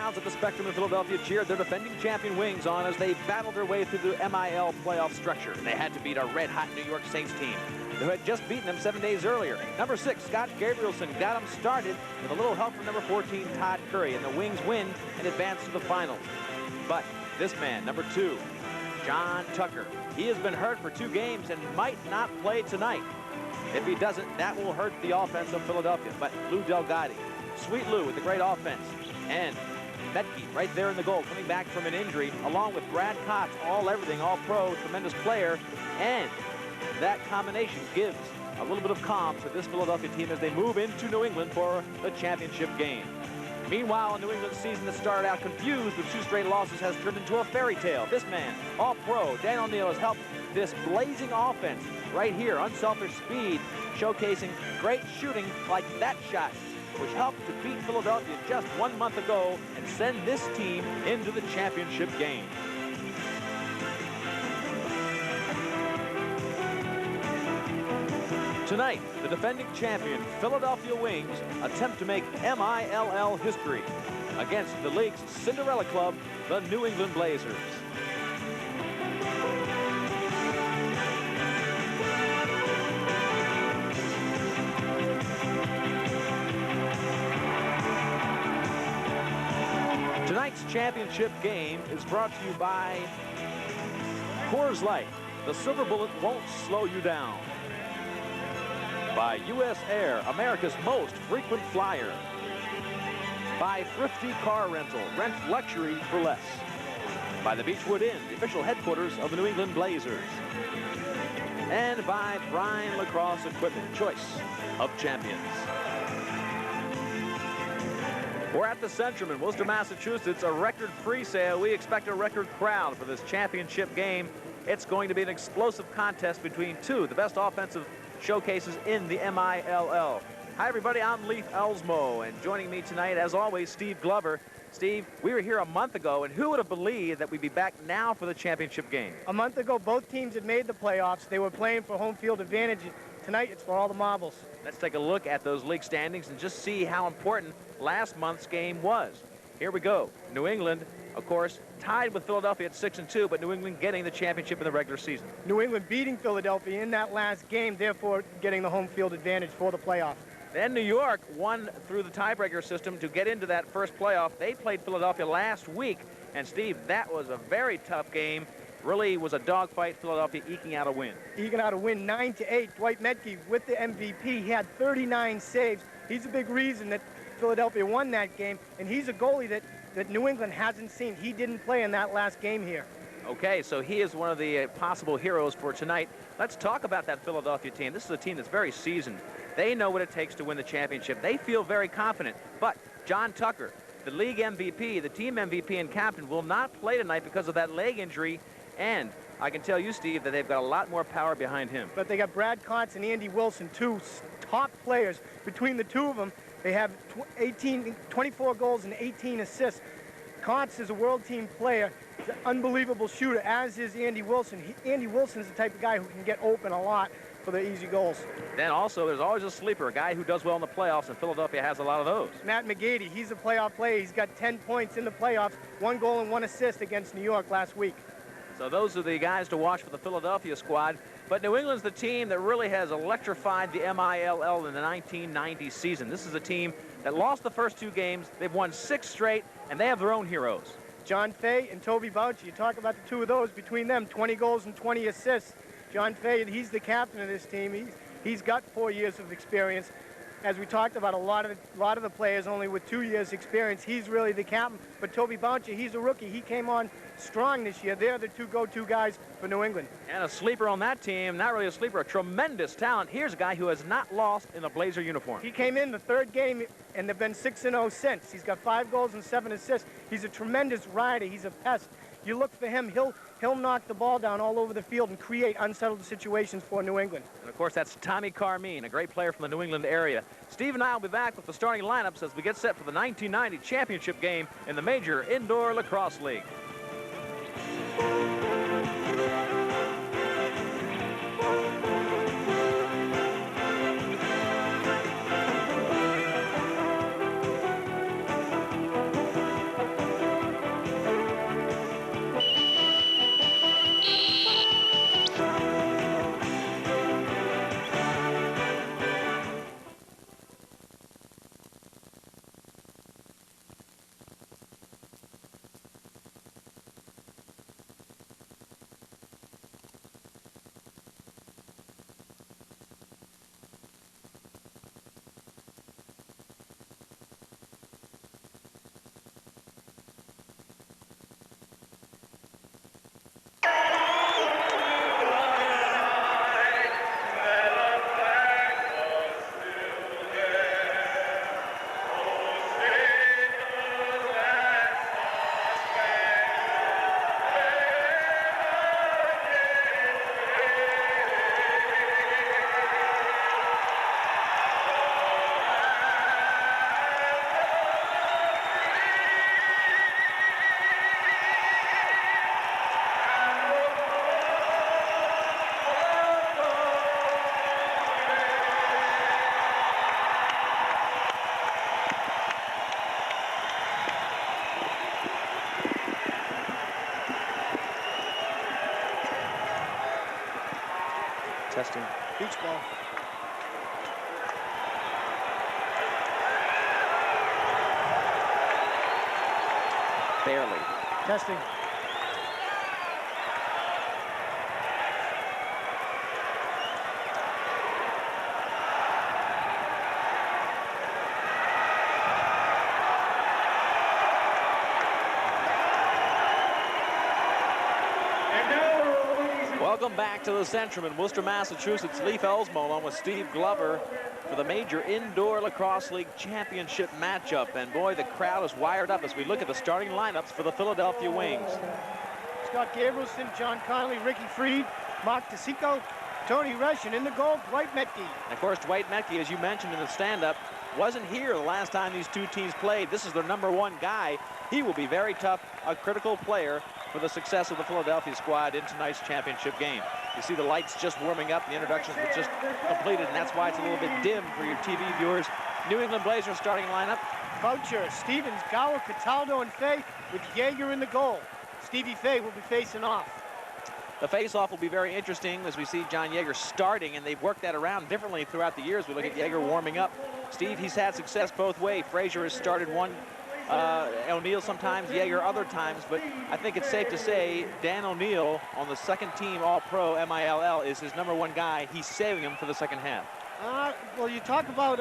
crowds at the Spectrum in Philadelphia cheered their defending champion Wings on as they battled their way through the MIL playoff structure. They had to beat a red-hot New York Saints team who had just beaten them 7 days earlier. Number 6, Scott Gabrielson, got them started with a little help from number 14, Todd Curry, and the Wings win and advance to the finals. But this man, number 2, John Tucker, he has been hurt for 2 games and might not play tonight. If he doesn't, that will hurt the offense of Philadelphia. But Lou Delgatti, Sweet Lou with the great offense, and Metke right there in the goal, coming back from an injury, along with Brad Kotz, all-everything, all-pro, tremendous player, and that combination gives a little bit of calm to this Philadelphia team as they move into New England for the championship game. Meanwhile, a New England season that started out confused with 2 straight losses has turned into a fairy tale. This man, all-pro, Dan O'Neill, has helped this blazing offense right here, unselfish speed, showcasing great shooting like that shot, which helped to beat Philadelphia just 1 month ago and send this team into the championship game. Tonight, the defending champion Philadelphia Wings attempt to make MILL history against the league's Cinderella club, the New England Blazers. Tonight's championship game is brought to you by Coors Light. The silver bullet won't slow you down. By U.S. Air, America's most frequent flyer. By Thrifty Car Rental, rent luxury for less. By the Beechwood Inn, the official headquarters of the New England Blazers. And by Brine Lacrosse Equipment, choice of champions. We're at the Centrum in Worcester, Massachusetts, a record pre-sale. We expect a record crowd for this championship game. It's going to be an explosive contest between 2 of the best offensive showcases in the MILL. Hi, everybody. I'm Leif Elsmo, and joining me tonight, as always, Steve Glover. Steve, we were here a month ago, and who would have believed that we'd be back now for the championship game? A month ago, both teams had made the playoffs. They were playing for home field advantage. Tonight, it's for all the marbles. Let's take a look at those league standings and just see how important last month's game was. Here we go. New England, of course, tied with Philadelphia at 6-2, but New England getting the championship in the regular season. New England beating Philadelphia in that last game, therefore getting the home field advantage for the playoff. Then New York won through the tiebreaker system to get into that first playoff. They played Philadelphia last week, and Steve, that was a very tough game. Really was a dogfight, Philadelphia eking out a win. Eking out a win 9-8. Dwight Metke with the MVP. He had 39 saves. He's a big reason that Philadelphia won that game, and he's a goalie that New England hasn't seen. He didn't play in that last game here. Okay, so he is one of the possible heroes for tonight. Let's talk about that Philadelphia team. This is a team that's very seasoned. They know what it takes to win the championship. They feel very confident. But John Tucker, the league MVP, the team MVP and captain, will not play tonight because of that leg injury. And I can tell you, Steve, that they've got a lot more power behind him. But they got Brad Kotz and Andy Wilson, 2 top players. Between the 2 of them, they have 24 goals and 18 assists. Kotz is a world team player. He's an unbelievable shooter, as is Andy Wilson. Andy Wilson's the type of guy who can get open a lot for the easy goals. Then also, there's always a sleeper, a guy who does well in the playoffs, and Philadelphia has a lot of those. Matt McGeady, he's a playoff player. He's got 10 points in the playoffs, 1 goal and 1 assist against New York last week. So those are the guys to watch for the Philadelphia squad. But New England's the team that really has electrified the MILL in the 1990 season. This is a team that lost the first 2 games. They've won 6 straight, and they have their own heroes. John Fay and Toby Boucher, you talk about the 2 of those, between them, 20 goals and 20 assists. John Fay, he's the captain of this team. He's got 4 years of experience. As we talked about, a lot of the players only with 2 years experience. He's really the captain. But Toby Boucher, he's a rookie. He came on strong this year. They're the 2 go-to guys for New England. And a sleeper on that team, not really a sleeper, a tremendous talent. Here's a guy who has not lost in a Blazer uniform. He came in the 3rd game, and they've been 6-0 since. He's got 5 goals and 7 assists. He's a tremendous rider. He's a pest. You look for him, he'll knock the ball down all over the field and create unsettled situations for New England. And of course, that's Tommy Carmean, a great player from the New England area. Steve and I will be back with the starting lineups as we get set for the 1990 championship game in the Major Indoor Lacrosse League. Testing. Beach ball. Barely. Testing. Welcome back to the Centrum in Worcester, Massachusetts. Leif Elsmo along with Steve Glover for the major indoor lacrosse league championship matchup. And boy, the crowd is wired up as we look at the starting lineups for the Philadelphia Wings. Scott Gabrielson, John Connolly, Ricky Freed, Mark DeSico, Tony Resch, and in the goal, Dwight Metke. And of course, Dwight Metke, as you mentioned in the stand-up, wasn't here the last time these two teams played. This is their #1 guy. He will be very tough, a critical player for the success of the Philadelphia squad in tonight's championship game. You see the lights just warming up. The introductions were just completed, and that's why it's a little bit dim for your TV viewers. New England Blazers starting lineup. Boucher, Stevens, Gower, Cataldo, and Fay with Yeager in the goal. Stevie Fay will be facing off. The face-off will be very interesting as we see John Yeager starting, and they've worked that around differently throughout the years. We look at Yeager warming up. Steve, he's had success both ways. Frazier has started one, O'Neill sometimes, Yeager other times, but I think it's safe to say Dan O'Neill on the second team All-Pro MILL is his #1 guy. He's saving him for the second half. Well, you talk about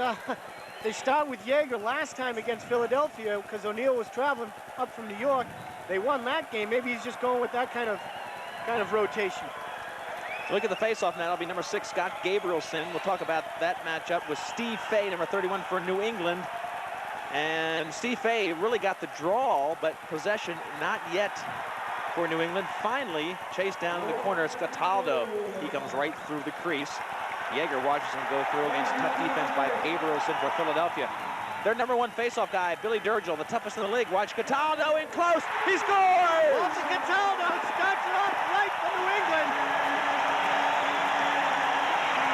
they start with Yeager last time against Philadelphia because O'Neill was traveling up from New York. They won that game. Maybe he's just going with that kind of rotation. Look at the face-off now. It'll be #6, Scott Gabrielson. We'll talk about that matchup with Steve Fay, #31 for New England. And Steve Fay really got the draw, but possession not yet for New England. Finally, chased down in the corner, it's Cataldo. He comes right through the crease. Yeager watches him go through against tough defense by Gabrielson for Philadelphia. Their #1 face-off guy, Billy Durgill, the toughest in the league. Watch Cataldo in close. He scores! Off to Cataldo. Starts it off right for New England.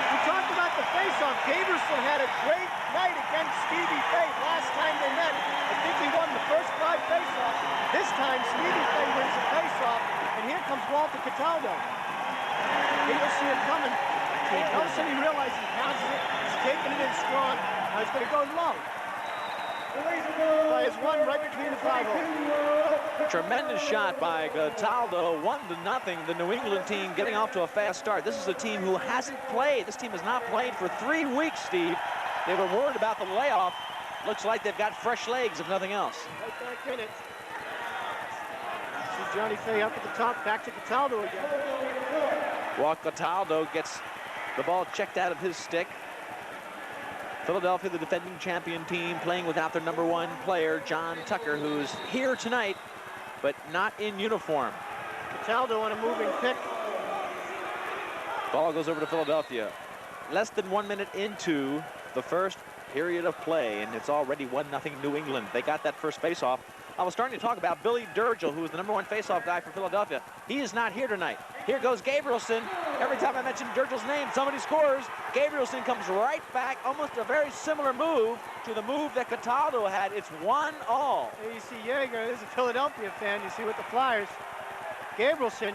We talked about the face-off. Gabrielson had a great night against Stevie Fay last time they met. I think he won the first 5 face-offs. This time, Stevie Fay wins the face-off, and here comes Walter Cataldo. Here you'll see it coming. All of a sudden he realizes he passes it. He's taking it in strong. Now he's going to go low. Players one right between the 5-hole. Tremendous shot by Cataldo, 1-0. The New England team getting off to a fast start. This is a team who hasn't played. This team has not played for 3 weeks, Steve. They were worried about the layoff. Looks like they've got fresh legs, if nothing else. Right back in it. See Johnny Fay up at the top, back to Cataldo again. While Cataldo gets the ball checked out of his stick. Philadelphia, the defending champion team, playing without their #1 player, John Tucker, who's here tonight, but not in uniform. Cataldo on a moving pick. Ball goes over to Philadelphia. Less than 1 minute into the first period of play, and it's already 1-0 New England. They got that first face-off. I was starting to talk about Billy Durgill, who is the #1 face-off guy for Philadelphia. He is not here tonight. Here goes Gabrielson. Every time I mention Durgill's name, somebody scores. Gabrielson comes right back, almost a very similar move to the move that Cataldo had. It's 1-all. There you see Yeager. This is a Philadelphia fan. You see with the Flyers. Gabrielson,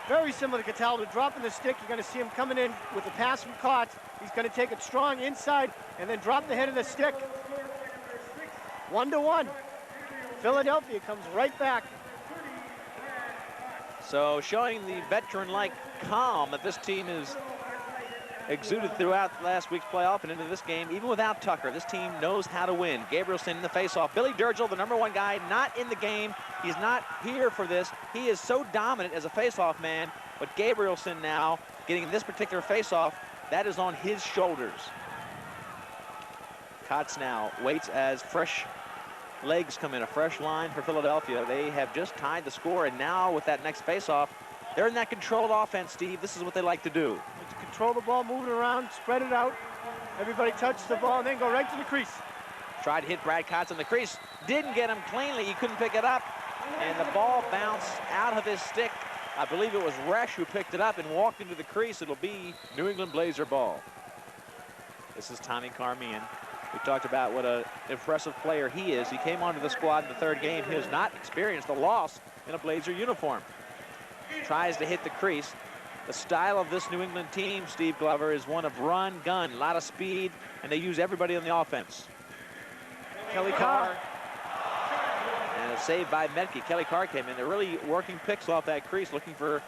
very similar to Cataldo, dropping the stick. You're going to see him coming in with a pass from Kotz. He's going to take it strong inside and then drop the head of the stick. 1-1. Philadelphia comes right back. So showing the veteran-like calm that this team has exuded throughout last week's playoff and into this game, even without Tucker, this team knows how to win. Gabrielson in the face-off. Billy Durgill, the #1 guy, not in the game. He's not here for this. He is so dominant as a face-off man, but Gabrielson now getting this particular face-off, that is on his shoulders. Kotz now waits as fresh legs come in, a fresh line for Philadelphia. They have just tied the score, and now with that next face-off, they're in that controlled offense, Steve. This is what they like to do. Control the ball, move it around, spread it out. Everybody touch the ball, and then go right to the crease. Tried to hit Brad Kotz in the crease. Didn't get him cleanly. He couldn't pick it up, and the ball bounced out of his stick. I believe it was Resch who picked it up and walked into the crease. It'll be New England Blazer ball. This is Tommy Carmean. We talked about what an impressive player he is. He came onto the squad in the 3rd game. He has not experienced a loss in a Blazer uniform. Tries to hit the crease. The style of this New England team, Steve Glover, is one of run, gun, a lot of speed, and they use everybody on the offense. Kelly Carr. And a save by Metke. Kelly Carr came in. They're really working picks off that crease, looking for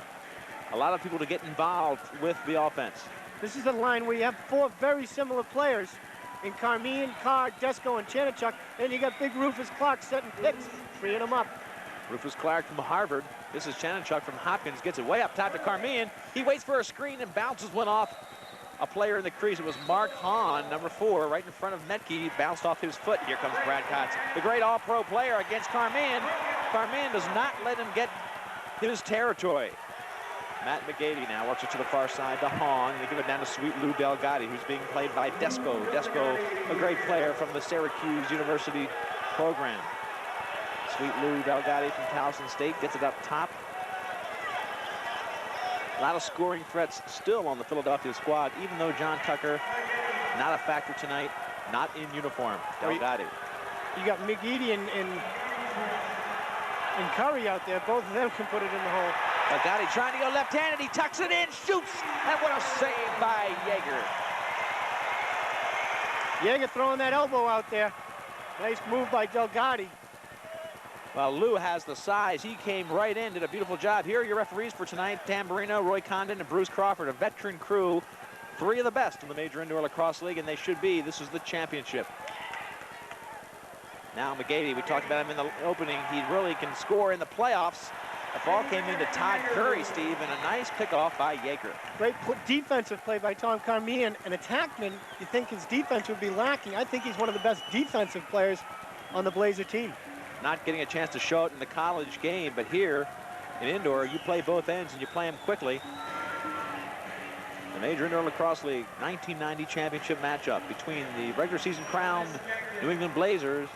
a lot of people to get involved with the offense. This is a line where you have 4 very similar players in Carmean, Carr, Desko, and Chanachuk. Then you got big Rufus Clark setting picks, freeing them up. Rufus Clark from Harvard. This is Chanachuk from Hopkins. Gets it way up top to Carmean. He waits for a screen and bounces one off a player in the crease. It was Mark Hahn, number 4, right in front of Metke. He bounced off his foot. Here comes Brad Kotz, the great all-pro player against Carmean. Carmean does not let him get his territory. Matt McGeady now works it to the far side to Hahn. They give it down to Sweet Lou Delgatti, who's being played by Desko. Desko, a great player from the Syracuse University program. Sweet Lou Delgatti from Towson State gets it up top. A lot of scoring threats still on the Philadelphia squad, even though John Tucker, not a factor tonight, not in uniform. Delgatti. You got McGeady and Curry out there. Both of them can put it in the hole. Delgatti trying to go left-handed. He tucks it in, shoots, and what a save by Yeager. Yeager throwing that elbow out there. Nice move by Delgatti. Well, Lou has the size. He came right in, did a beautiful job. Here are your referees for tonight: Tamburino, Roy Condon, and Bruce Crawford, a veteran crew. 3 of the best in the Major Indoor Lacrosse League, and they should be. This is the championship. Now McGeady, we talked about him in the opening. He really can score in the playoffs. The ball came into Todd Curry, Steve, and a nice pickoff by Yeager. Great defensive play by Tom Carmean. An attackman, you think his defense would be lacking. I think he's one of the best defensive players on the Blazer team. Not getting a chance to show it in the college game, but here in indoor, you play both ends and you play them quickly. The Major Indoor Lacrosse League 1990 championship matchup between the regular season crowned New England Blazers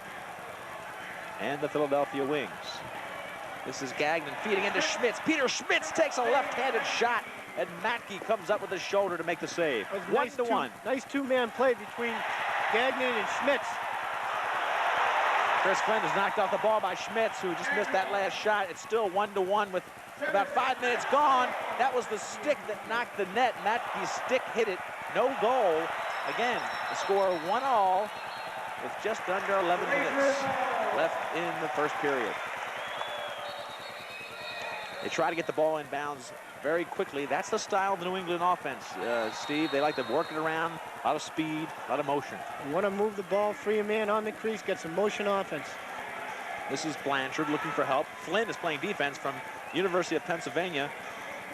and the Philadelphia Wings. This is Gagnon feeding into Schmitz. Peter Schmitz takes a left-handed shot, and Matke comes up with his shoulder to make the save. 1-1. Nice two-man play between Gagnon and Schmitz. Chris Flynn has knocked off the ball by Schmitz, who just missed that last shot. It's still 1-1 with about 5 minutes gone. That was the stick that knocked the net. Matke's stick hit it. No goal. Again, the score 1-1 with just under 11 minutes left in the first period. They try to get the ball in bounds very quickly. That's the style of the New England offense, Steve. They like to work it around, a lot of speed, a lot of motion. You want to move the ball, free a man on the crease, get some motion offense. This is Blanchard looking for help. Flynn is playing defense from University of Pennsylvania.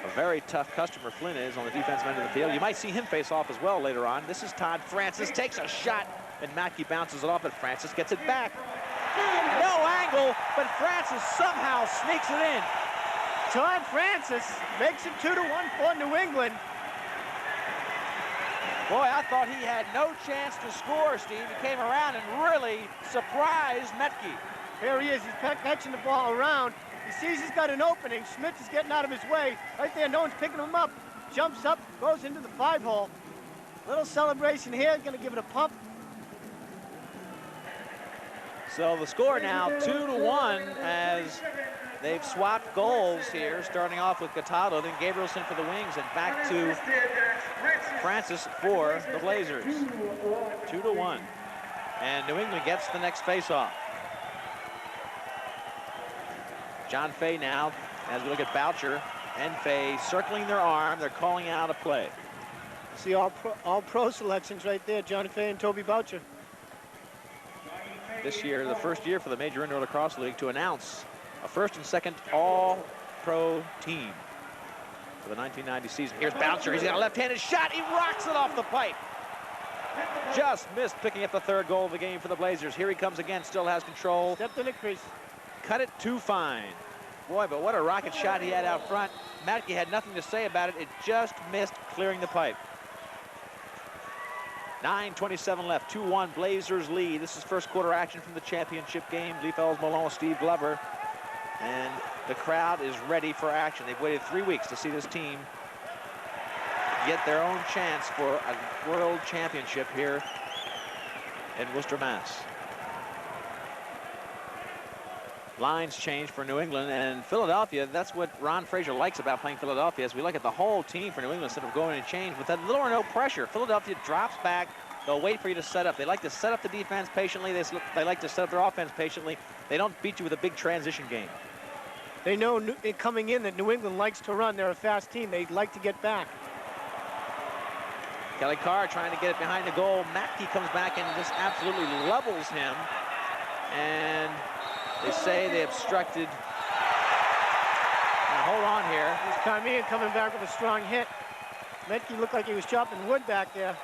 A very tough customer Flynn is on the defensive end of the field. You might see him face off as well later on. This is Todd Francis, takes a shot, and Matke bounces it off, but Francis gets it back. No angle, but Francis somehow sneaks it in. Todd Francis makes it 2-1 for New England. Boy, I thought he had no chance to score, Steve. He came around and really surprised Metke. Here he is. He's catching the ball around. He sees he's got an opening. Schmitz is getting out of his way. Right there, no one's picking him up. Jumps up, goes into the 5-hole. Little celebration here. Going to give it a pump. So the score now 2-1 as they've swapped goals here, starting off with Cataldo, then Gabrielson for the Wings, and back to Francis for the Blazers. 2-1. And New England gets the next faceoff. John Fay now, as we look at Boucher and Fay circling their arm, they're calling out a play. See all pro selections right there, John Fay and Toby Boucher. This year, the first year for the Major Indoor Lacrosse League to announce a first and second all-pro team for the 1990 season. Here's Boucher. He's got a left-handed shot. He rocks it off the pipe. Just missed picking up the 3rd goal of the game for the Blazers. Here he comes again. Still has control. Stepped in the crease. Cut it too fine. Boy, but what a rocket shot he had out front. Matke had nothing to say about it. It just missed clearing the pipe. 9:27 left. 2-1 Blazers lead. This is first quarter action from the championship game. Lee Fells, Malone, Steve Glover. And the crowd is ready for action. They've waited 3 weeks to see this team get their own chance for a world championship here in Worcester, Mass. lines change for New England, and Philadelphia, that's what Ron Frazier likes about playing Philadelphia, as we look at the whole team for New England instead of going and change. With that little or no pressure, Philadelphia drops back. They'll wait for you to set up. They like to set up the defense patiently. They like to set up their offense patiently. They don't beat you with a big transition game. They know coming in that New England likes to run. They're a fast team. They like to get back. Kelly Carr trying to get it behind the goal. McGeady comes back and just absolutely levels him. And they say they obstructed. Now hold on here. There's Carmean coming back with a strong hit. McGeady looked like he was chopping wood back there.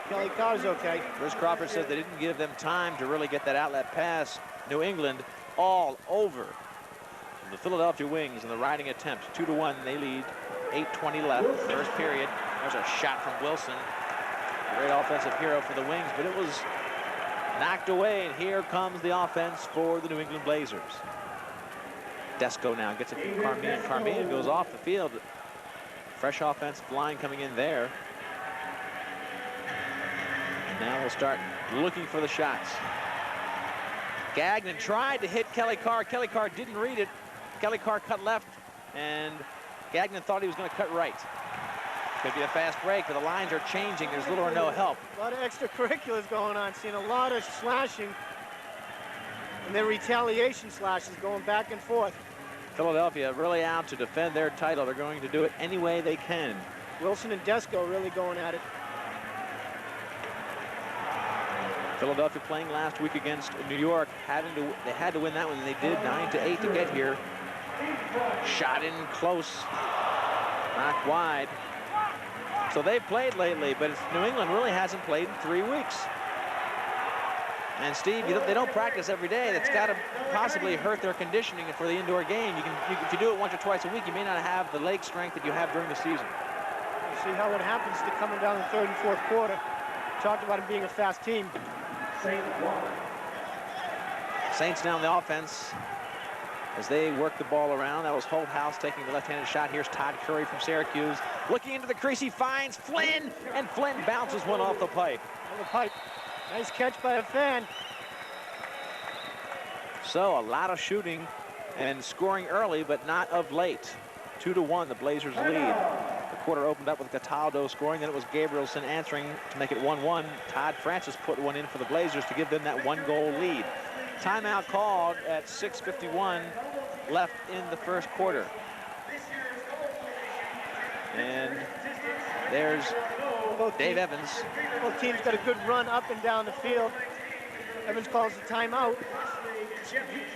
Kelly Carr's okay. Bruce Crawford says they didn't give them time to really get that outlet pass. New England all over the Philadelphia Wings in the riding attempt. 2-1, they lead. 8:20 left, first period. There's a shot from Wilson. Great offensive hero for the Wings, but it was knocked away, and here comes the offense for the New England Blazers. Desco now gets it from Carmean. Carmean goes off the field. Fresh offensive line coming in there. And now we'll start looking for the shots. Gagnon tried to hit Kelly Carr. Kelly Carr didn't read it. Kelly Carr cut left, and Gagnon thought he was going to cut right. Could be a fast break, but the lines are changing. There's little or no help. A lot of extracurriculars going on. Seeing a lot of slashing, and then retaliation slashes going back and forth. Philadelphia really out to defend their title. They're going to do it any way they can. Wilson and Desco really going at it. Philadelphia playing last week against New York. They had to win that one, and they did. 9-8 to get here. Shot in close, knocked wide. So they've played lately, but New England really hasn't played in 3 weeks. And Steve, they don't practice every day. That's got to possibly hurt their conditioning for the indoor game. If you do it once or twice a week, you may not have the leg strength that you have during the season. You see how it happens to coming down the third and fourth quarter. Talked about it being a fast team. Saints down the offense as they work the ball around. That was Holthouse taking the left-handed shot. Here's Todd Curry from Syracuse. Looking into the crease, he finds Flynn, and Flynn bounces one off the pipe. Nice catch by a fan. So a lot of shooting and scoring early, but not of late. 2-1, the Blazers lead. The quarter opened up with Cataldo scoring, then it was Gabrielson answering to make it 1-1. Todd Francis put one in for the Blazers to give them that 1-goal lead. Timeout called at 6:51 left in the first quarter. And there's Dave Evans. Both teams got a good run up and down the field. Evans calls the timeout.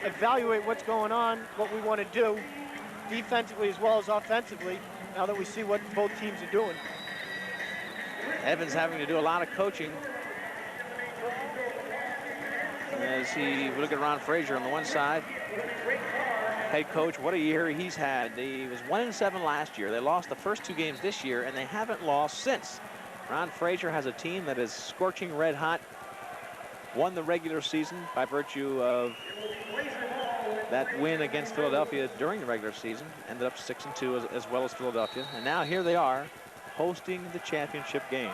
Evaluate what's going on, what we want to do, defensively as well as offensively, now that we see what both teams are doing. Evans having to do a lot of coaching. As we look at Ron Frazier on the one side. Head coach, what a year he's had. He was 1-7 last year. They lost the first 2 games this year, and they haven't lost since. Ron Frazier has a team that is scorching red hot. Won the regular season by virtue of that win against Philadelphia during the regular season. Ended up 6-2 as well as Philadelphia. And now here they are hosting the championship game.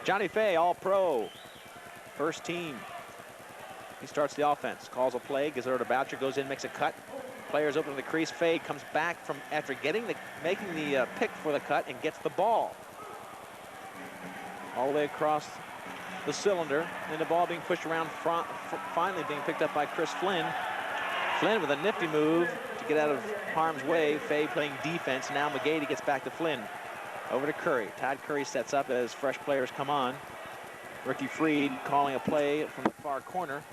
Johnny Fay, all-pro, first team. He starts the offense, calls a play, gives it over to Boucher, goes in, makes a cut. Players open to the crease. Fay comes back from after making the pick for the cut and gets the ball. All the way across the cylinder, and the ball being pushed around, finally being picked up by Chris Flynn. Flynn with a nifty move to get out of harm's way. Fay playing defense. Now McGeady gets back to Flynn. Over to Curry. Todd Curry sets up as fresh players come on. Ricky Freed calling a play from the far corner.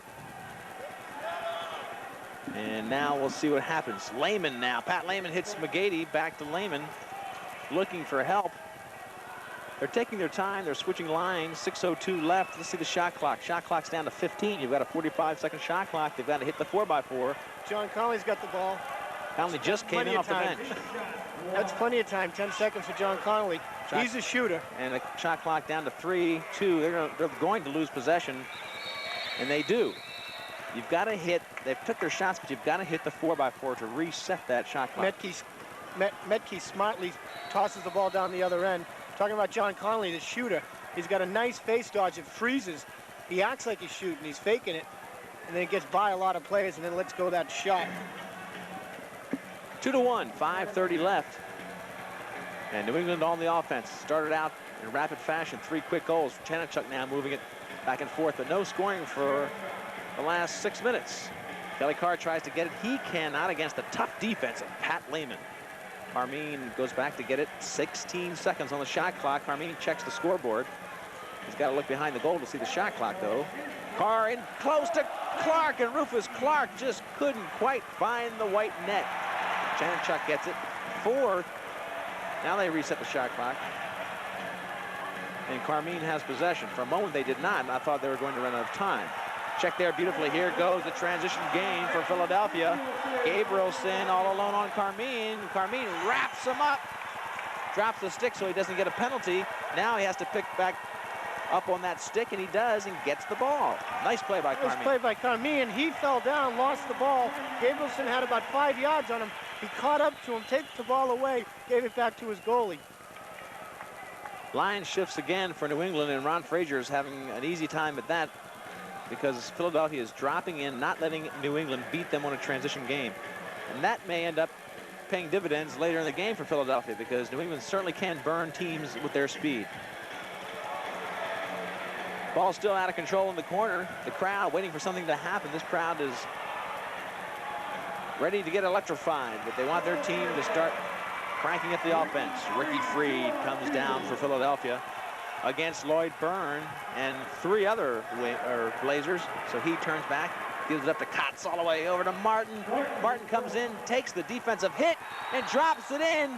And now we'll see what happens. Lehman now. Pat Lehman hits McGeady. Back to Lehman. Looking for help. They're taking their time. They're switching lines. 6:02 left. Let's see the shot clock. Shot clock's down to 15. You've got a 45-second shot clock. They've got to hit the 4x4. John Connolly's got the ball. Connolly just came in off the bench. That's plenty of time. 10 seconds for John Connolly. He's a shooter. And the shot clock down to 3-2. They're going to lose possession, and they do. You've got to hit. They've took their shots, but you've got to hit the 4x4 to reset that shot clock. Metke smartly tosses the ball down the other end. Talking about John Connolly, the shooter. He's got a nice face dodge. It freezes. He acts like he's shooting. He's faking it. and then it gets by a lot of players and then lets go that shot. 2-1, 5:30 left. And New England on the offense. Started out in rapid fashion. 3 quick goals. Chanachuk now moving it back and forth, but no scoring for the last 6 minutes. Kelly Carr tries to get it. He cannot against the tough defense of Pat Lehman. Carmean goes back to get it. 16 seconds on the shot clock. Carmean checks the scoreboard. He's got to look behind the goal to see the shot clock, though. Carr in close to Clark, and Rufus Clark just couldn't quite find the white net. Chanachuk gets it. 4th. Now they reset the shot clock. And Carmean has possession. For a moment, they did not, and I thought they were going to run out of time. Check there beautifully. Here goes the transition game for Philadelphia. Gabrielson all alone on Carmean. Carmean wraps him up. Drops the stick so he doesn't get a penalty. Now he has to pick back up on that stick, and he does, and gets the ball. Nice play by Carmean. Nice play by Carmean. He fell down, lost the ball. Gabrielson had about 5 yards on him. He caught up to him, takes the ball away, gave it back to his goalie. Line shifts again for New England, and Ron Frazier is having an easy time at that because Philadelphia is dropping in, not letting New England beat them on a transition game. And that may end up paying dividends later in the game for Philadelphia because New England certainly can burn teams with their speed. Ball still out of control in the corner. The crowd waiting for something to happen. This crowd is ready to get electrified, but they want their team to start cranking up the offense. Ricky Freed comes down for Philadelphia against Lloyd Byrne and 3 other Blazers. So he turns back, gives it up to Kotz all the way over to Martin. Martin comes in, takes the defensive hit, and drops it in.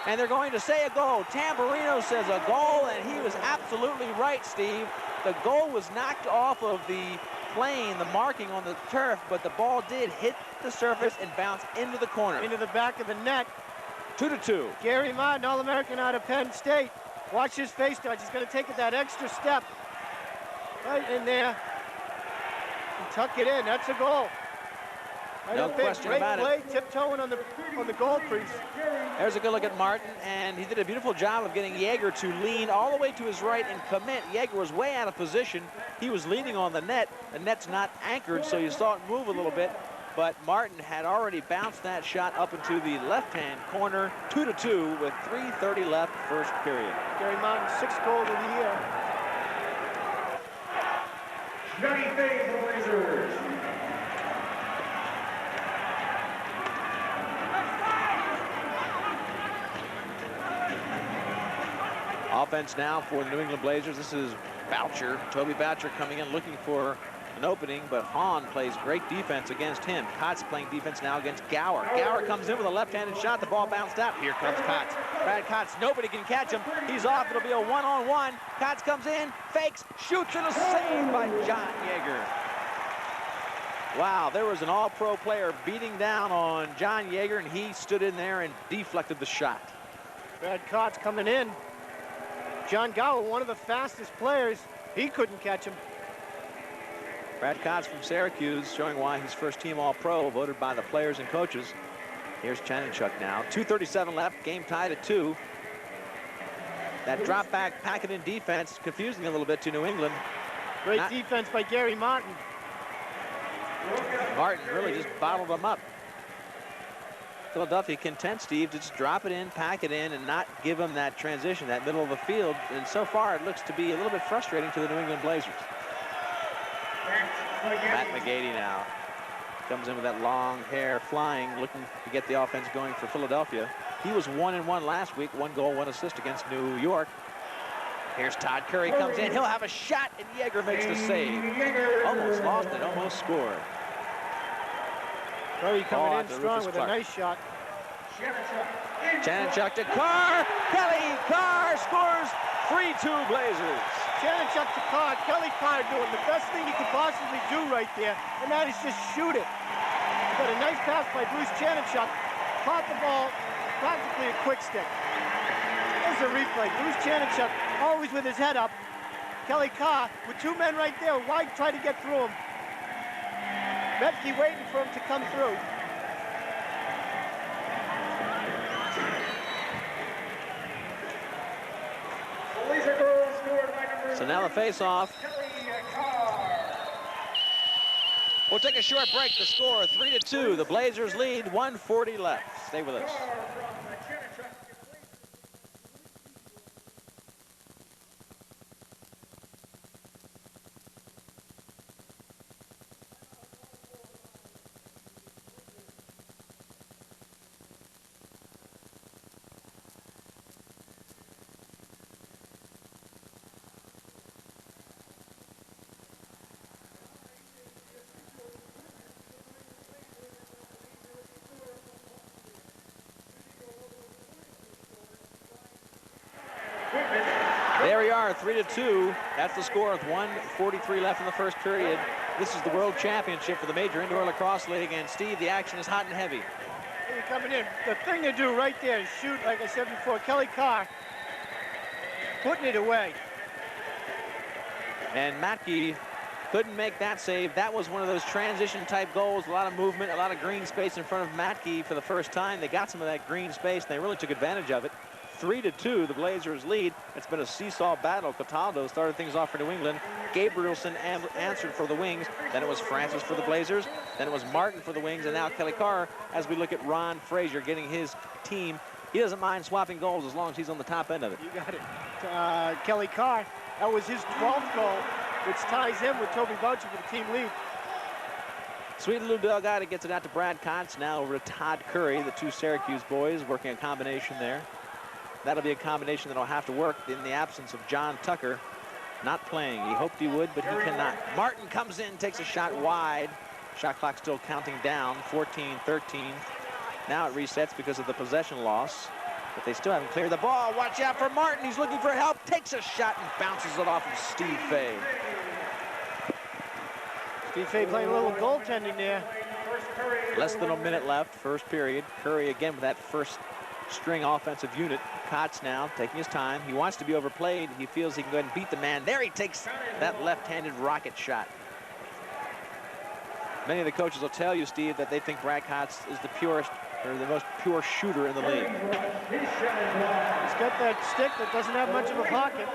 And they're going to say a goal. Tamburino says a goal, and he was absolutely right, Steve. The goal was knocked off of the plane, the marking on the turf, but the ball did hit the surface and bounce into the corner. Into the back of the net. 2-2. Gary Martin, All-American out of Penn State. Watch his face dodge. He's going to take it that extra step. Right in there. And tuck it in. That's a goal. Right, no question about it. Great play, tiptoeing on the goal crease. There's a good look at Martin, and he did a beautiful job of getting Yeager to lean all the way to his right and commit. Yeager was way out of position. He was leaning on the net. The net's not anchored, so you saw it move a little bit. But Martin had already bounced that shot up into the left-hand corner. 2-2 with 3:30 left, first period. Gary Martin, 6th goal of the year. Johnny Faye for Blazers. Offense now for the New England Blazers. This is Boucher. Toby Boucher coming in looking for an opening, but Hahn plays great defense against him. Kotz playing defense now against Gower. Gower comes in with a left-handed shot. The ball bounced out. Here comes Kotz. Brad Kotz, nobody can catch him. He's off. It'll be a one-on-one. Kotz comes in, fakes, shoots, and a save by John Yeager. Wow, there was an all-pro player beating down on John Yeager, and he stood in there and deflected the shot. Brad Kotz coming in. John Gower, one of the fastest players. He couldn't catch him. Brad Kotz from Syracuse showing why he's first team All-Pro, voted by the players and coaches. Here's Chanachuk now. 2:37 left, game tied at 2. That drop back, pack it in defense, confusing a little bit to New England. Great defense by Gary Martin. Martin really just bottled them up. Philadelphia content, Steve, to just drop it in, pack it in, and not give them that transition, that middle of the field. And so far, it looks to be a little bit frustrating to the New England Blazers. Matt McGeady now comes in with that long hair flying, looking to get the offense going for Philadelphia. He was 1-1 last week, 1 goal, 1 assist against New York. Here's Todd Curry comes in. He'll have a shot, and Yeager makes the save. Almost lost it, almost scored. Curry coming in strong with a nice shot. Chanachuk to Carr. Kelly Carr scores. 3-2 Blazers. Chanachuk to Carr. Kelly Carr doing the best thing he could possibly do right there, and that is just shoot it. He got a nice pass by Bruce Chanachuk. Caught the ball, practically a quick stick. There's a replay. Bruce Chanachuk always with his head up. Kelly Carr with 2 men right there. Why try to get through him? Metke waiting for him to come through. So now the face-off. We'll take a short break. The score 3-2. The Blazers lead, 1:40 left. Stay with us. There we are, 3-2. That's the score with 1:43 left in the first period. This is the World Championship for the Major Indoor Lacrosse League. And Steve, the action is hot and heavy. Hey, coming in. The thing to do right there is shoot, like I said before, Kelly Carr putting it away. And Matke couldn't make that save. That was one of those transition type goals. A lot of movement, a lot of green space in front of Matke for the first time. They got some of that green space, and they really took advantage of it. 3-2, the Blazers lead. It's been a seesaw battle. Cataldo started things off for New England. Gabrielson answered for the Wings. Then it was Francis for the Blazers. Then it was Martin for the Wings, and now Kelly Carr. As we look at Ron Frazier getting his team, he doesn't mind swapping goals as long as he's on the top end of it. You got it. Kelly Carr, that was his 12th goal, which ties him with Toby Boucher for the team lead. Sweet Lou Delgado gets it out to Brad Kotz, now over to Todd Curry, the two Syracuse boys working a combination there. That'll be a combination that'll have to work in the absence of John Tucker not playing. He hoped he would, but he cannot. Martin comes in, takes a shot wide. Shot clock still counting down, 14-13. Now it resets because of the possession loss, but they still haven't cleared the ball. Watch out for Martin. He's looking for help, takes a shot and bounces it off of Steve Fay. Steve Fay playing a little goaltending there. Less than a minute left, first period. Curry again with that first string offensive unit. Kotz now taking his time. He wants to be overplayed. He feels he can go ahead and beat the man. There he takes that left-handed rocket shot. Many of the coaches will tell you, Steve, that they think Brad Kotz is the purest, or the most pure shooter in the league. He's got that stick that doesn't have much of a pocket.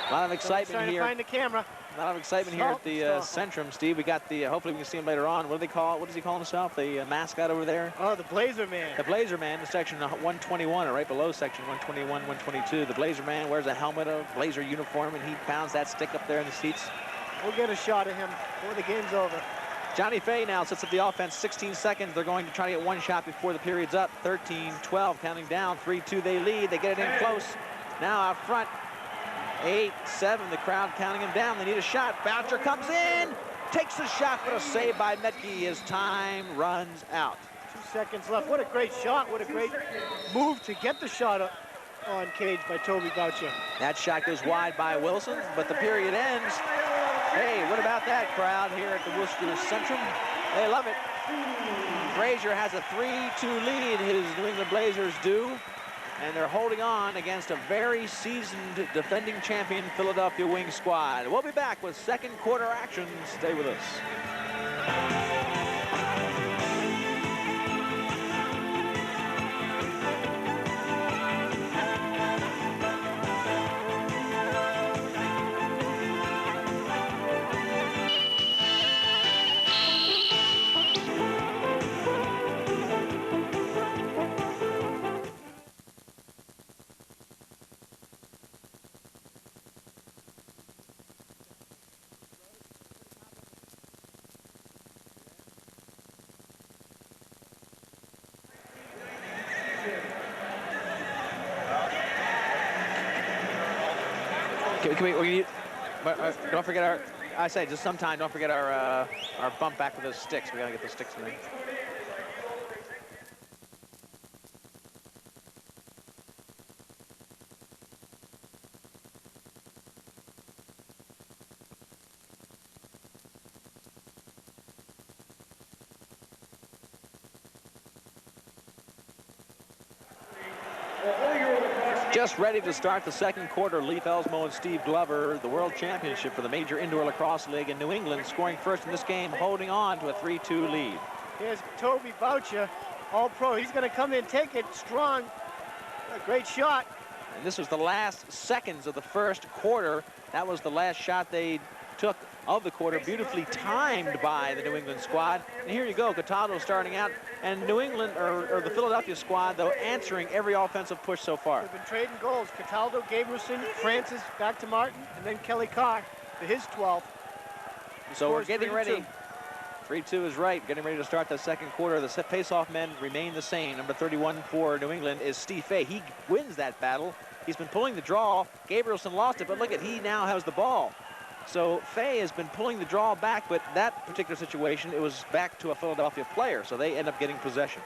A lot of excitement here. Find the camera. A lot of excitement here at the Centrum, Steve. We got the, hopefully we can see him later on. What do they call, what does he call himself? The mascot over there? Oh, the Blazer Man. The Blazer Man, in section 121, or right below section 121, 122. The Blazer Man wears a helmet, a Blazer uniform, and he pounds that stick up there in the seats. We'll get a shot of him before the game's over. Johnny Fay now sits at the offense, 16 seconds. They're going to try to get one shot before the period's up. 13-12, counting down, 3-2 they lead. They get it in close. Now out front. 8-7, the crowd counting him down. They need a shot. Boucher comes in, takes the shot, but a save by Metke as time runs out. 2 seconds left. What a great shot. What a great move to get the shot on cage by Toby Boucher. That shot goes wide by Wilson, but the period ends. Hey, what about that crowd here at the Worcester Centrum? They love it. Frazier has a 3-2 lead, his New England Blazers do. And they're holding on against a very seasoned defending champion Philadelphia Wings squad. We'll be back with second quarter action. Stay with us. Don't forget our, I say just sometime, don't forget our bump back with those sticks. We gotta get those sticks in there. Just ready to start the second quarter. Leif Elsmo and Steve Glover, the World Championship for the Major Indoor Lacrosse League in New England, scoring first in this game, holding on to a 3-2 lead. Here's Toby Boucher, all-pro. He's going to come in, take it strong. A great shot. And this was the last seconds of the first quarter. That was the last shot they took of the quarter, beautifully timed by the New England squad. And here you go, Cataldo starting out, and New England, or the Philadelphia squad, though, answering every offensive push so far. They've been trading goals. Cataldo, Gabrielson, Francis, back to Martin, and then Kelly Carr for his 12th. So we're getting ready. 3-2 is right, getting ready to start the second quarter. The face-off men remain the same. Number 31 for New England is Steve Fay. He wins that battle. He's been pulling the draw. Gabrielson lost it, but look at, he now has the ball. So Fay has been pulling the draw back, but that particular situation, it was back to a Philadelphia player, so they end up getting possession.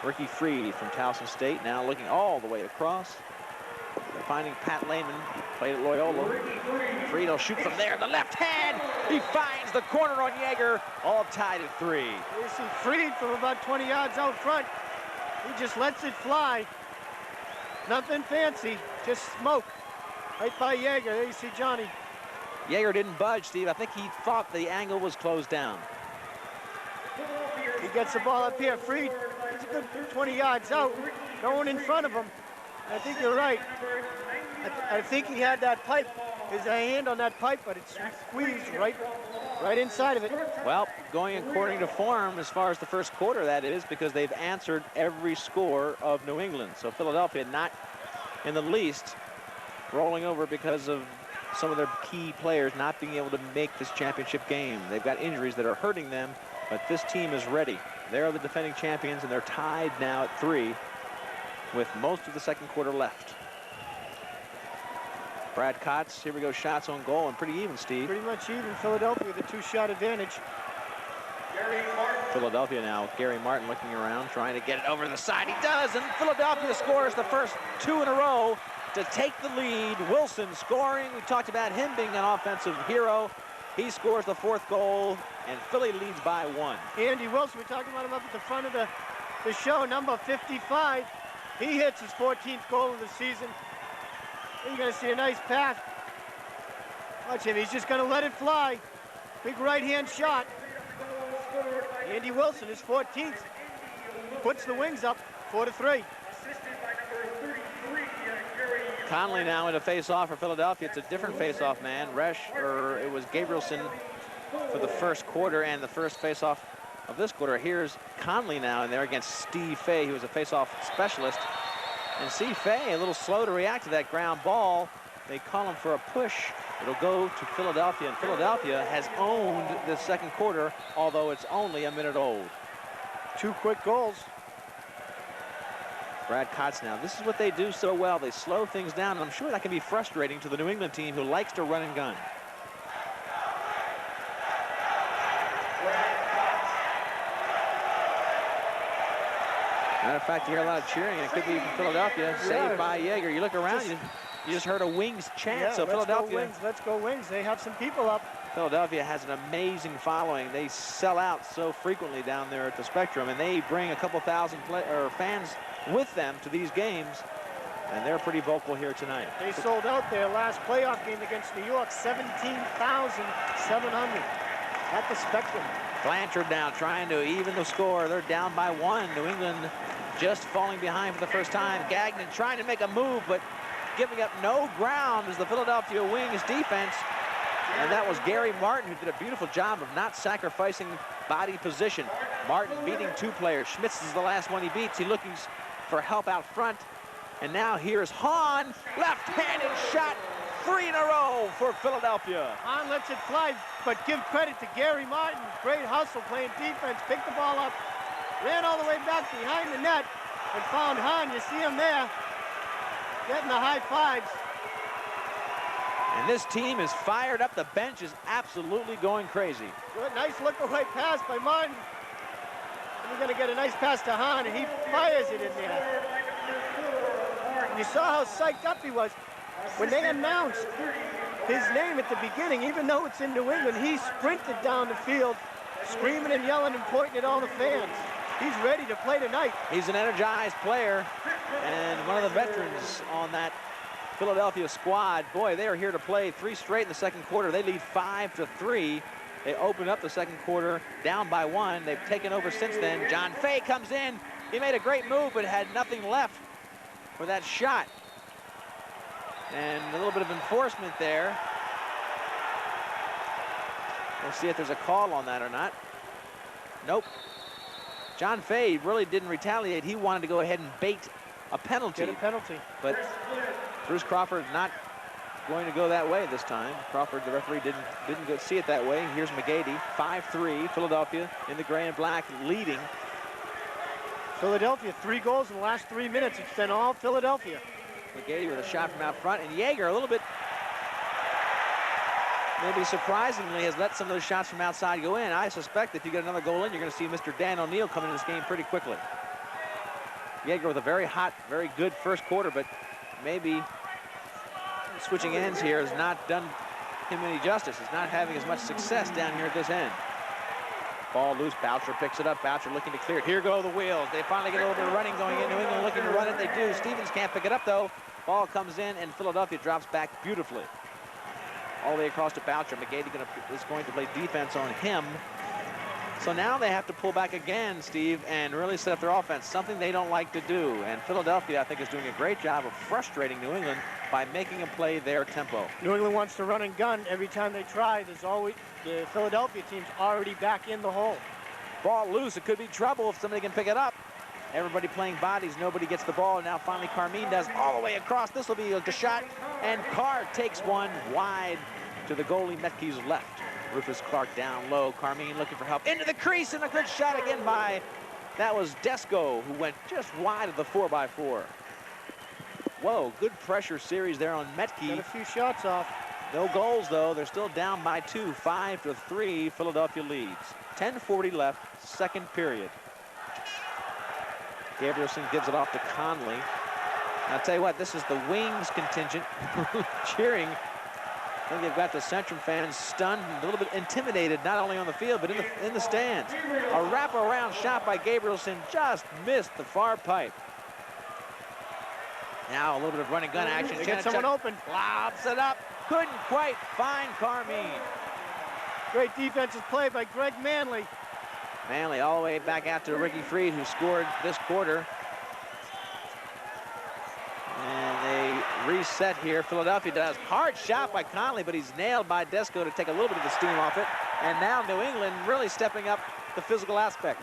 Ricky Freed from Towson State now looking all the way across. They're finding Pat Lehman, played at Loyola. Freed will shoot from there, the left hand. He finds the corner on Yeager, all tied at 3. You see Freed from about 20 yards out front. He just lets it fly. Nothing fancy, just smoke. Right by Yeager, there you see Johnny. Yeager didn't budge, Steve. I think he thought the angle was closed down. He gets the ball up here. Freed, he's a good 20 yards out. No one in front of him. I think you're right. I think he had that pipe, his hand on that pipe, but it's squeezed right inside of it. Well, going according to form as far as the first quarter, that is, because they've answered every score of New England. So Philadelphia not in the least rolling over because of some of their key players not being able to make this championship game. They've got injuries that are hurting them, but this team is ready. They're the defending champions, and they're tied now at 3 with most of the second quarter left. Brad Kotz, here we go, shots on goal, and pretty even, Steve. Pretty much even. Philadelphia with a 2-shot advantage. Philadelphia now with Gary Martin looking around, trying to get it over the side. He does, and Philadelphia scores the first 2 in a row to take the lead. Wilson scoring. We talked about him being an offensive hero. He scores the 4th goal, and Philly leads by 1. Andy Wilson, we're talking about him up at the front of the show, number 55. He hits his 14th goal of the season. You're going to see a nice pass. Watch him, he's just going to let it fly. Big right-hand shot. Andy Wilson, his 14th. Puts the Wings up, 4-3. Conley now in a face-off for Philadelphia. It's a different face-off man. It was Gabrielson for the first quarter and the first face-off of this quarter. Here's Conley now in there against Steve Fay, who was a face-off specialist. And Steve Fay a little slow to react to that ground ball. They call him for a push. It'll go to Philadelphia, and Philadelphia has owned the second quarter, although it's only a minute old. 2 quick goals. Brad Kotz now. This is what they do so well. They slow things down, and I'm sure that can be frustrating to the New England team who likes to run and gun. Matter of fact, you hear a lot of cheering, and it could be from Philadelphia. Saved by Yeager. You look around, you just heard a Wings chant. Yeah, so Philadelphia. Go Wings, let's go Wings. They have some people up. Philadelphia has an amazing following. They sell out so frequently down there at the Spectrum, and they bring a couple thousand fans with them to these games, and they're pretty vocal here tonight. They sold out their last playoff game against New York, 17,700 at the Spectrum. Blanchard now trying to even the score. They're down by 1. New England just falling behind for the first time. Gagnon trying to make a move, but giving up no ground as the Philadelphia Wings defense. And that was Gary Martin, who did a beautiful job of not sacrificing body position. Martin beating 2 players. Schmitz is the last one he beats. He looking for help out front. And now here's Hahn, left-handed shot, 3 in a row for Philadelphia. Hahn lets it fly, but give credit to Gary Martin. Great hustle playing defense, picked the ball up, ran all the way back behind the net, and found Hahn. You see him there, getting the high fives. And this team is fired up. The bench is absolutely going crazy. Good, nice look-away pass by Martin. And we're going to get a nice pass to Hahn, and he fires it in there. And you saw how psyched up he was. When they announced his name at the beginning, even though it's in New England, he sprinted down the field, screaming and yelling and pointing at all the fans. He's ready to play tonight. He's an energized player and one of the veterans on that Philadelphia squad. Boy, they are here to play 3 straight in the second quarter. They lead 5-3. They open up the second quarter down by 1. They've taken over since then. John Fay comes in. He made a great move, but had nothing left for that shot. And a little bit of enforcement there. We'll see if there's a call on that or not. Nope. John Fay really didn't retaliate. He wanted to go ahead and bait a penalty. Get a penalty. But Bruce Crawford not going to go that way this time. Crawford, the referee, didn't go see it that way. Here's McGeady, 5-3, Philadelphia in the gray and black, leading. Philadelphia, 3 goals in the last 3 minutes. It's been all Philadelphia. McGeady with a shot from out front, and Yeager a little bit, maybe surprisingly, has let some of those shots from outside go in. I suspect if you get another goal in, you're going to see Mr. Dan O'Neill come into this game pretty quickly. Yeager with a very hot, very good first quarter, but maybe switching ends here has not done him any justice. He's not having as much success down here at this end. Ball loose, Boucher picks it up. Boucher looking to clear it. Here go the wheels. They finally get a little bit of running going in. New England looking to run it. They do. Stevens can't pick it up, though. Ball comes in, and Philadelphia drops back beautifully. All the way across to Boucher. McGeady is going to play defense on him. So now they have to pull back again, Steve, and really set up their offense, something they don't like to do. And Philadelphia, I think, is doing a great job of frustrating New England by making them play their tempo. New England wants to run and gun every time they try. There's always the Philadelphia team's already back in the hole. Ball loose. It could be trouble if somebody can pick it up. Everybody playing bodies. Nobody gets the ball. Now finally Carmean does all the way across. This will be a shot, and Carr takes one wide to the goalie Metke's left. Rufus Clark down low. Carmean looking for help into the crease, and a good shot again by, that was Desco, who went just wide of the 4x4. Whoa, good pressure series there on Metke. Got a few shots off. No goals, though. They're still down by 2, 5-3. Philadelphia leads. 10:40 left, second period. Gabrielson gives it off to Conley. I'll tell you what, this is the Wings contingent cheering. I think they've got the Centrum fans stunned and a little bit intimidated, not only on the field, but in the stands. A wraparound shot by Gabrielson just missed the far pipe. Now a little bit of running gun action. They get someone open. Lobs it up. Couldn't quite find Carmean. Great defensive play by Greg Manley. Manley all the way back out to Ricky Freed, who scored this quarter. And they reset here. Philadelphia does. Hard shot by Conley, but he's nailed by Desco to take a little bit of the steam off it. And now New England really stepping up the physical aspect.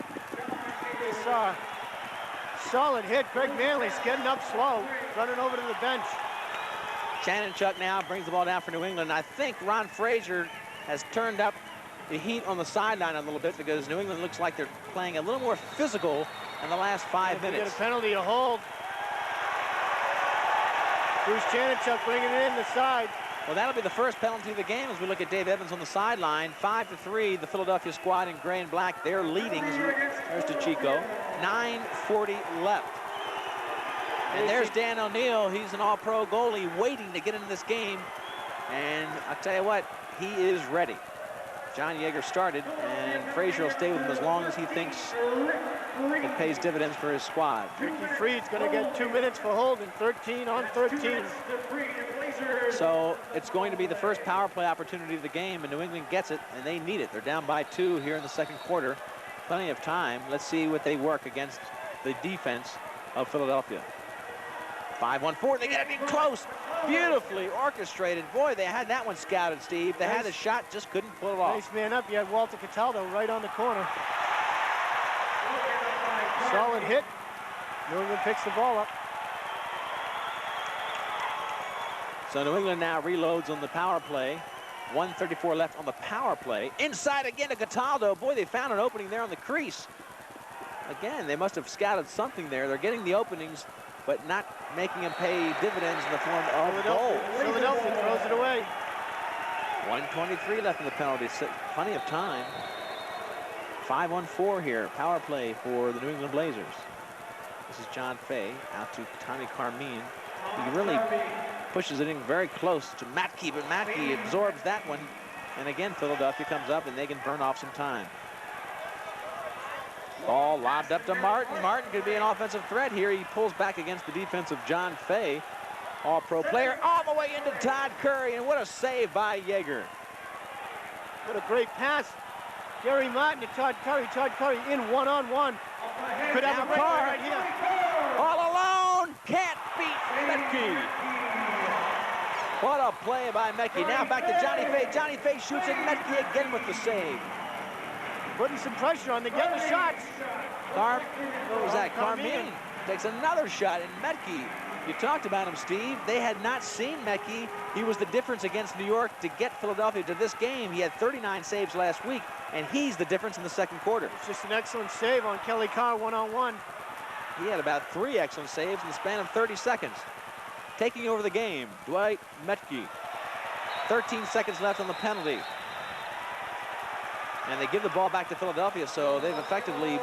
Solid hit. Greg Manley's getting up slow, running over to the bench. Shannon Chuck now brings the ball down for New England. I think Ron Frazier has turned up the heat on the sideline a little bit because New England looks like they're playing a little more physical in the last 5 minutes. Get a penalty to hold. Bruce Janachuk bringing it in the side. Well, that'll be the first penalty of the game as we look at Dave Evans on the sideline. 5-3, the Philadelphia squad in gray and black. They're leading. There's DeChico. 9:40 left. And there's Dan O'Neill. He's an all-pro goalie waiting to get into this game. And I'll tell you what, he is ready. John Yeager started, and Frazier will stay with him as long as he thinks it pays dividends for his squad. Ricky Freed's going to get 2 minutes for holding, 13 on 13. So it's going to be the first power play opportunity of the game, and New England gets it, and they need it. They're down by 2 here in the second quarter. Plenty of time. Let's see what they work against the defense of Philadelphia. 5-1-4, they get it in close. Beautifully orchestrated. Boy, they had that one scouted, Steve. They had the shot, just couldn't pull it off. Nice man up. You had Walter Cataldo right on the corner. Solid hit. New England picks the ball up. So New England now reloads on the power play. 1:34 left on the power play. Inside again to Cataldo. Boy, they found an opening there on the crease. Again, they must have scouted something there. They're getting the openings, but not making them pay dividends in the form of goal. Philadelphia throws it away. 1:23 left in the penalty. Plenty of time. 5-1-4 here. Power play for the New England Blazers. This is John Fay out to Tommy Carmean. He really pushes it in very close to Matke, but Matke absorbs that one. And again, Philadelphia comes up and they can burn off some time. Ball lobbed up to Martin. Martin could be an offensive threat here. He pulls back against the defense of John Fay. All-pro player all the way into Todd Curry, and what a save by Yeager. What a great pass. Gary Martin to Todd Curry. Todd Curry in one-on-one. Could have a car right here. All alone. Can't beat Metke. What a play by McGeady. Now back to Johnny Fay. Johnny Fay shoots and McGeady again with the save. Putting some pressure on. They're getting the shots. What was that? Carmean takes another shot, and Metke, you talked about him, Steve. They had not seen Metke. He was the difference against New York to get Philadelphia to this game. He had 39 saves last week, and he's the difference in the second quarter. It's just an excellent save on Kelly Carr one-on-one. He had about 3 excellent saves in the span of 30 seconds. Taking over the game, Dwight Metke. 13 seconds left on the penalty. And they give the ball back to Philadelphia, so they've effectively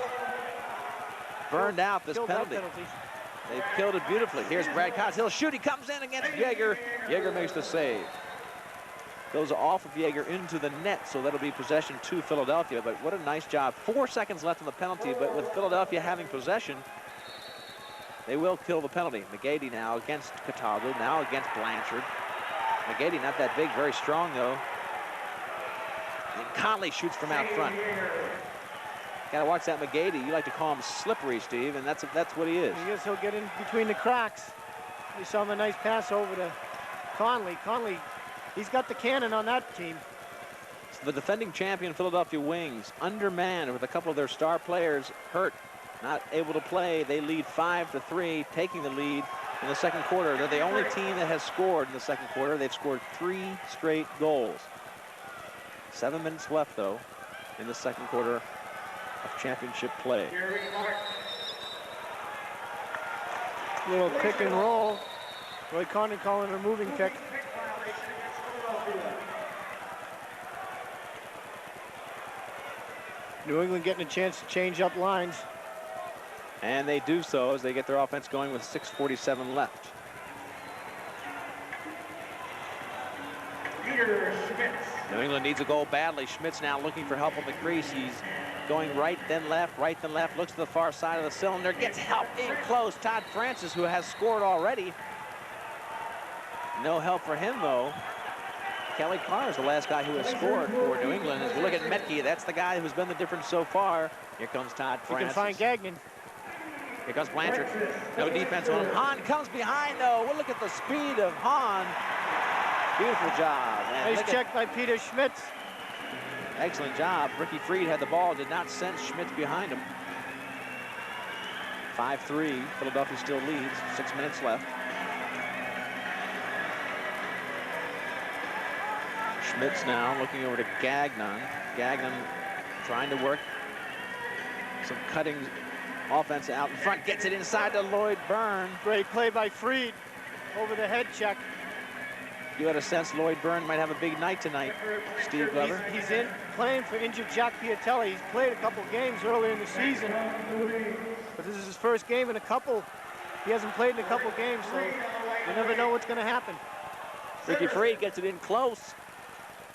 burned out this penalty. They've killed it beautifully. Here's Brad Kotz. He'll shoot. He comes in against Yeager. Yeager makes the save. Goes off of Yeager into the net, so that'll be possession to Philadelphia. But what a nice job. 4 seconds left on the penalty, but with Philadelphia having possession, they will kill the penalty. McGeady now against Kotz, now against Blanchard. McGeady not that big, very strong though. And Conley shoots from out front. Gotta watch that McGeady. You like to call him slippery, Steve, and that's what he is. I guess he'll get in between the cracks. We saw him a nice pass over to Conley. Conley, he's got the cannon on that team. So the defending champion Philadelphia Wings, undermanned with a couple of their star players hurt, not able to play. They lead 5-3, taking the lead in the second quarter. They're the only team that has scored in the second quarter. They've scored 3 straight goals. 7 minutes left, though, in the second quarter of championship play. Little pick and roll. Roy Condon calling a moving pick. New England getting a chance to change up lines. And they do so as they get their offense going with 6:47 left. New England needs a goal badly. Schmidt's now looking for help on the crease. He's going right then left, looks to the far side of the cylinder, gets help in close. Todd Francis, who has scored already. No help for him, though. Kelly Carr is the last guy who has scored for New England. As we look at Metke, that's the guy who's been the difference so far. Here comes Todd Francis. You can find Gagnon. Here comes Blanchard. No defense on him. Hahn comes behind, though. We'll look at the speed of Hahn. Beautiful job. And nice check by Peter Schmitz. Excellent job. Ricky Freed had the ball, did not sense Schmitz behind him. 5-3. Philadelphia still leads. 6 minutes left. Schmitz now looking over to Gagnon. Gagnon trying to work some cutting offense out in front. Gets it inside to Lloyd Byrne. Great play by Freed. Over the head check. You had a sense Lloyd Byrne might have a big night tonight, Steve Glover. He's in playing for injured Jack Piatelli. He's played a couple games earlier in the season, but this is his first game in a couple. He hasn't played in a couple games, so you never know what's going to happen. Ricky Freed gets it in close.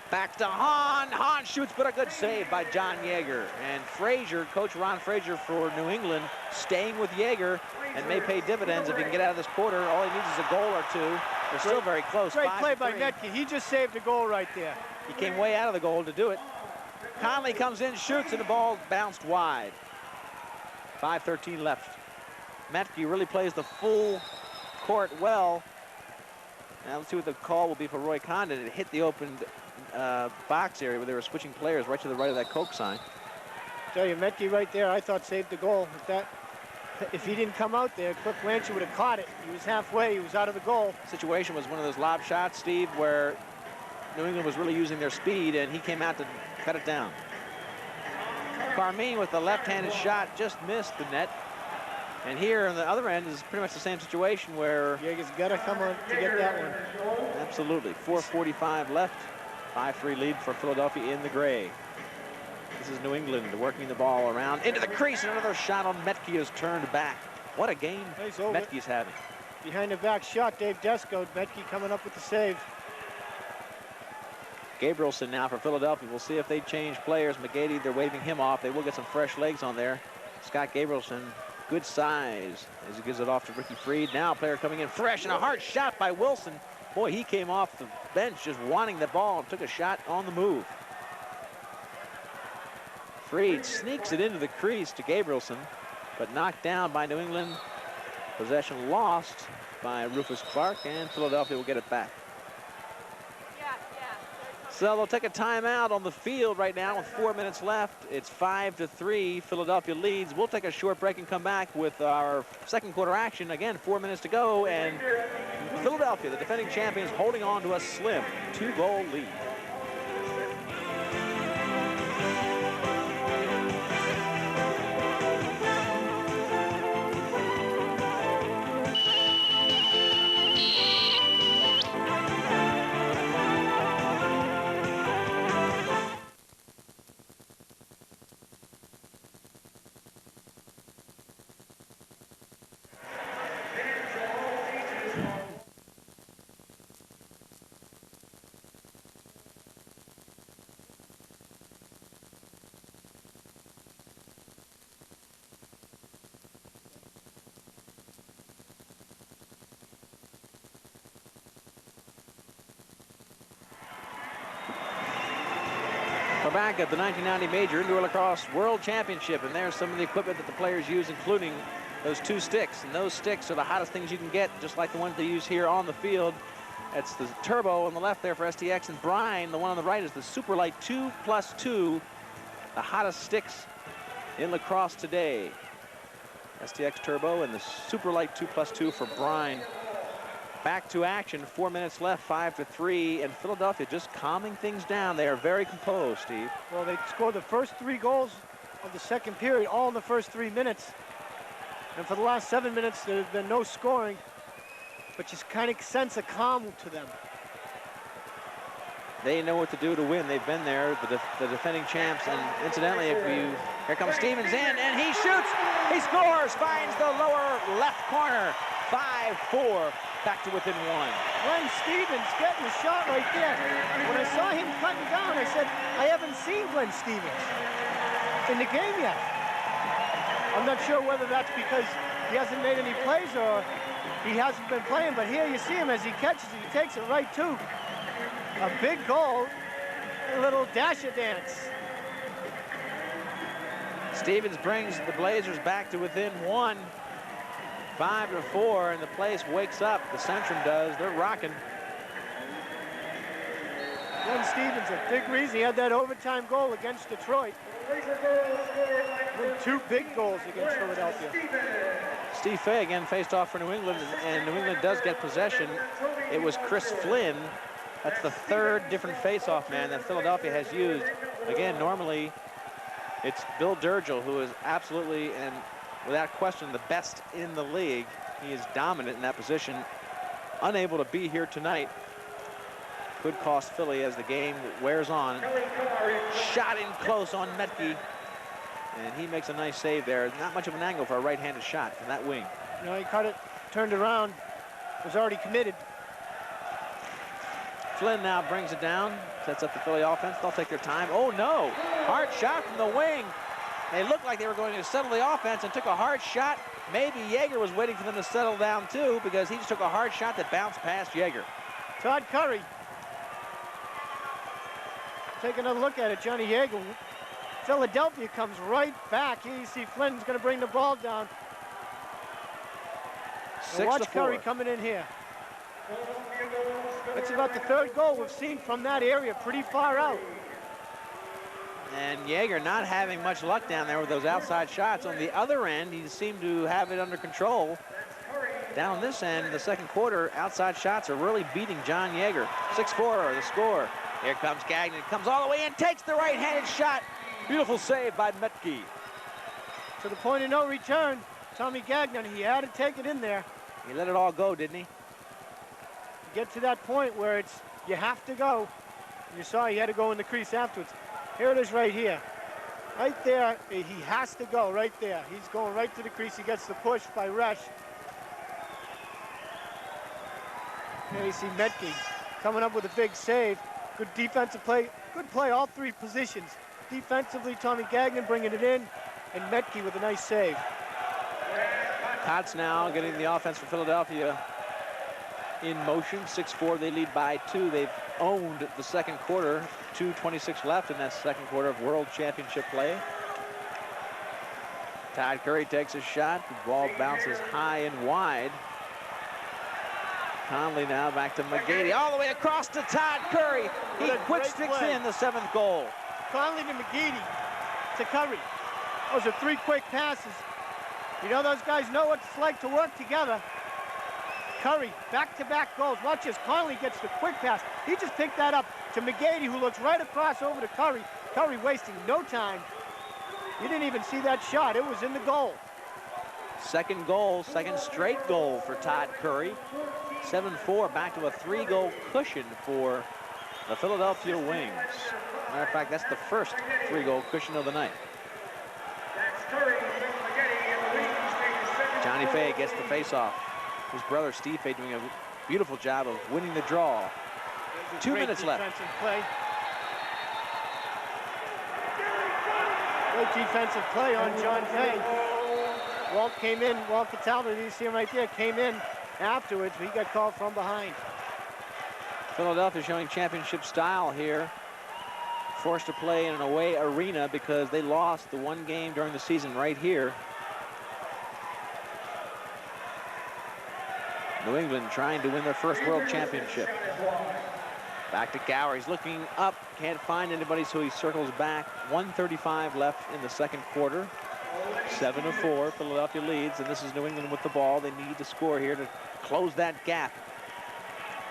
Back to Hahn. Hahn shoots, but a good save by John Yeager. And Frazier, Coach Ron Frazier for New England, staying with Yeager and may pay dividends if he can get out of this quarter. All he needs is a goal or two. They're still very close. Great play by Metke. He just saved a goal right there. He came way out of the goal to do it. Conley comes in, shoots, and the ball bounced wide. 5:13 left. Metke really plays the full court well. Now let's see what the call will be for Roy Condon. It hit the open box area where they were switching players right to the right of that Coke sign. Tell you, Metke right there, I thought saved the goal. If he didn't come out there, Cliff Blanchard would have caught it. He was halfway, he was out of the goal. Situation was one of those lob shots, Steve, where New England was really using their speed, and he came out to cut it down. Carmean with the left-handed shot just missed the net. And here on the other end is pretty much the same situation where Yeager's got to come on to get that one. Absolutely. 4:45 left. 5-3 lead for Philadelphia in the gray. This is New England working the ball around into the crease. Another shot on Metke is turned back. What a game Metke's having. Behind the back shot, Dave Desko. Metke coming up with the save. Gabrielson now for Philadelphia. We'll see if they change players. McGeady, they're waving him off. They will get some fresh legs on there. Scott Gabrielson, good size as he gives it off to Ricky Freed. Now a player coming in fresh and a hard shot by Wilson. Boy, he came off the bench just wanting the ball and took a shot on the move. Freed sneaks it into the crease to Gabrielson, but knocked down by New England. Possession lost by Rufus Clark, and Philadelphia will get it back. So they'll take a timeout on the field right now with 4 minutes left. It's 5-3. Philadelphia leads. We'll take a short break and come back with our second quarter action. Again, 4 minutes to go, and Philadelphia, the defending champions, holding on to a slim 2-goal lead. We're back at the 1990 Major Indoor Lacrosse World Championship, and there's some of the equipment that the players use, including those 2 sticks. And those sticks are the hottest things you can get, just like the ones they use here on the field. That's the Turbo on the left there for STX, and Brine, the one on the right, is the Super Light 2+2, the hottest sticks in lacrosse today. STX Turbo and the Super Light 2+2 for Brine. Back to action, 4 minutes left, 5-3, and Philadelphia just calming things down. They are very composed, Steve. Well, they scored the first 3 goals of the second period, all in the first 3 minutes. And for the last 7 minutes, there's been no scoring, but just kind of sense a calm to them. They know what to do to win. They've been there, the defending champs. And incidentally, here comes Stevens in, and he shoots. He scores, finds the lower left corner. 5-4. Back to within 1. Glenn Stevens getting the shot right there. When I saw him cutting down, I said, I haven't seen Glenn Stevens in the game yet. I'm not sure whether that's because he hasn't made any plays or he hasn't been playing, but here you see him as he catches it. He takes it right to a big goal, a little dasher dance. Stevens brings the Blazers back to within 1. 5-4, and the place wakes up. The Centrum does. They're rocking. Glenn Stevens, a big reason he had that overtime goal against Detroit. And 2 big goals against Philadelphia. Steve Fay again faced off for New England, and New England does get possession. It was Chris Flynn. That's the 3rd different face-off man that Philadelphia has used. Again, normally it's Bill Durgill, who is absolutely and without question the best in the league. He is dominant in that position. Unable to be here tonight. Could cost Philly as the game wears on. Shot in close on Metke, and he makes a nice save there. Not much of an angle for a right-handed shot from that wing. No, he caught it, turned around, was already committed. Flynn now brings it down, sets up the Philly offense. They'll take their time. Oh no, hard shot from the wing. They looked like they were going to settle the offense and took a hard shot. Maybe Yeager was waiting for them to settle down too, because he just took a hard shot that bounced past Yeager. Todd Curry. Take another look at it, Johnny Yeager. Philadelphia comes right back. Here you see Flynn's going to bring the ball down. Watch Curry coming in here. That's about the 3rd goal we've seen from that area, pretty far out. And Yeager not having much luck down there with those outside shots. On the other end, he seemed to have it under control. Down this end, the second quarter, outside shots are really beating John Yeager. 6-4, the score. Here comes Gagnon, comes all the way in, takes the right-handed shot. Beautiful save by Metke. To the point of no return, Tommy Gagnon, he had to take it in there. He let it all go, didn't he? Get to that point where it's, you have to go. You saw he had to go in the crease afterwards. Here it is right here. Right there, he has to go right there. He's going right to the crease. He gets the push by Resch. There you see Metke coming up with a big save. Good defensive play. Good play, all 3 positions. Defensively, Tommy Gagnon bringing it in, and Metke with a nice save. Kotz now getting the offense for Philadelphia in motion. 6-4, they lead by 2. They've owned the second quarter. 2:26 left in that second quarter of World Championship play. Todd Curry takes a shot. The ball bounces high and wide. Conley now back to McGeady, all the way across to Todd Curry. He quick sticks in the 7th goal. Conley to McGeady to Curry. Those are 3 quick passes. You know, those guys know what it's like to work together. Curry, back-to-back goals. Watch this, Conley gets the quick pass. He just picked that up to McGeady, who looks right across over to Curry. Curry wasting no time. You didn't even see that shot. It was in the goal. 2nd goal, 2nd straight goal for Todd Curry. 7-4, back to a 3-goal cushion for the Philadelphia Wings. Matter of fact, that's the first 3-goal cushion of the night. Johnny Fay gets the face-off. His brother Steve Fay doing a beautiful job of winning the draw. 2 minutes left. Play. Great defensive play on John Fay. Walt came in, Walt Cataldo, you see him right there, came in afterwards, but he got called from behind. Philadelphia showing championship style here. Forced to play in an away arena because they lost the 1 game during the season right here. New England trying to win their first world championship. Back to Gower, he's looking up, can't find anybody, so he circles back. 1:35 left in the 2nd quarter. 7-4, Philadelphia leads, and this is New England with the ball. They need to score here to close that gap.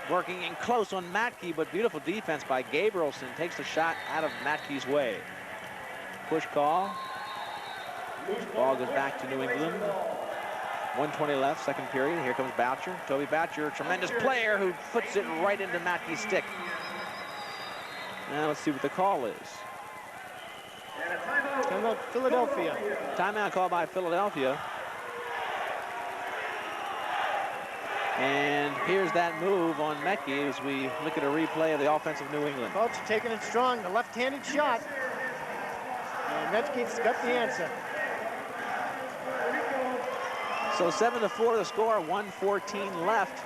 Working in close on Matke, but beautiful defense by Gabrielson. Takes the shot out of Matke's way. Push call. Ball goes back to New England. 1:20 left, 2nd period. Here comes Boucher. Toby Boucher, tremendous player who puts it right into Matke's stick. Now let's see what the call is. Timeout, Philadelphia. Timeout call by Philadelphia. And here's that move on Mecke as we look at a replay of the offense of New England. Kotz taking it strong, the left-handed shot. And Mecke's got the answer. So 7-4 the score, 1:14 left.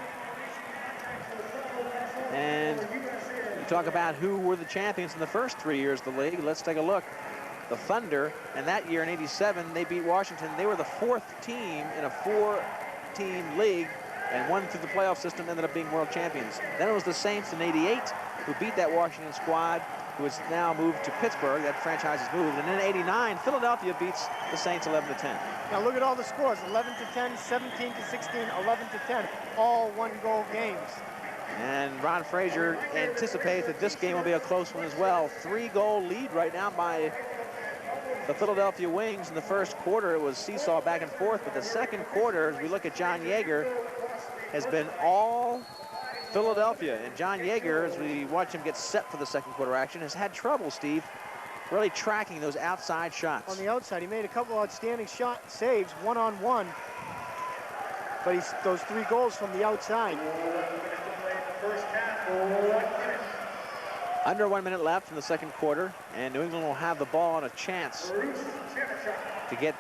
And you talk about who were the champions in the first 3 years of the league. Let's take a look. The Thunder, and that year in '87, they beat Washington. They were the 4th team in a 4-team league and won through the playoff system, ended up being world champions. Then it was the Saints in '88 who beat that Washington squad, who has now moved to Pittsburgh. That franchise has moved. And in '89, Philadelphia beats the Saints 11-10. Now look at all the scores, 11-10, 17-16, 11-10, all 1-goal games. And Ron Frazier anticipates that this game will be a close one as well. 3-goal lead right now by the Philadelphia Wings. In the first quarter, it was seesaw back and forth, but the 2nd quarter, as we look at John Yeager, has been all Philadelphia. And John Yeager, as we watch him get set for the 2nd quarter action, has had trouble, Steve, really tracking those outside shots. On the outside, he made a couple outstanding saves, one-on-one, but those 3 goals from the outside. Under 1 minute left in the 2nd quarter, and New England will have the ball and a chance to get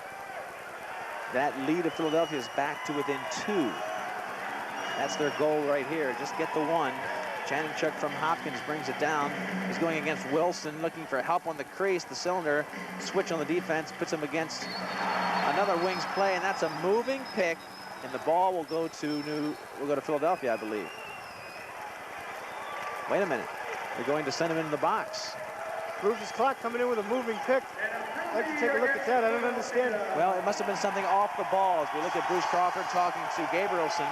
that lead of Philadelphia's back to within 2. That's their goal right here. Just get the 1. Chanenchuk from Hopkins brings it down. He's going against Wilson, looking for help on the crease. The cylinder switch on the defense puts him against another Wings play, and that's a moving pick. And the ball will go to Philadelphia, I believe. Wait a minute. They're going to send him into the box. Rufus Clark coming in with a moving pick. I'd like to take a look at that. I don't understand. Well, it must have been something off the ball as we look at Bruce Crawford talking to Gabrielson.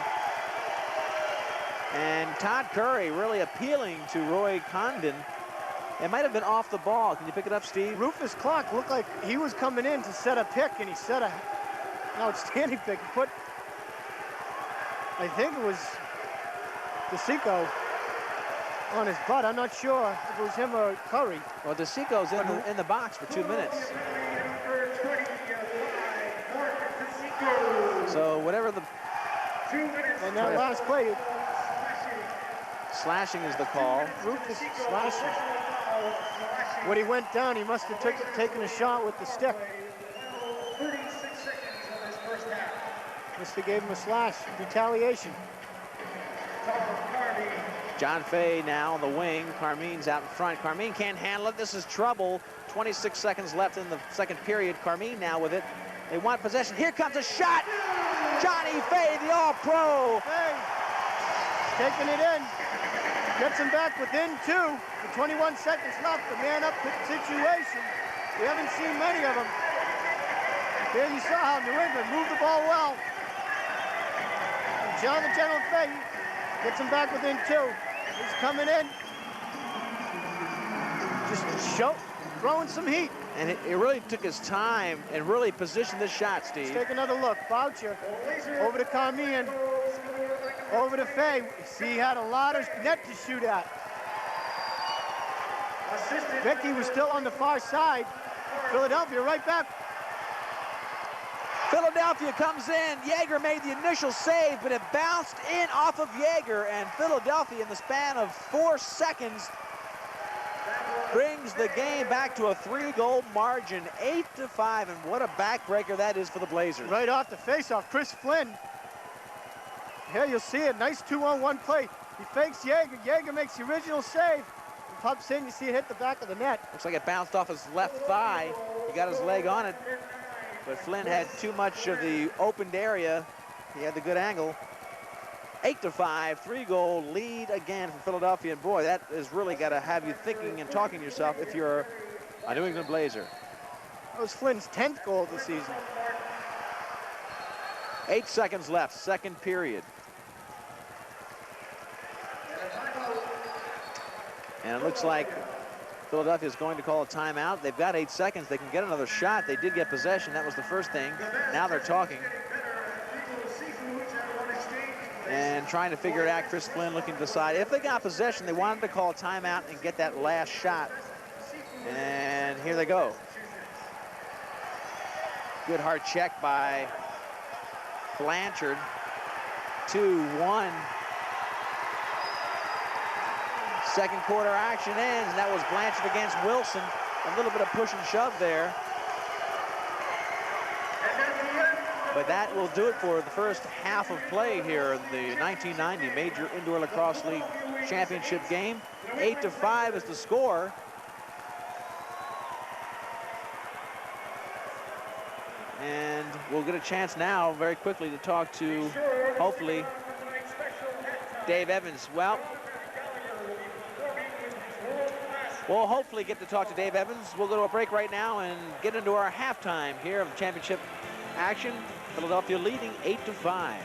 And Todd Curry really appealing to Roy Condon. It might have been off the ball. Can you pick it up, Steve? Rufus Clark looked like he was coming in to set a pick, and he set an outstanding pick. He put, I think it was DeSico on his butt. I'm not sure if it was him or Curry. Well, DeSico's in the box for 2 minutes. So whatever the... And that last play... Slashing is the call. Rufus slashing. When he went down, he must have taken a shot with the stick. Must have gave him a slash. Retaliation. John Fay now on the wing. Carmean's out in front. Carmean can't handle it. This is trouble. 26 seconds left in the 2nd period. Carmean now with it. They want possession. Here comes a shot. Johnny Fay, the All-Pro. taking it in. Gets him back within 2 with 21 seconds left. The man-up situation. We haven't seen many of them. There you saw how New England moved the ball well. And John, the General Fay, gets him back within 2. He's coming in. Just throwing some heat. And he really took his time and really positioned this shot, Steve. Let's take another look. Boucher over to Carmean. Over to Fay. See, he had a lot of net to shoot at. Vicky was still on the far side. Philadelphia right back. Philadelphia comes in. Yeager made the initial save, but it bounced in off of Yeager, and Philadelphia, in the span of 4 seconds, brings the game back to a 3-goal margin, 8-5, and what a backbreaker that is for the Blazers. Right off the faceoff, Chris Flynn. Here you'll see it, nice 2-on-1 play. He fakes Yeager. Yeager makes the original save. He pops in, you see it hit the back of the net. Looks like it bounced off his left thigh. He got his leg on it, but Flynn had too much of the opened area. He had the good angle. 8-5, 3-goal lead again for Philadelphia. And boy, that has really got to have you thinking and talking to yourself if you're a New England Blazer. That was Flynn's 10th goal of the season. 8 seconds left, second period. And it looks like Philadelphia is going to call a timeout. They've got 8 seconds. They can get another shot. They did get possession. That was the first thing. Now they're talking and trying to figure it out. Chris Flynn looking to decide. If they got possession, they wanted to call a timeout and get that last shot. And here they go. Good hard check by Blanchard. 2-1. Second quarter action ends, and that was Blanchard against Wilson. A little bit of push and shove there. But that will do it for the first half of play here in the 1990 Major Indoor Lacrosse League Championship game. 8-5 is the score. And we'll get a chance now very quickly to talk to, hopefully, Dave Evans. We'll hopefully get to talk to Dave Evans. We'll go to a break right now and get into our halftime here of the championship action. Philadelphia leading 8-5.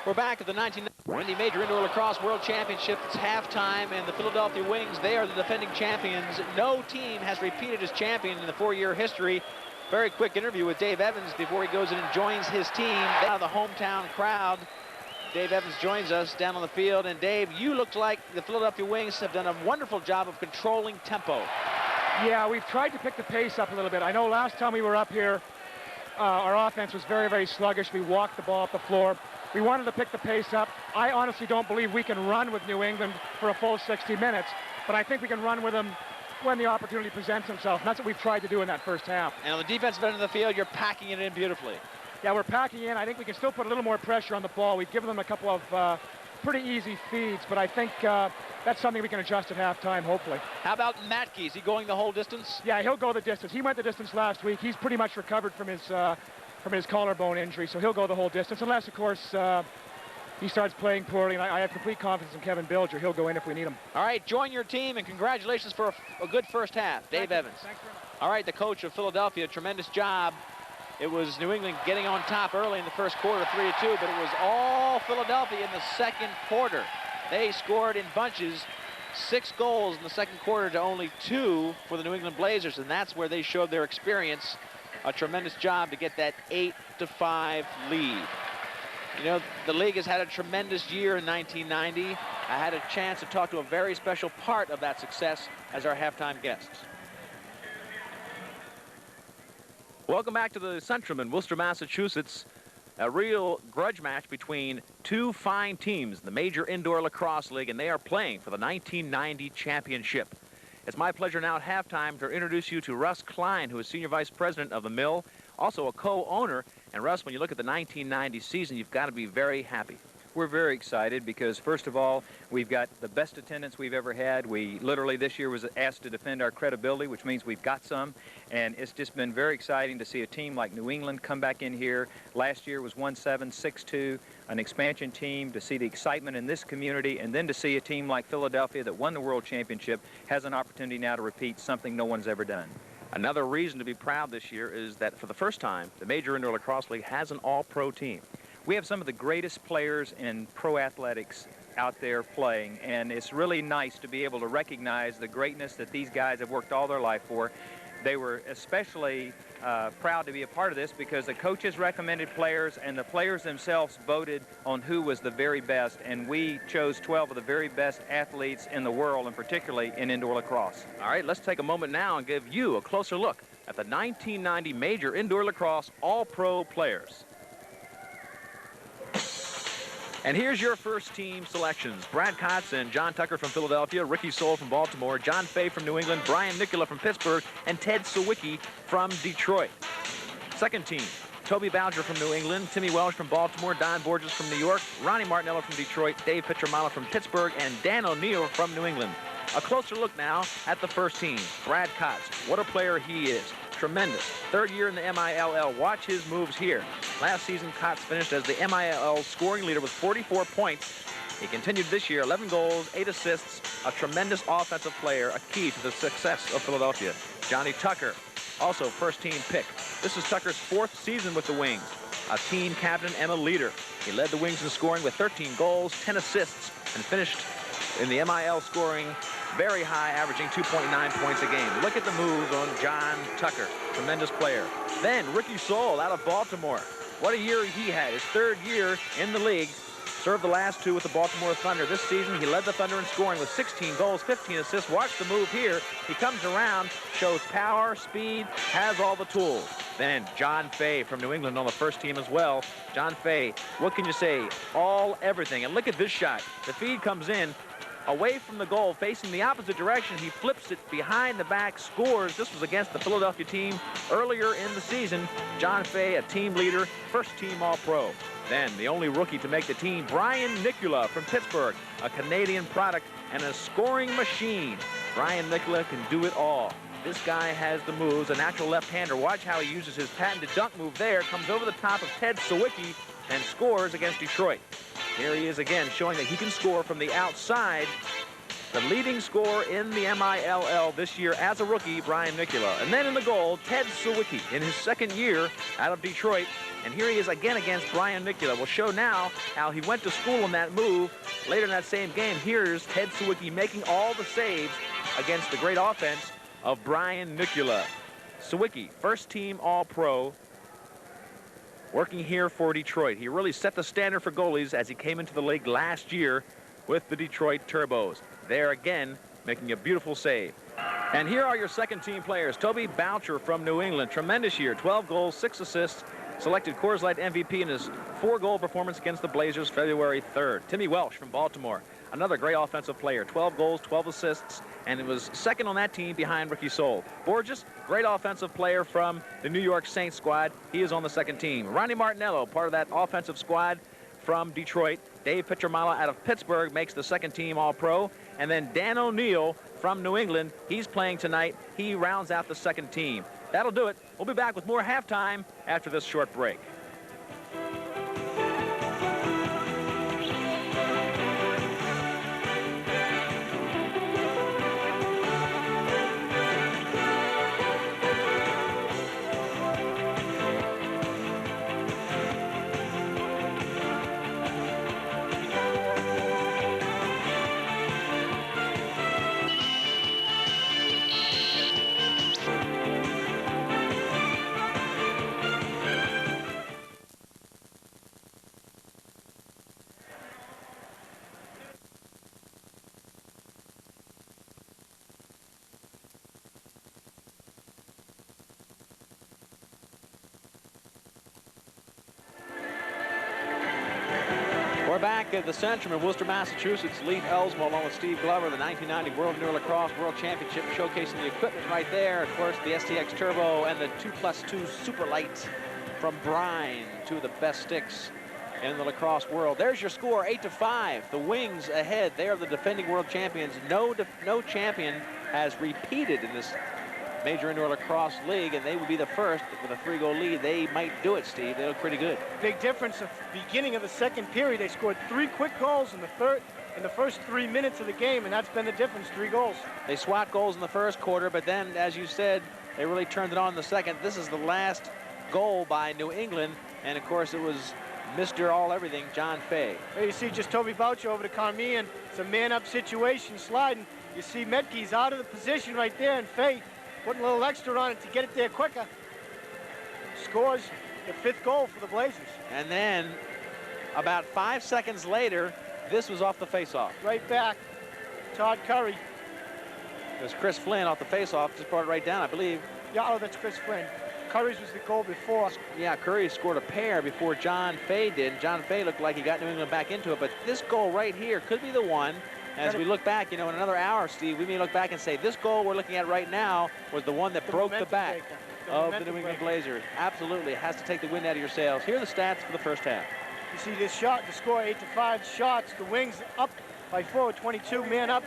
We're back at the 1990 Major Indoor Lacrosse World Championship. It's halftime, and the Philadelphia Wings, they are the defending champions. No team has repeated as champion in the 4-year history. Very quick interview with Dave Evans before he goes in and joins his team. Out of the hometown crowd, Dave Evans joins us down on the field. And Dave, you look like the Philadelphia Wings have done a wonderful job of controlling tempo. Yeah, we've tried to pick the pace up a little bit. I know last time we were up here, our offense was very, very sluggish. We walked the ball up the floor. We wanted to pick the pace up. I honestly don't believe we can run with New England for a full 60 minutes, but I think we can run with them when the opportunity presents itself. And that's what we've tried to do in that first half. And on the defensive end of the field, you're packing it in beautifully. Yeah, we're packing in. I think we can still put a little more pressure on the ball. We've given them a couple of pretty easy feeds, but I think that's something we can adjust at halftime, hopefully. How about Matke? Is he going the whole distance? Yeah, he'll go the distance. He went the distance last week. He's pretty much recovered from his collarbone injury, so he'll go the whole distance, unless, of course, he starts playing poorly, and I have complete confidence in Kevin Bilger. He'll go in if we need him. All right, join your team, and congratulations for a good first half. Dave Evans. Thanks very much. All right, the coach of Philadelphia, tremendous job. It was New England getting on top early in the first quarter, 3-2, but it was all Philadelphia in the second quarter. They scored in bunches, 6 goals in the second quarter to only 2 for the New England Blazers, and that's where they showed their experience. A tremendous job to get that 8-5 lead. You know, the league has had a tremendous year in 1990. I had a chance to talk to a very special part of that success as our halftime guests. Welcome back to the Centrum in Worcester, Massachusetts. A real grudge match between two fine teams, the Major Indoor Lacrosse League, and they are playing for the 1990 championship. It's my pleasure now at halftime to introduce you to Russ Klein, who is Senior Vice President of the Mill, also a co-owner. And Russ, when you look at the 1990 season, you've got to be very happy. We're very excited because, first of all, we've got the best attendance we've ever had. We literally this year was asked to defend our credibility, which means we've got some. And it's just been very exciting to see a team like New England come back in here. Last year was 1-7, 6-2, an expansion team, to see the excitement in this community, and then to see a team like Philadelphia that won the World Championship has an opportunity now to repeat something no one's ever done. Another reason to be proud this year is that for the first time, the Major Indoor Lacrosse League has an all-pro team. We have some of the greatest players in pro athletics out there playing, and it's really nice to be able to recognize the greatness that these guys have worked all their life for. They were especially proud to be a part of this because the coaches recommended players and the players themselves voted on who was the very best, and we chose 12 of the very best athletes in the world, and particularly in indoor lacrosse. All right, let's take a moment now and give you a closer look at the 1990 Major Indoor Lacrosse All-Pro players. And here's your first team selections. Brad Kotz and John Tucker from Philadelphia, Ricky Soule from Baltimore, John Fay from New England, Brian Nicola from Pittsburgh, and Ted Sawicki from Detroit. Second team, Toby Boucher from New England, Timmy Welsh from Baltimore, Don Borges from New York, Ronnie Martinello from Detroit, Dave Pietramala from Pittsburgh, and Dan O'Neill from New England. A closer look now at the first team. Brad Kotz, what a player he is. Tremendous. Third year in the MILL. Watch his moves here. Last season, Kotz finished as the MILL scoring leader with 44 points. He continued this year, 11 goals, 8 assists, a tremendous offensive player, a key to the success of Philadelphia. Johnny Tucker, also first-team pick. This is Tucker's 4th season with the Wings, a team captain and a leader. He led the Wings in scoring with 13 goals, 10 assists, and finished in the MIL scoring very high, averaging 2.9 points a game. Look at the moves on John Tucker. Tremendous player. Then Ricky Soule out of Baltimore. What a year he had. His 3rd year in the league. Served the last 2 with the Baltimore Thunder. This season, he led the Thunder in scoring with 16 goals, 15 assists. Watch the move here. He comes around, shows power, speed, has all the tools. Then John Fay from New England on the first team as well. John Fay, what can you say? Everything. And look at this shot. The feed comes in away from the goal, facing the opposite direction. He flips it behind the back, scores. This was against the Philadelphia team earlier in the season. John Fay, a team leader, first team All-Pro. Then the only rookie to make the team, Brian Nicola from Pittsburgh, a Canadian product and a scoring machine. Brian Nicola can do it all. This guy has the moves, a natural left-hander. Watch how he uses his patented dunk move there, comes over the top of Ted Sawicki and scores against Detroit. Here he is again, showing that he can score from the outside. The leading scorer in the MILL this year as a rookie, Brian Nicola. And then in the goal, Ted Sawicki in his 2nd year out of Detroit. And here he is again against Brian Nicola. We'll show now how he went to school in that move. Later in that same game, here's Ted Sawicki making all the saves against the great offense of Brian Nicola. Sawicki, first team All-Pro, working here for Detroit. He really set the standard for goalies as he came into the league last year with the Detroit Turbos. There again, making a beautiful save. And here are your second team players. Toby Boucher from New England, tremendous year, 12 goals, 6 assists, selected Coors Light MVP in his 4-goal performance against the Blazers February 3rd. Timmy Welsh from Baltimore, another great offensive player, 12 goals, 12 assists, and it was second on that team behind Ricky Soule. Borges, great offensive player from the New York Saints squad. He is on the second team. Ronnie Martinello, part of that offensive squad from Detroit. Dave Pietramala out of Pittsburgh makes the second team All-Pro. And then Dan O'Neill from New England, he's playing tonight. He rounds out the second team. That'll do it. We'll be back with more halftime after this short break. We're back at the Centrum in Worcester, Massachusetts. Lee Elsmo along with Steve Glover, the 1990 World Indoor Lacrosse World Championship, showcasing the equipment right there. Of course, the STX Turbo and the 2+2 Super Light from Brine, 2 of the best sticks in the lacrosse world. There's your score, 8-5. The Wings ahead. They are the defending world champions. No champion has repeated in this Major Indoor Lacrosse League, and they would be the first with a 3-goal lead. They might do it, Steve. They look pretty good. Big difference at the beginning of the second period. They scored 3 quick goals in the first 3 minutes of the game, and that's been the difference, 3 goals. They swat goals in the first quarter, but then, as you said, they really turned it on in the second. This is the last goal by New England, and of course it was Mr. All-Everything, John Fay. There you see just Toby Boucher over to Carmean. It's a man-up situation, sliding. You see Metke's out of the position right there, and Fay putting a little extra on it to get it there quicker. Scores the 5th goal for the Blazers. And then, about 5 seconds later, this was off the face-off. Right back, Todd Curry. It was Chris Flynn off the face-off, just brought it right down, I believe. Yeah, oh, that's Chris Flynn. Curry's was the goal before. Yeah, Curry scored a pair before John Fay did. John Fay looked like he got New England back into it, but this goal right here could be the one. As we look back, you know, in another hour, Steve, we may look back and say this goal we're looking at right now was the one that broke the back of the New England Blazers. Absolutely, it has to take the wind out of your sails. Here are the stats for the first half. You see this shot, the score 8-5 shots. The Wings up by 4, 22 man up.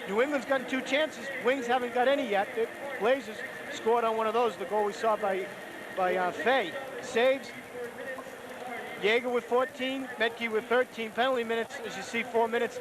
New England's gotten 2 chances. Wings haven't got any yet. The Blazers scored on one of those, the goal we saw by Fay. Saves, Jaeger with 14, Metke with 13 penalty minutes. As you see, 4 minutes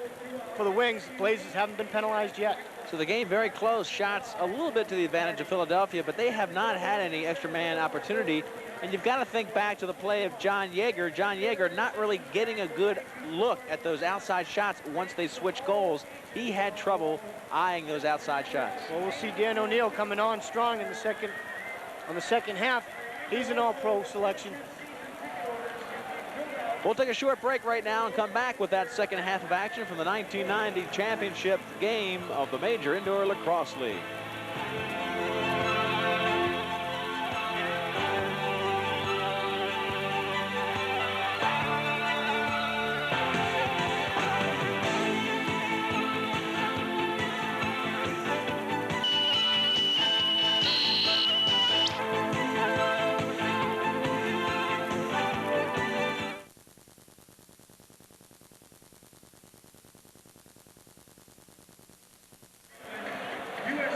for the Wings. Blazers haven't been penalized yet. So the game very close. Shots a little bit to the advantage of Philadelphia, but they have not had any extra man opportunity. And you've got to think back to the play of John Jaeger. John Jaeger not really getting a good look at those outside shots once they switch goals. He had trouble eyeing those outside shots. Well, we'll see Dan O'Neill coming on strong in the second half. He's an all-pro selection. We'll take a short break right now and come back with that second half of action from the 1990 championship game of the Major Indoor Lacrosse League.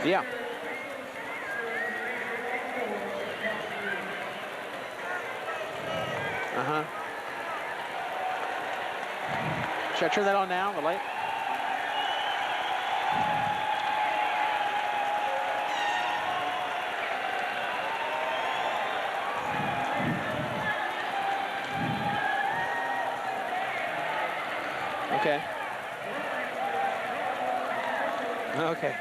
Yeah. Should I turn that on now, the light? Okay. Okay.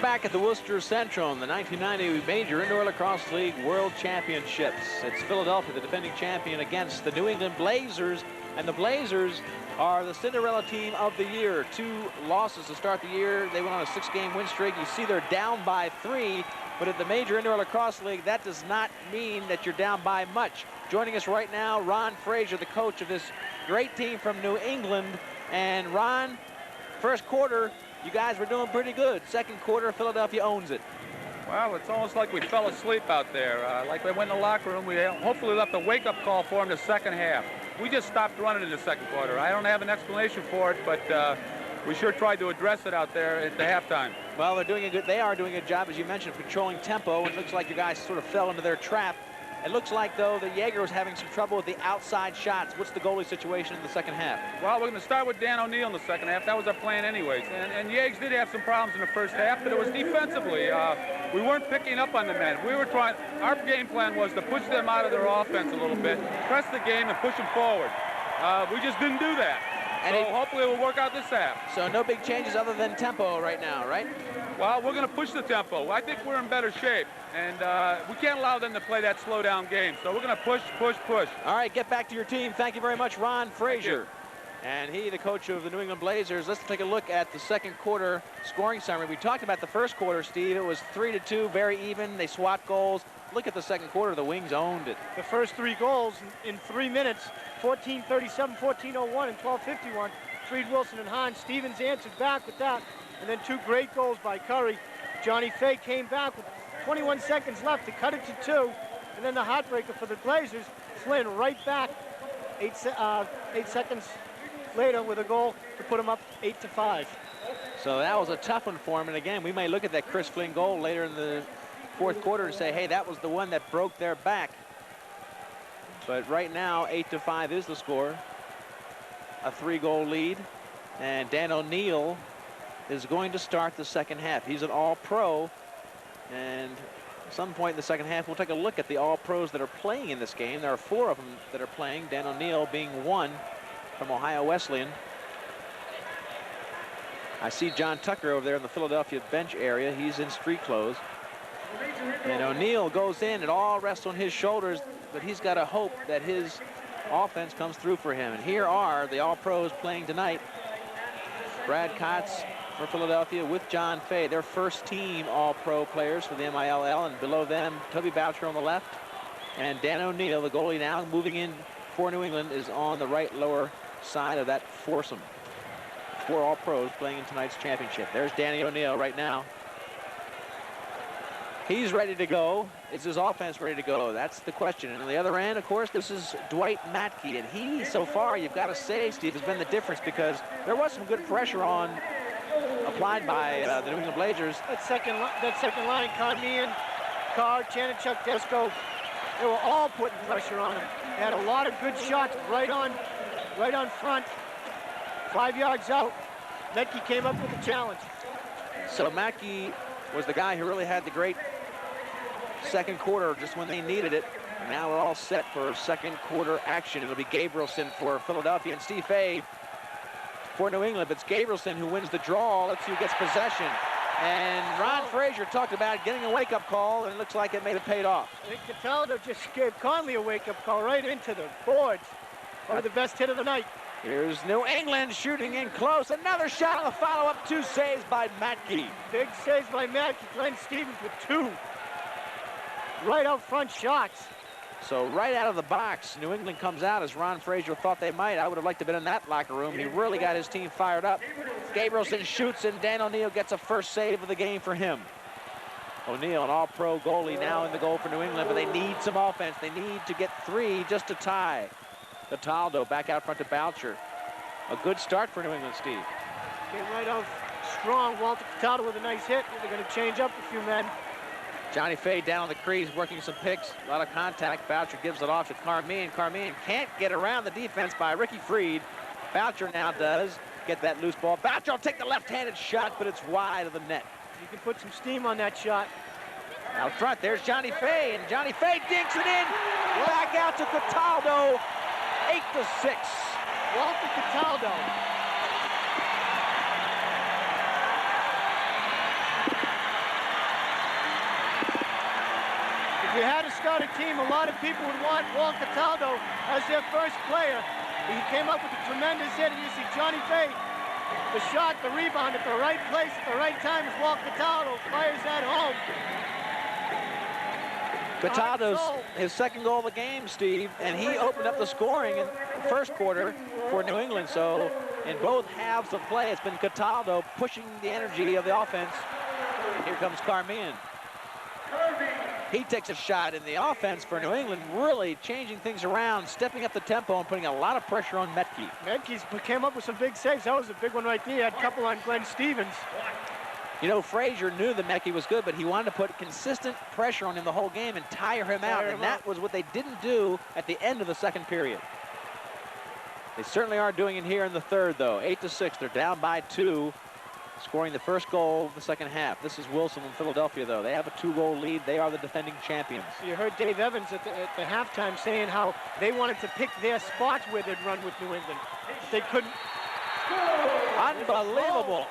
Back at the Worcester Centrum, the 1990 Major Indoor Lacrosse League World Championships. It's Philadelphia, the defending champion, against the New England Blazers, and the Blazers are the Cinderella team of the year. 2 losses to start the year. They went on a 6-game win streak. You see they're down by 3, but at the Major Indoor Lacrosse League, that does not mean that you're down by much. Joining us right now, Ron Frazier, the coach of this great team from New England. And Ron, first quarter, you guys were doing pretty good. Second quarter, Philadelphia owns it. Well, it's almost like we fell asleep out there. Like we went in the locker room, we hopefully left a wake-up call for them the second half. We just stopped running in the second quarter. I don't have an explanation for it, but we sure tried to address it out there at the halftime. Well, they are doing a good job, as you mentioned, of controlling tempo. It looks like you guys sort of fell into their trap. It looks like, though, that Jaeger was having some trouble with the outside shots. What's the goalie situation in the second half? Well, we're going to start with Dan O'Neill in the second half. That was our plan anyways. And Jaeger did have some problems in the first half, but it was defensively. We weren't picking up on the men. Our game plan was to push them out of their offense a little bit, press the game, and push them forward. We just didn't do that. And so hopefully it will work out this half. So no big changes other than tempo right now, right? Well, we're going to push the tempo. I think we're in better shape, and we can't allow them to play that slow-down game. So we're going to push, push, push. All right, get back to your team. Thank you very much, Ron Frazier. And he, the coach of the New England Blazers. Let's take a look at the second quarter scoring summary. We talked about the first quarter, Steve. It was 3-2, very even. They swapped goals. Look at the second quarter. The Wings owned it. The first 3 goals in 3 minutes, 14:37, 14:01, and 12:51. Freed, Wilson, and Hahn. Stevens answered back with that. And then 2 great goals by Curry. Johnny Fay came back with 21 seconds left to cut it to 2. And then the heartbreaker for the Blazers, Flynn right back 8 seconds later with a goal to put them up 8-5. So that was a tough one for him. And again, we may look at that Chris Flynn goal later in the fourth quarter and say, hey, that was the one that broke their back. But right now, 8-5 is the score. A 3-goal lead. And Dan O'Neill is going to start the second half. He's an all-pro. And at some point in the second half, we'll take a look at the all-pros that are playing in this game. There are 4 of them that are playing, Dan O'Neill being one from Ohio Wesleyan. I see John Tucker over there in the Philadelphia bench area. He's in street clothes. And O'Neill goes in. It all rests on his shoulders, but he's got to hope that his offense comes through for him. And here are the all-pros playing tonight. Brad Kotz for Philadelphia with John Fay. Their first team all-pro players for the MILL, and below them, Toby Boucher on the left. And Dan O'Neill, the goalie now moving in for New England, is on the right lower side of that foursome. 4 all-pros playing in tonight's championship. There's Danny O'Neill right now. He's ready to go. Is his offense ready to go? That's the question. And on the other end, of course, this is Dwight Matke. And he, so far, you've got to say, Steve, has been the difference because there was some good pressure applied by the New England Blazers. That second line, Carmean, Carr, Chanachuk, Desco, they were all putting pressure on him. They had a lot of good shots right on front, 5 yards out. Matke came up with a challenge. So Matke was the guy who really had the great second quarter just when they needed it. And now we're all set for second quarter action. It'll be Gabrielson for Philadelphia and Steve Fay for New England. But it's Gabrielson who wins the draw. Let's see who gets possession. And Ron Frazier talked about getting a wake-up call, and it looks like it may have paid off. I think Cataldo just gave Conley a wake-up call right into the boards. One of the best hit of the night. Here's New England shooting in close. Another shot on the follow-up. 2 saves by Matke. Big saves by Matke. Glenn Stevens with 2 right out front shots. So right out of the box, New England comes out as Ron Frazier thought they might. I would have liked to have been in that locker room. He really got his team fired up. Gabrielson shoots, and Dan O'Neill gets a first save of the game for him. O'Neill, an all-pro goalie, now in the goal for New England, but they need some offense. They need to get 3 just to tie. Cataldo back out front to Boucher. A good start for New England, Steve. Came right out strong. Walter Cataldo with a nice hit. They're going to change up a few men. Johnny Fay down on the crease, working some picks. A lot of contact. Boucher gives it off to Carmean. Carmean can't get around the defense by Ricky Freed. Boucher now does get that loose ball. Boucher will take the left-handed shot, but it's wide of the net. You can put some steam on that shot. Out front, there's Johnny Fay, and Johnny Fay dinks it in. Back out to Cataldo. 8-6. Walter Cataldo. If you had to start a team, a lot of people would want Walter Cataldo as their first player. He came up with a tremendous hit, and you see Johnny Fay, the shot, the rebound at the right place at the right time as Walter Cataldo fires that home. Cataldo's his second goal of the game, Steve, and he opened up the scoring in the first quarter for New England. So in both halves of play, it's been Cataldo pushing the energy of the offense. And here comes Carmean. He takes a shot in the offense for New England, really changing things around, stepping up the tempo and putting a lot of pressure on Matke. Matke came up with some big saves. That was a big one right there. He had a couple on Glenn Stevens. You know, Frazier knew that Matke was good, but he wanted to put consistent pressure on him the whole game and tire him out, and that was what they didn't do at the end of the second period. They certainly are doing it here in the third, though. 8-6. They're down by 2. scoring the first goal of the second half. This is Wilson in Philadelphia, though. They have a 2-goal lead. They are the defending champions. You heard Dave Evans at the halftime saying how they wanted to pick their spots where they'd run with New England. They couldn't. Unbelievable.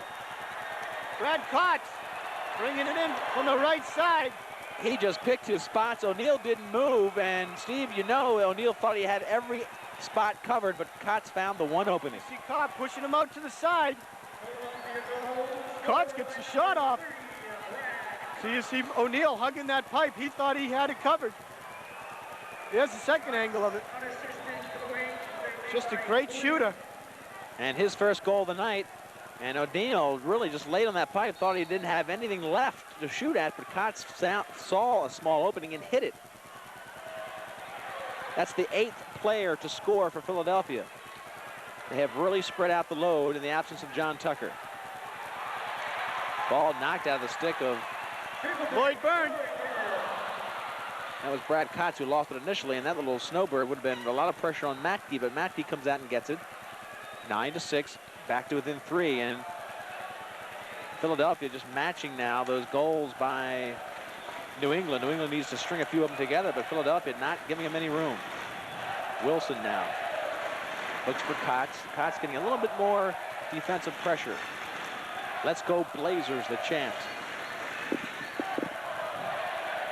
Brad Kotz bringing it in from the right side. He just picked his spots. O'Neill didn't move, and Steve, you know, O'Neill thought he had every spot covered, but Kotz found the one opening. See Kotz pushing him out to the side. Kotz gets the shot off. So you see O'Neill hugging that pipe. He thought he had it covered. There's the second angle of it. Just a great shooter. And his first goal of the night. And O'Neill really just laid on that pipe, thought he didn't have anything left to shoot at, but Kotz saw a small opening and hit it. That's the 8th player to score for Philadelphia. They have really spread out the load in the absence of John Tucker. Ball knocked out of the stick of Lloyd Byrne. That was Brad Kotz who lost it initially, and that little snowbird would have been a lot of pressure on McGeady, but McGeady comes out and gets it. 9-6, back to within 3, and Philadelphia just matching now those goals by New England. New England needs to string a few of them together, but Philadelphia not giving them any room. Wilson now looks for Kotz. Kotz getting a little bit more defensive pressure. Let's go Blazers, the champs.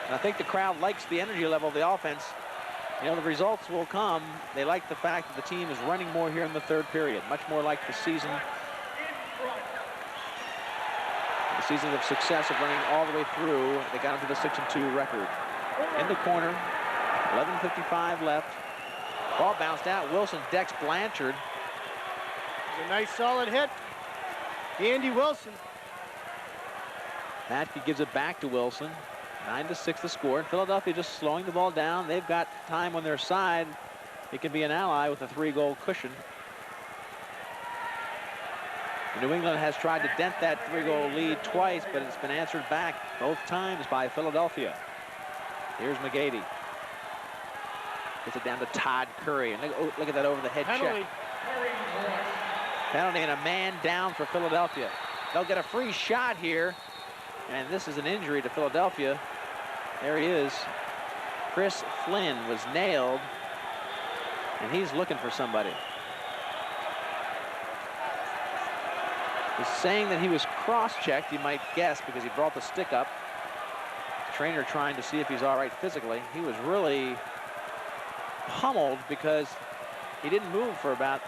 And I think the crowd likes the energy level of the offense. You know, the results will come. They like the fact that the team is running more here in the third period, much more like the season. The season of success of running all the way through. They got into the 6-2 record. In the corner, 11:55 left. Ball bounced out. Wilson decks Blanchard. It's a nice solid hit. Andy Wilson. Matke gives it back to Wilson. 9-6 the score. Philadelphia just slowing the ball down. They've got time on their side. It can be an ally with a 3-goal cushion. New England has tried to dent that 3-goal lead twice, but it's been answered back both times by Philadelphia. Here's McGeady. Gets it down to Todd Curry. And look at that over-the-head check. Penalty and a man down for Philadelphia. They'll get a free shot here. And this is an injury to Philadelphia. There he is. Chris Flynn was nailed. And he's looking for somebody. He's saying that he was cross-checked, you might guess, because he brought the stick up. The trainer trying to see if he's all right physically. He was really pummeled because he didn't move for about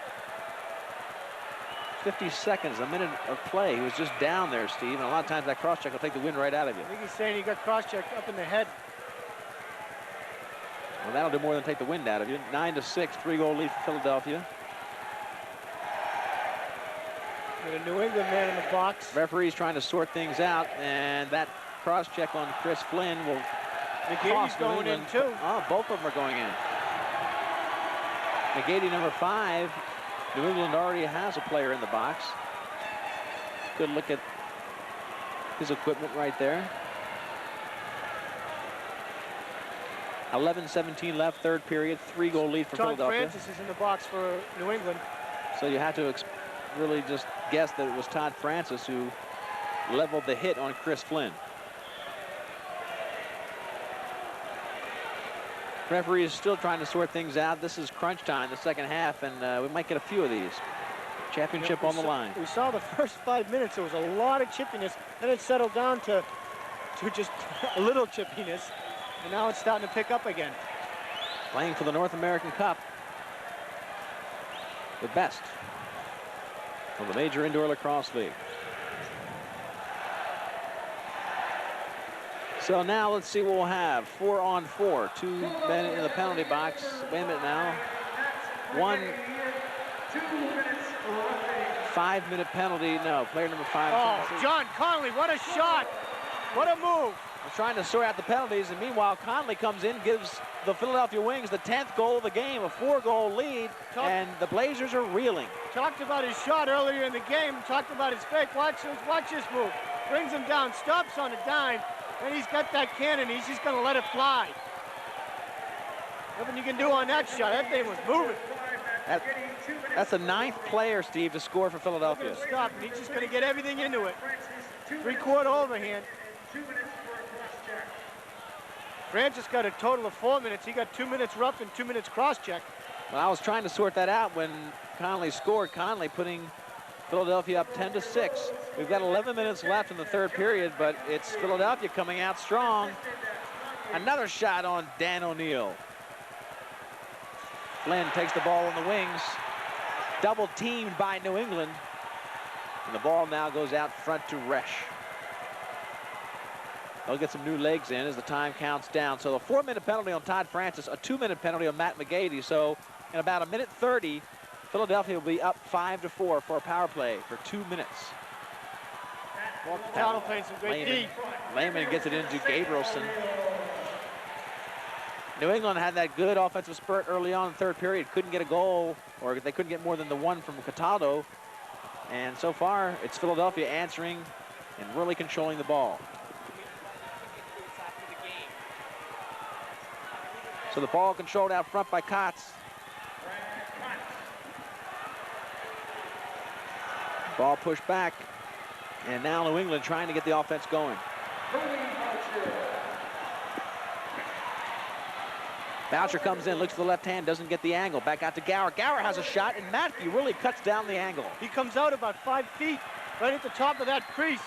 50 seconds, a minute of play. He was just down there, Steve, and a lot of times that cross-check will take the wind right out of you. I think he's saying he got cross-checked up in the head. Well, that'll do more than take the wind out of you. 9-6, 3-goal lead for Philadelphia. Got a New England man in the box. Referee's trying to sort things out, and that cross-check on Chris Flynn will McGeady's going in, too. Oh, both of them are going in. McGeady, number 5. New England already has a player in the box. Good look at his equipment right there. 11:17 left, third period, 3-goal lead for Todd Philadelphia. Francis is in the box for New England. So you have to really just guess that it was Todd Francis who leveled the hit on Chris Flynn. Referee is still trying to sort things out. This is crunch time, the second half, and we might get a few of these. Championship on the line. We saw the first 5 minutes, there was a lot of chippiness. Then it settled down to just a little chippiness. And now it's starting to pick up again. Playing for the North American Cup. The best of the major indoor lacrosse league. So now let's see what we'll have. 4-on-4. 2 men in the penalty box. Wait a minute now. 1 5-minute penalty. No, player number 5. Oh, John Conley, what a shot. What a move. We're trying to sort out the penalties, and meanwhile, Conley comes in, gives the Philadelphia Wings the 10th goal of the game, a 4-goal lead, and the Blazers are reeling. Talked about his shot earlier in the game, talked about his fake. Watch this move. Brings him down, stops on a dime, and he's got that cannon. He's just going to let it fly. Nothing you can do on that shot. That thing was moving. That's the 9th player, Steve, to score for Philadelphia. Stop. He's just going to get everything into it. 3-quarter overhand. Francis got a total of 4 minutes. He got 2 minutes rough and 2 minutes cross-check. Well, I was trying to sort that out when Conley scored. Conley putting Philadelphia up 10-6. We've got 11 minutes left in the third period, but it's Philadelphia coming out strong. Another shot on Dan O'Neill. Flynn takes the ball on the wings. Double teamed by New England. And the ball now goes out front to Resch. They'll get some new legs in as the time counts down. So a 4-minute penalty on Todd Francis, a 2-minute penalty on Matt McGeady. So in about 1:30, Philadelphia will be up 5-4 for a power play for 2 minutes. Well, playing some great D. Lehman gets it into Gabrielson. New England had that good offensive spurt early on in the third period. Couldn't get a goal, or they couldn't get more than the one from Cataldo. And so far, it's Philadelphia answering and really controlling the ball. So the ball controlled out front by Kotz. Ball pushed back. And now New England trying to get the offense going. Boucher comes in, looks to the left hand, doesn't get the angle. Back out to Gower. Gower has a shot, and Matthew really cuts down the angle. He comes out about 5 feet, right at the top of that crease.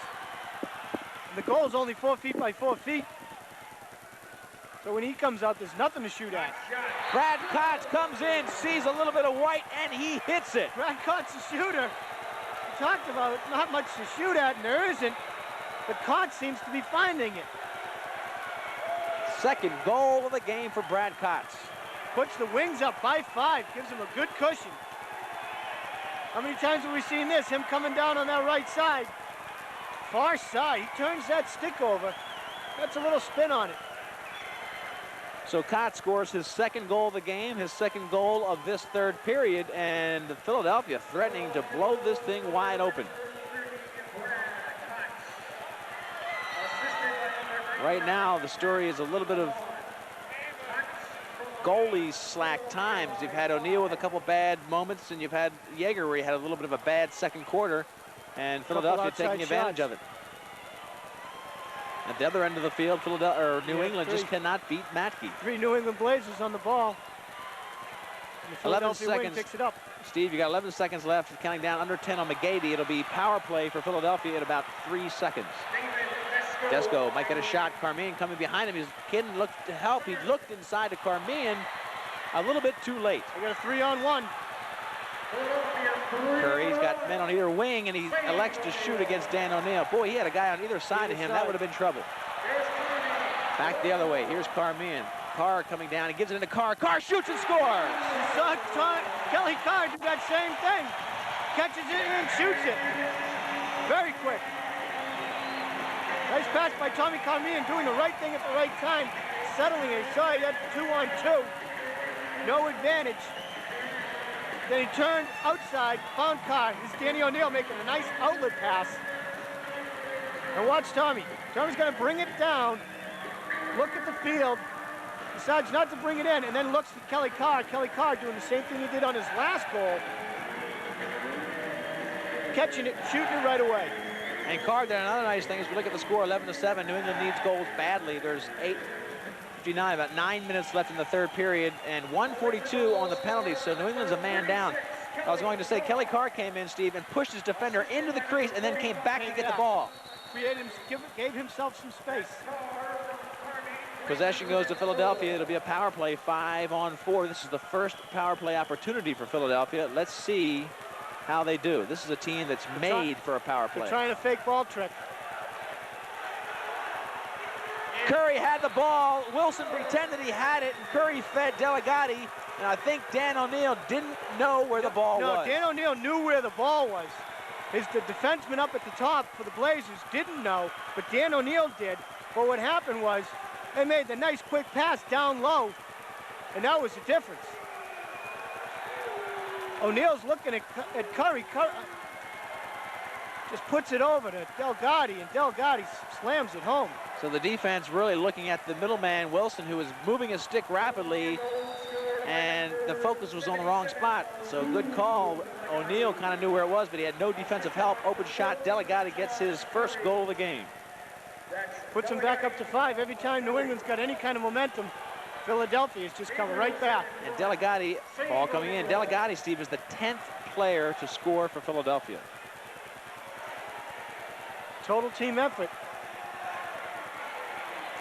And the goal is only 4 feet by 4 feet. So when he comes out, there's nothing to shoot at. Brad Kotz comes in, sees a little bit of white, and he hits it. Brad Kotz, a shooter. We talked about not much to shoot at, and there isn't. But Kotz seems to be finding it. Second goal of the game for Brad Kotz. Puts the wings up by 5, gives him a good cushion. How many times have we seen this? Him coming down on that right side. Far side, he turns that stick over. That's a little spin on it. So Kotz scores his second goal of the game, his second goal of this third period, and Philadelphia threatening to blow this thing wide open. Right now, the story is a little bit of goalie slack times. You've had O'Neill with a couple bad moments, and you've had Yeager where he had a little bit of a bad second quarter, and Philadelphia taking advantage of it. At the other end of the field, New England just cannot beat Matke. 3 New England Blazers on the ball. And the 11 Philadelphia wing seconds. picks it up. Steve, you got 11 seconds left, counting down under 10 on McGeady. It'll be power play for Philadelphia at about 3 seconds. Desco might get a shot. Carmean coming behind him. His kid looked to help. He looked inside to Carmean a little bit too late. They got a 3-on-1. Curry's got men on either wing, and he elects to shoot against Dan O'Neill. Boy, he had a guy on either side of him. That would have been trouble. Back the other way. Here's Carmean. Carr coming down. He gives it into Carr. Carr shoots and scores. Kelly Carr did that same thing. Catches it and shoots it. Very quick. Nice pass by Tommy Carmean, doing the right thing at the right time. Settling it. He saw he had 2-on-2. No advantage. Then he turned outside, found Carr. This is Danny O'Neill making a nice outlet pass. And watch Tommy. Tommy's going to bring it down, look at the field, decides not to bring it in, and then looks at Kelly Carr. Kelly Carr doing the same thing he did on his last goal. Catching it, shooting it right away. And Carr did another nice thing. As we look at the score, 11-7. New England needs goals badly. There's 8:59, about 9 minutes left in the third period, and 1:42 on the penalty, so New England's a man down. I was going to say, Kelly Carr came in, Steve, and pushed his defender into the crease and then came back to get the ball. Gave himself some space. Possession goes to Philadelphia. It'll be a power play, 5-on-4. This is the first power play opportunity for Philadelphia. Let's see how they do. This is a team that's made for a power play. They're trying a fake ball trick. Curry had the ball. Wilson pretended he had it, and Curry fed Delegati. And I think Dan O'Neill didn't know where the ball was. No, Dan O'Neill knew where the ball was. The defenseman up at the top for the Blazers didn't know, but Dan O'Neill did. But what happened was they made the nice quick pass down low, and that was the difference. O'Neill's looking at Curry. Curry just puts it over to Delgatti, and Delgatti slams it home. So the defense really looking at the middleman, Wilson, who is moving his stick rapidly. and the focus was on the wrong spot. So good call. O'Neal kind of knew where it was, but he had no defensive help. Open shot. Delegati gets his first goal of the game. Puts him back up to 5. Every time New England's got any kind of momentum, Philadelphia's just coming right back. And Delegati, ball coming in. Delegati, Steve, is the 10th player to score for Philadelphia. Total team effort.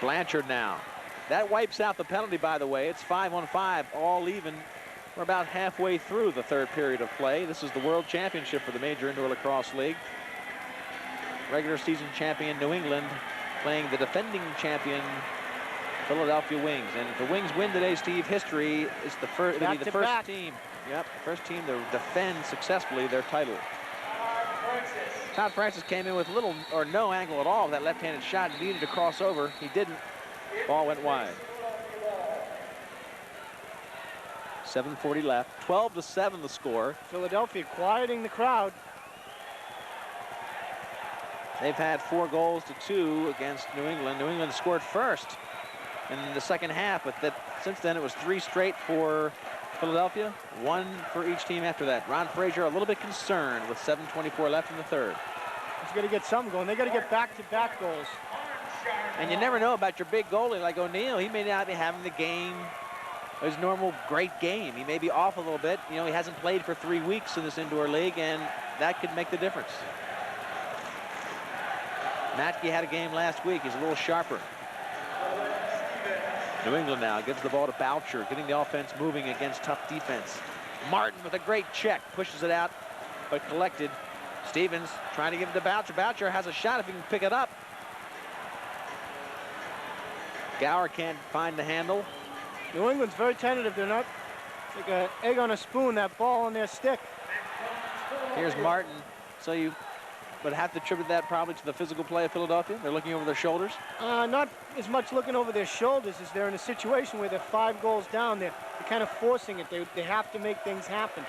Blanchard now. That wipes out the penalty, by the way. It's 5-on-5, all even. We're about halfway through the third period of play. This is the World Championship for the Major Indoor Lacrosse League. Regular season champion New England playing the defending champion Philadelphia Wings. And if the Wings win today, Steve, history is the first. It'll be the first team. Yep, first team to defend successfully their title. Todd Francis came in with little or no angle at all. That left-handed shot, needed to cross over. He didn't. Ball went wide. 7:40 left. 12-7 the score. Philadelphia quieting the crowd. They've had 4 goals to 2 against New England. New England scored first in the second half, but since then it was 3 straight for Philadelphia, 1 for each team after that. Ron Frazier a little bit concerned with 7:24 left in the third. He's got to get something going. They got to get back-to-back goals. And you never know about your big goalie like O'Neal. He may not be having the game, his normal great game. He may be off a little bit. You know, he hasn't played for 3 weeks in this indoor league, and that could make the difference. Matke had a game last week. He's a little sharper. New England now gives the ball to Boucher, getting the offense moving against tough defense. Martin with a great check, pushes it out, but collected. Stevens trying to give it to Boucher. Boucher has a shot if he can pick it up. Gower can't find the handle. New England's very tentative. They're not like an egg on a spoon, that ball on their stick. Here's Martin. So you would have to attribute that probably to the physical play of Philadelphia. They're looking over their shoulders. Not as much looking over their shoulders as they're in a situation where they're 5 goals down. They're kind of forcing it. They have to make things happen.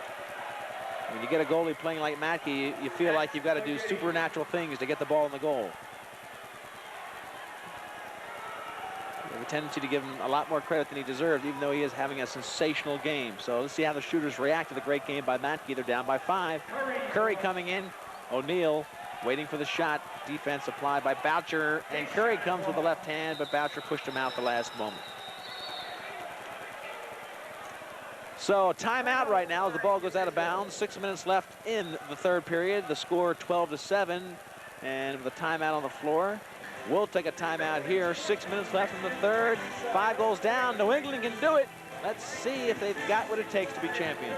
When you get a goalie playing like Matke, you feel like you've got to do supernatural things to get the ball in the goal. They have a tendency to give him a lot more credit than he deserves, even though he is having a sensational game. So let's see how the shooters react to the great game by Matke. They're down by 5. Curry coming in. O'Neal waiting for the shot. Defense applied by Boucher, and Curry comes with the left hand, but Boucher pushed him out the last moment. So timeout right now as the ball goes out of bounds. 6 minutes left in the third period. The score 12-7, and with a timeout on the floor. We'll take a timeout here. 6 minutes left in the third. 5 goals down. New England can do it. Let's see if they've got what it takes to be champion.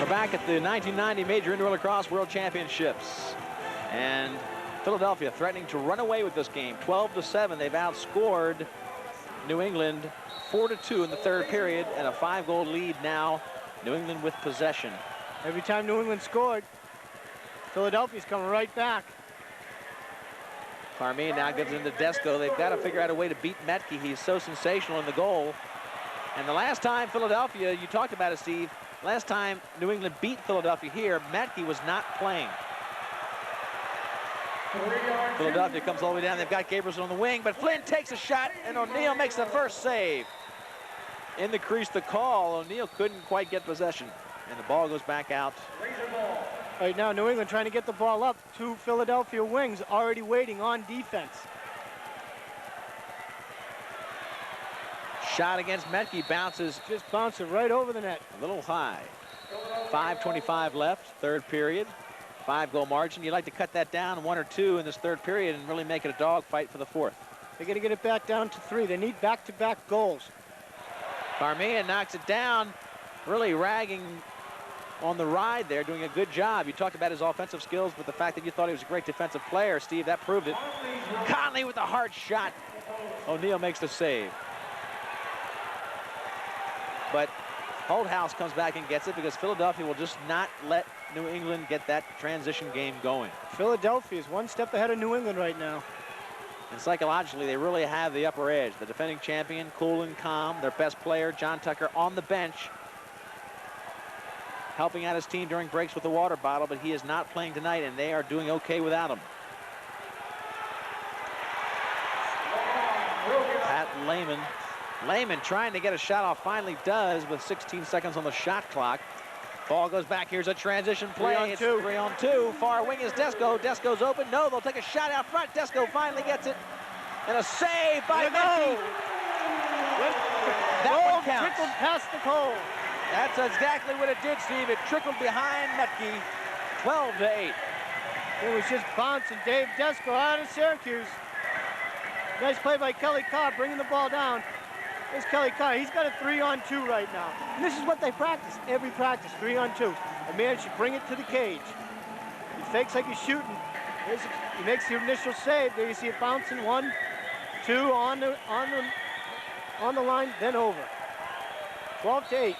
Back at the 1990 Major Indoor Lacrosse World Championships, and Philadelphia threatening to run away with this game. 12-7. They've outscored New England 4-2 in the third period, and a 5-goal lead now. New England with possession. Every time New England scored, Philadelphia's coming right back. Carmean now gives it to Desco. They've got to figure out a way to beat Matke. He's so sensational in the goal. And the last time Philadelphia, you talked about it, Steve, last time New England beat Philadelphia here, Matke was not playing. Philadelphia comes all the way down. They've got Gabrielson on the wing, but Flynn takes a shot, and O'Neal makes the first save. In the crease, the call. O'Neal couldn't quite get possession, and the ball goes back out. Right now, New England trying to get the ball up. 2 Philadelphia wings already waiting on defense. shot against Metke bounces Just bouncing right over the net. a little high. 5:25 left, third period. 5-goal margin. You'd like to cut that down 1 or 2 in this third period and really make it a dogfight for the fourth. They got to get it back down to 3. They need back-to-back goals. Carmean knocks it down, really ragging on the ride there, doing a good job. You talked about his offensive skills, but the fact that you thought he was a great defensive player, Steve, that proved it. Conley with a hard shot. O'Neill makes the save. But Holthouse comes back and gets it because Philadelphia will just not let New England get that transition game going. Philadelphia is one step ahead of New England right now. And psychologically, they really have the upper edge. The defending champion, cool and calm. Their best player, John Tucker, on the bench, helping out his team during breaks with the water bottle, but he is not playing tonight, and they are doing okay without him. Pat Lehman. Lehman trying to get a shot off, finally does with 16 seconds on the shot clock. Ball goes back. Here's a transition play. 3 on 2. It's 3 on 2. Far wing is Desko. Desko's open. No, they'll take a shot out front. Desko finally gets it. And a save by Metke. That one counts. Trickled past the goal. That's exactly what it did, Steve. It trickled behind Metke. 12-8. It was just bouncing Dave Desko out of Syracuse. Nice play by Kelly Carr, bringing the ball down. There's Kelly Carr. He's got a 3 on 2 right now. And this is what they practice. Every practice, 3 on 2. A man should bring it to the cage. He fakes like he's shooting. He makes the initial save. There you see it bouncing. 1, 2 on the line, then over. 12-8.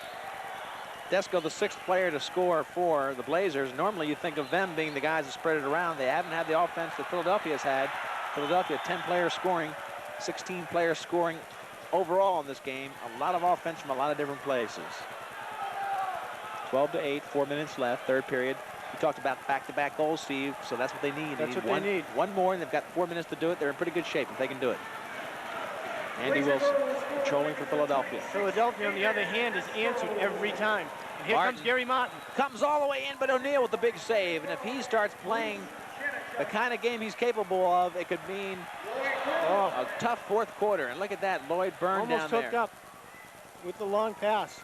Desko, the 6th player to score for the Blazers. Normally you think of them being the guys that spread it around. They haven't had the offense that Philadelphia has had. Philadelphia, 10 players scoring, 16 players scoring overall in this game. A lot of offense from a lot of different places. 12-8, 4 minutes left, third period. You talked about back-to-back goals, Steve, so that's what they need. That's what they need. One more, and they've got 4 minutes to do it. They're in pretty good shape if they can do it. Andy Wilson controlling for Philadelphia. Philadelphia, on the other hand, is answered every time. And here comes Gary Martin. Comes all the way in, but O'Neill with the big save. And if he starts playing the kind of game he's capable of, it could mean a tough fourth quarter. And look at that, Lloyd Byrne almost down there. hooked up with the long pass.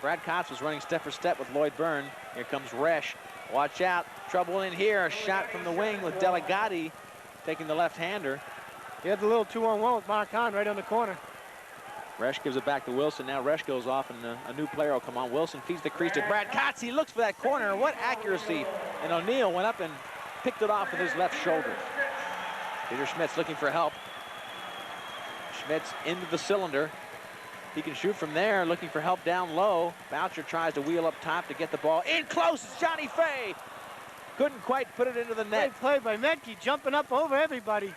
Brad Kotz was running step for step with Lloyd Byrne. Here comes Resch. Watch out, trouble in here. A shot from the wing with Delegati taking the left-hander. He had the little 2-on-1 with Mark Hahn right on the corner. Resch gives it back to Wilson. Now Resch goes off, and a new player will come on. Wilson feeds the crease to Brad Kotz. He looks for that corner. What accuracy. And O'Neill went up and picked it off with his left shoulder. Peter Schmidt's looking for help. Schmidt's into the cylinder. He can shoot from there, looking for help down low. Boucher tries to wheel up top to get the ball in close. It's Johnny Fay. Couldn't quite put it into the net. Great play by Metke, jumping up over everybody.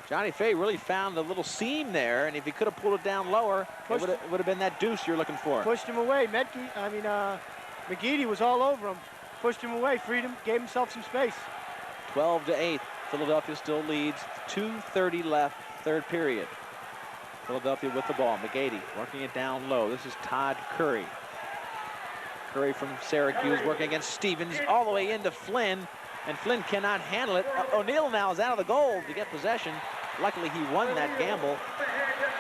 Johnny Fay really found a little seam there, and if he could have pulled it down lower, it would have been that deuce you're looking for. Pushed him away. McGeady was all over him. Pushed him away, freed him, gave himself some space. 12-8. Philadelphia still leads. 2:30 left, third period. Philadelphia with the ball. McGeady working it down low. This is Todd Curry. Curry from Syracuse working against Stevens all the way into Flynn, and Flynn cannot handle it. O'Neill now is out of the goal to get possession. Luckily, he won that gamble.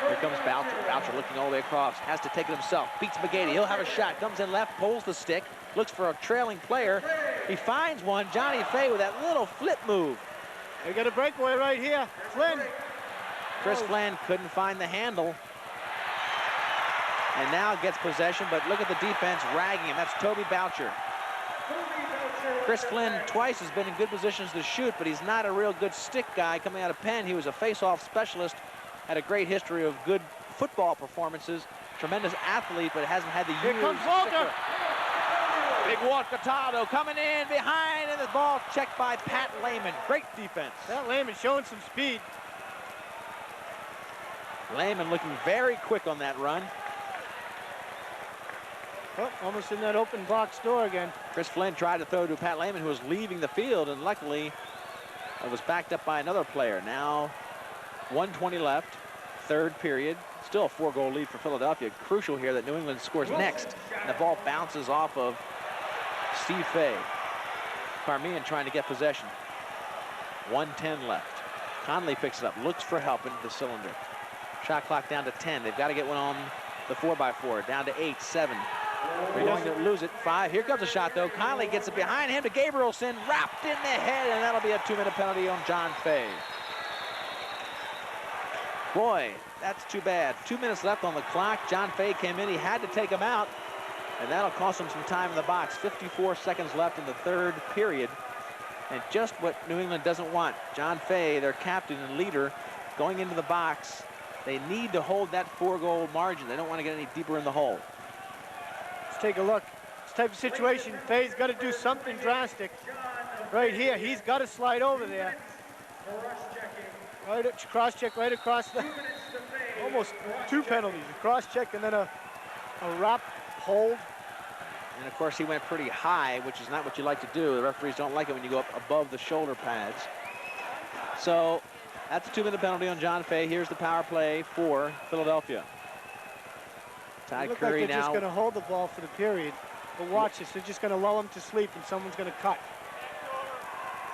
Here comes Boucher. Boucher looking all the way across. Has to take it himself. Beats McGeady. He'll have a shot. Comes in left, pulls the stick. Looks for a trailing player. He finds one. Johnny Fay with that little flip move. They got a breakaway right here. Flynn. Chris Flynn couldn't find the handle. And now gets possession, but look at the defense ragging him. That's Toby Boucher. Chris Flynn twice has been in good positions to shoot, but he's not a real good stick guy coming out of Penn. He was a face-off specialist, had a great history of good football performances, tremendous athlete, but hasn't had the years. Here comes Walter. Big Walt Cataldo coming in behind, and the ball checked by Pat Lehman. Great defense. Pat Lehman showing some speed. Lehman looking very quick on that run. Oh, almost in that open box door again. Chris Flynn tried to throw to Pat Lehman, who was leaving the field, and luckily it was backed up by another player. Now 1:20 left, third period. Still a 4-goal lead for Philadelphia. Crucial here that New England scores next. And the ball bounces off of Steve Fay. Carmean trying to get possession. 1:10 left. Conley picks it up, looks for help into the cylinder. Shot clock down to 10. They've got to get one on the 4x4. Down to 8, 7. They're going to lose it. 5. Here comes a shot, though. Conley gets it behind him to Gabrielson. Wrapped in the head, and that'll be a 2-minute penalty on John Fay. Boy, that's too bad. 2 minutes left on the clock. John Fay came in. He had to take him out, and that'll cost him some time in the box. 54 seconds left in the third period, and just what New England doesn't want. John Fay, their captain and leader, going into the box. They need to hold that 4-goal margin. They don't want to get any deeper in the hole. Let's take a look. This type of situation, Fay's got to do something drastic. Right here, he's got to slide over there. Right, cross-check right across the, almost 2 penalties. A cross-check and then a wrap hold. And of course, he went pretty high, which is not what you like to do. The referees don't like it when you go up above the shoulder pads. So that's a 2-minute penalty on John Fay. Here's the power play for Philadelphia. Ty Curry like they're now. just going to hold the ball for the period. But watch this, they're just going to lull him to sleep and someone's going to cut.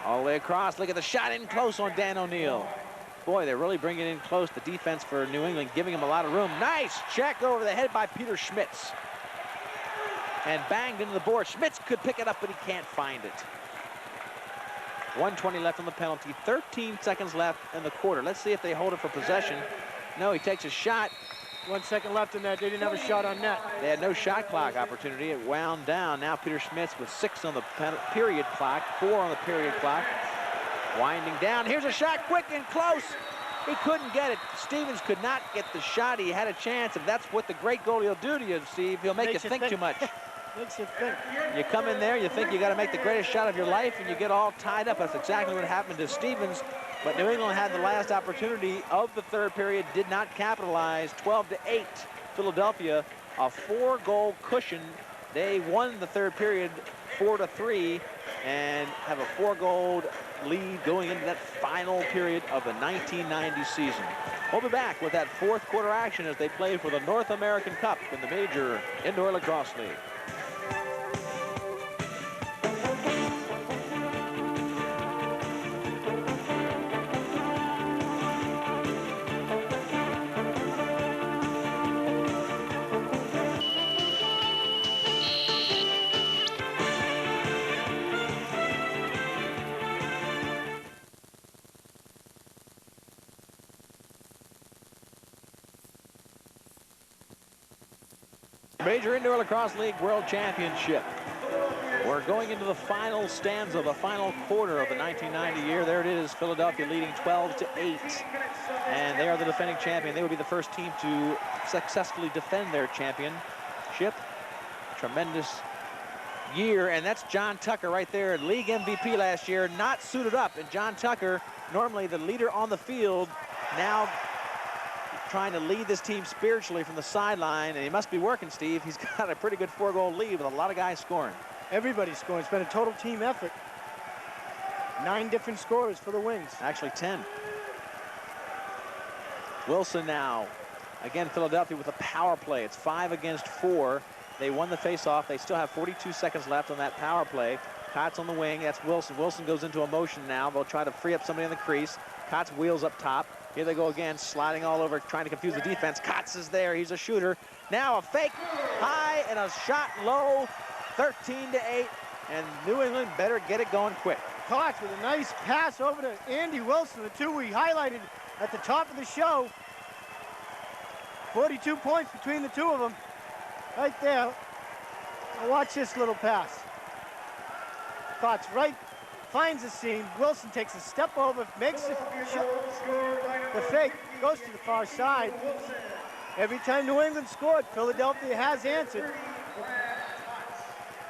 All the way across. Look at the shot in close on Dan O'Neill. Boy, they're really bringing it in close. The defense for New England giving him a lot of room. Nice check over the head by Peter Schmitz. And banged into the board. Schmitz could pick it up, but he can't find it. 1:20 left on the penalty. 13 seconds left in the quarter. Let's see if they hold it for possession. No, he takes a shot. 1 second left in that. They didn't have a shot on net. They had no shot clock opportunity. It wound down. Now Peter Schmitz with 6 on the period clock, 4 on the period clock. Winding down. Here's a shot, quick and close. He couldn't get it. Stevens could not get the shot. He had a chance. If that's what the great goalie will do to you, Steve, he'll make you think too much. Makes you think. You come in there, you think you got to make the greatest shot of your life, and you get all tied up. That's exactly what happened to Stevens. But New England had the last opportunity of the third period, did not capitalize. 12-8, Philadelphia, a 4-goal cushion. They won the third period 4-3 and have a 4-goal lead going into that final period of the 1990 season. We'll be back with that fourth quarter action as they play for the North American Cup in the Major Indoor Lacrosse League. Major Indoor Lacrosse League World Championship. We're going into the final stanza, the final quarter of the 1990 year. There it is, Philadelphia leading 12-8. And they are the defending champion. They would be the first team to successfully defend their championship. Tremendous year, and that's John Tucker right there, league MVP last year, not suited up. And John Tucker, normally the leader on the field, now trying to lead this team spiritually from the sideline, and he must be working, Steve. He's got a pretty good 4-goal lead with a lot of guys scoring. Everybody's scoring. It's been a total team effort. 9 different scorers for the Wings. Actually 10. Wilson now. Again, Philadelphia with a power play. It's 5 against 4. They won the face-off. They still have 42 seconds left on that power play. Kotz on the wing. That's Wilson. Wilson goes into a motion now. They'll try to free up somebody in the crease. Kotz wheels up top. Here they go again, sliding all over, trying to confuse the defense. Kotz is there. He's a shooter. Now a fake high and a shot low. 13-8. And New England better get it going quick. Kotz with a nice pass over to Andy Wilson, the two we highlighted at the top of the show. 42 points between the two of them. Right there. Now watch this little pass. Kotz right, finds the seam. Wilson takes a step over, makes the fake, goes to the far side. Every time New England scored, Philadelphia has answered.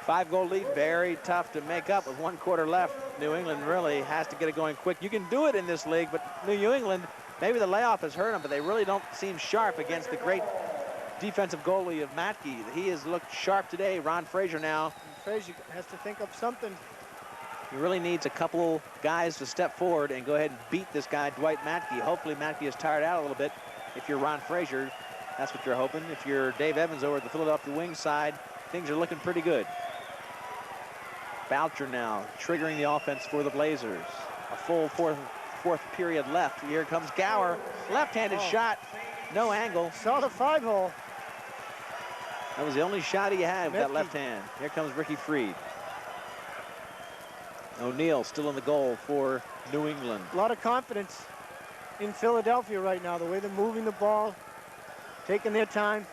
5-goal lead, very tough to make up with 1 quarter left. New England really has to get it going quick. You can do it in this league, but New England, maybe the layoff has hurt them, but they really don't seem sharp against the great defensive goalie of Matke. He has looked sharp today. Ron Frazier now. Frazier has to think up something. He really needs a couple guys to step forward and go ahead and beat this guy, Dwight Matke. Hopefully Matke is tired out a little bit. If you're Ron Frazier, that's what you're hoping. If you're Dave Evans over at the Philadelphia Wings side, things are looking pretty good. Boucher now triggering the offense for the Blazers. A full fourth period left. Here comes Gower. Left-handed shot. no angle. Saw the 5-hole. That was the only shot he had with that Metke. left hand. Here comes Ricky Freed. O'Neal still in the goal for New England. A lot of confidence in Philadelphia right now, the way they're moving the ball, taking their time.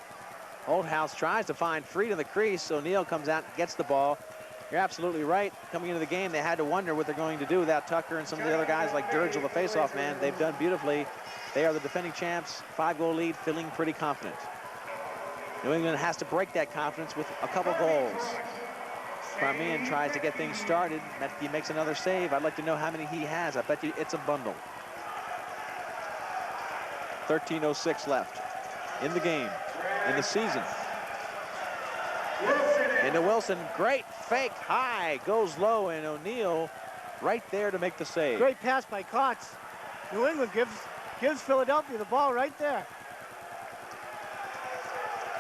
Oldhouse tries to find Freed in the crease. O'Neal comes out and gets the ball. You're absolutely right. Coming into the game, they had to wonder what they're going to do without Tucker and some of the other guys like Dirgil, the faceoff man. They've done beautifully. They are the defending champs. 5-goal lead, feeling pretty confident. New England has to break that confidence with a couple goals. Carmean tries to get things started. Metke makes another save. I'd like to know how many he has. I bet you it's a bundle. 13:06 left in the game, in the season. Into Wilson, great fake high, goes low, and O'Neal right there to make the save. Great pass by Kotz. New England gives Philadelphia the ball right there.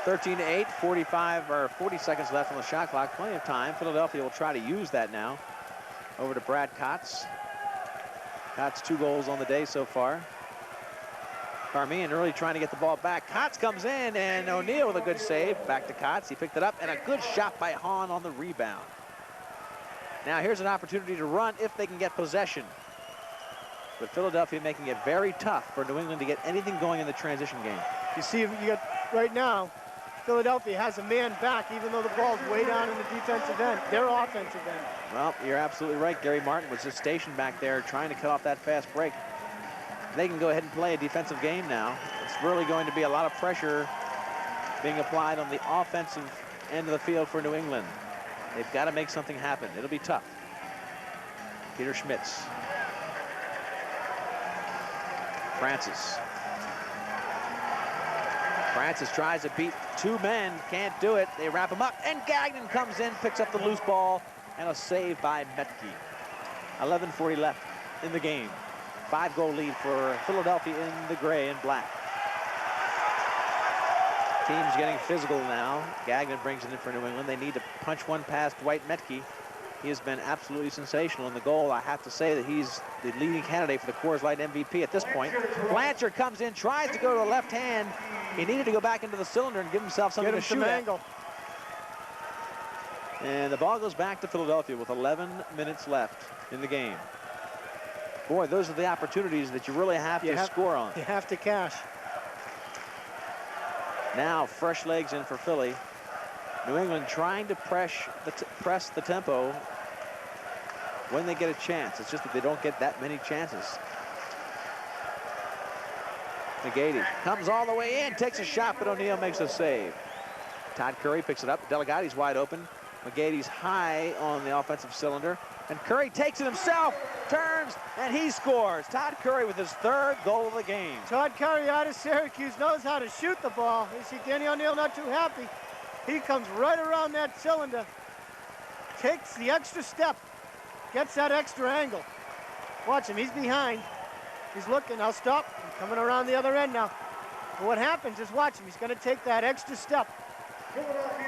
13-8, 40 seconds left on the shot clock. Plenty of time. Philadelphia will try to use that now. Over to Brad Kotz. Kotz 2 goals on the day so far. Carmean really trying to get the ball back. Kotz comes in, and O'Neal with a good save. Back to Kotz. He picked it up, and a good shot by Hahn on the rebound. Now here's an opportunity to run if they can get possession. But Philadelphia making it very tough for New England to get anything going in the transition game. You see, you got right now, Philadelphia has a man back, even though the ball's way down in the defensive end, their offensive end. Well, you're absolutely right. Gary Martin was just stationed back there trying to cut off that fast break. They can go ahead and play a defensive game now. It's really going to be a lot of pressure being applied on the offensive end of the field for New England. They've got to make something happen. It'll be tough. Peter Schmitz. Francis. Francis tries to beat 2 men, can't do it. They wrap him up, and Gagnon comes in, picks up the loose ball, and a save by Metke. 11:40 left in the game. 5-goal lead for Philadelphia in the gray and black. Team's getting physical now. Gagnon brings it in for New England. They need to punch one past Dwight Metke. He has been absolutely sensational in the goal. I have to say that he's the leading candidate for the Coors Light MVP at this point. Blanchard comes in, tries to go to the left hand. He needed to go back into the cylinder and give himself something to shoot at. Angle. And the ball goes back to Philadelphia with 11 minutes left in the game. Boy, those are the opportunities that you really have to score on. You have to cash. Now fresh legs in for Philly. New England trying to press the tempo when they get a chance. It's just that they don't get that many chances. McGeady comes all the way in, takes a shot, but O'Neal makes a save. Todd Curry picks it up. Delegati's wide open. McGeady's high on the offensive cylinder. And Curry takes it himself, turns, and he scores. Todd Curry with his 3rd goal of the game. Todd Curry out of Syracuse knows how to shoot the ball. You see Danny O'Neal not too happy. He comes right around that cylinder, takes the extra step, gets that extra angle. Watch him, he's behind. He's looking, I'll stop. He's coming around the other end now. But what happens is, watch him, he's gonna take that extra step.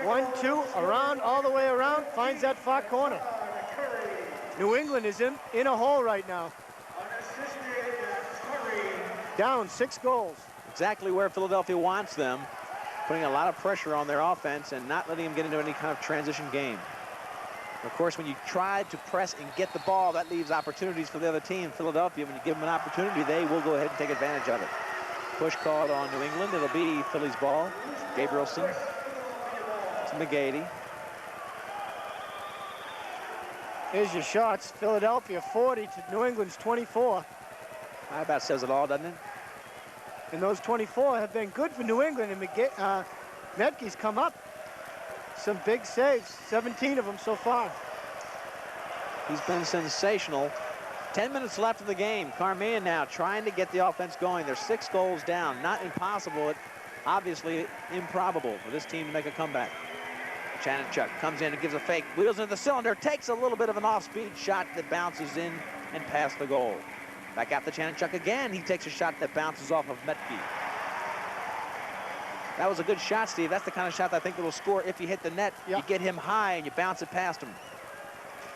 1, 2, around, all the way around, finds that far corner. New England is in a hole right now. Down 6 goals. Exactly where Philadelphia wants them, putting a lot of pressure on their offense and not letting them get into any kind of transition game. Of course, when you try to press and get the ball, that leaves opportunities for the other team. Philadelphia, when you give them an opportunity, they will go ahead and take advantage of it. Push called on New England. It'll be Philly's ball. Gabrielson to McGeady. Here's your shots. Philadelphia 40 to New England's 24. That about says it all, doesn't it? And those 24 have been good for New England, and Metke's come up. Some big saves, 17 of them so far. He's been sensational. 10 minutes left in the game. Carmean now trying to get the offense going. They're 6 goals down. Not impossible, but obviously improbable for this team to make a comeback. Chanachuk comes in and gives a fake, wheels into the cylinder, takes a little bit of an off-speed shot that bounces in and past the goal. Back out to Chanachuk again. He takes a shot that bounces off of Metke. That was a good shot, Steve. That's the kind of shot that I think that will score if you hit the net. Yep. You get him high and you bounce it past him.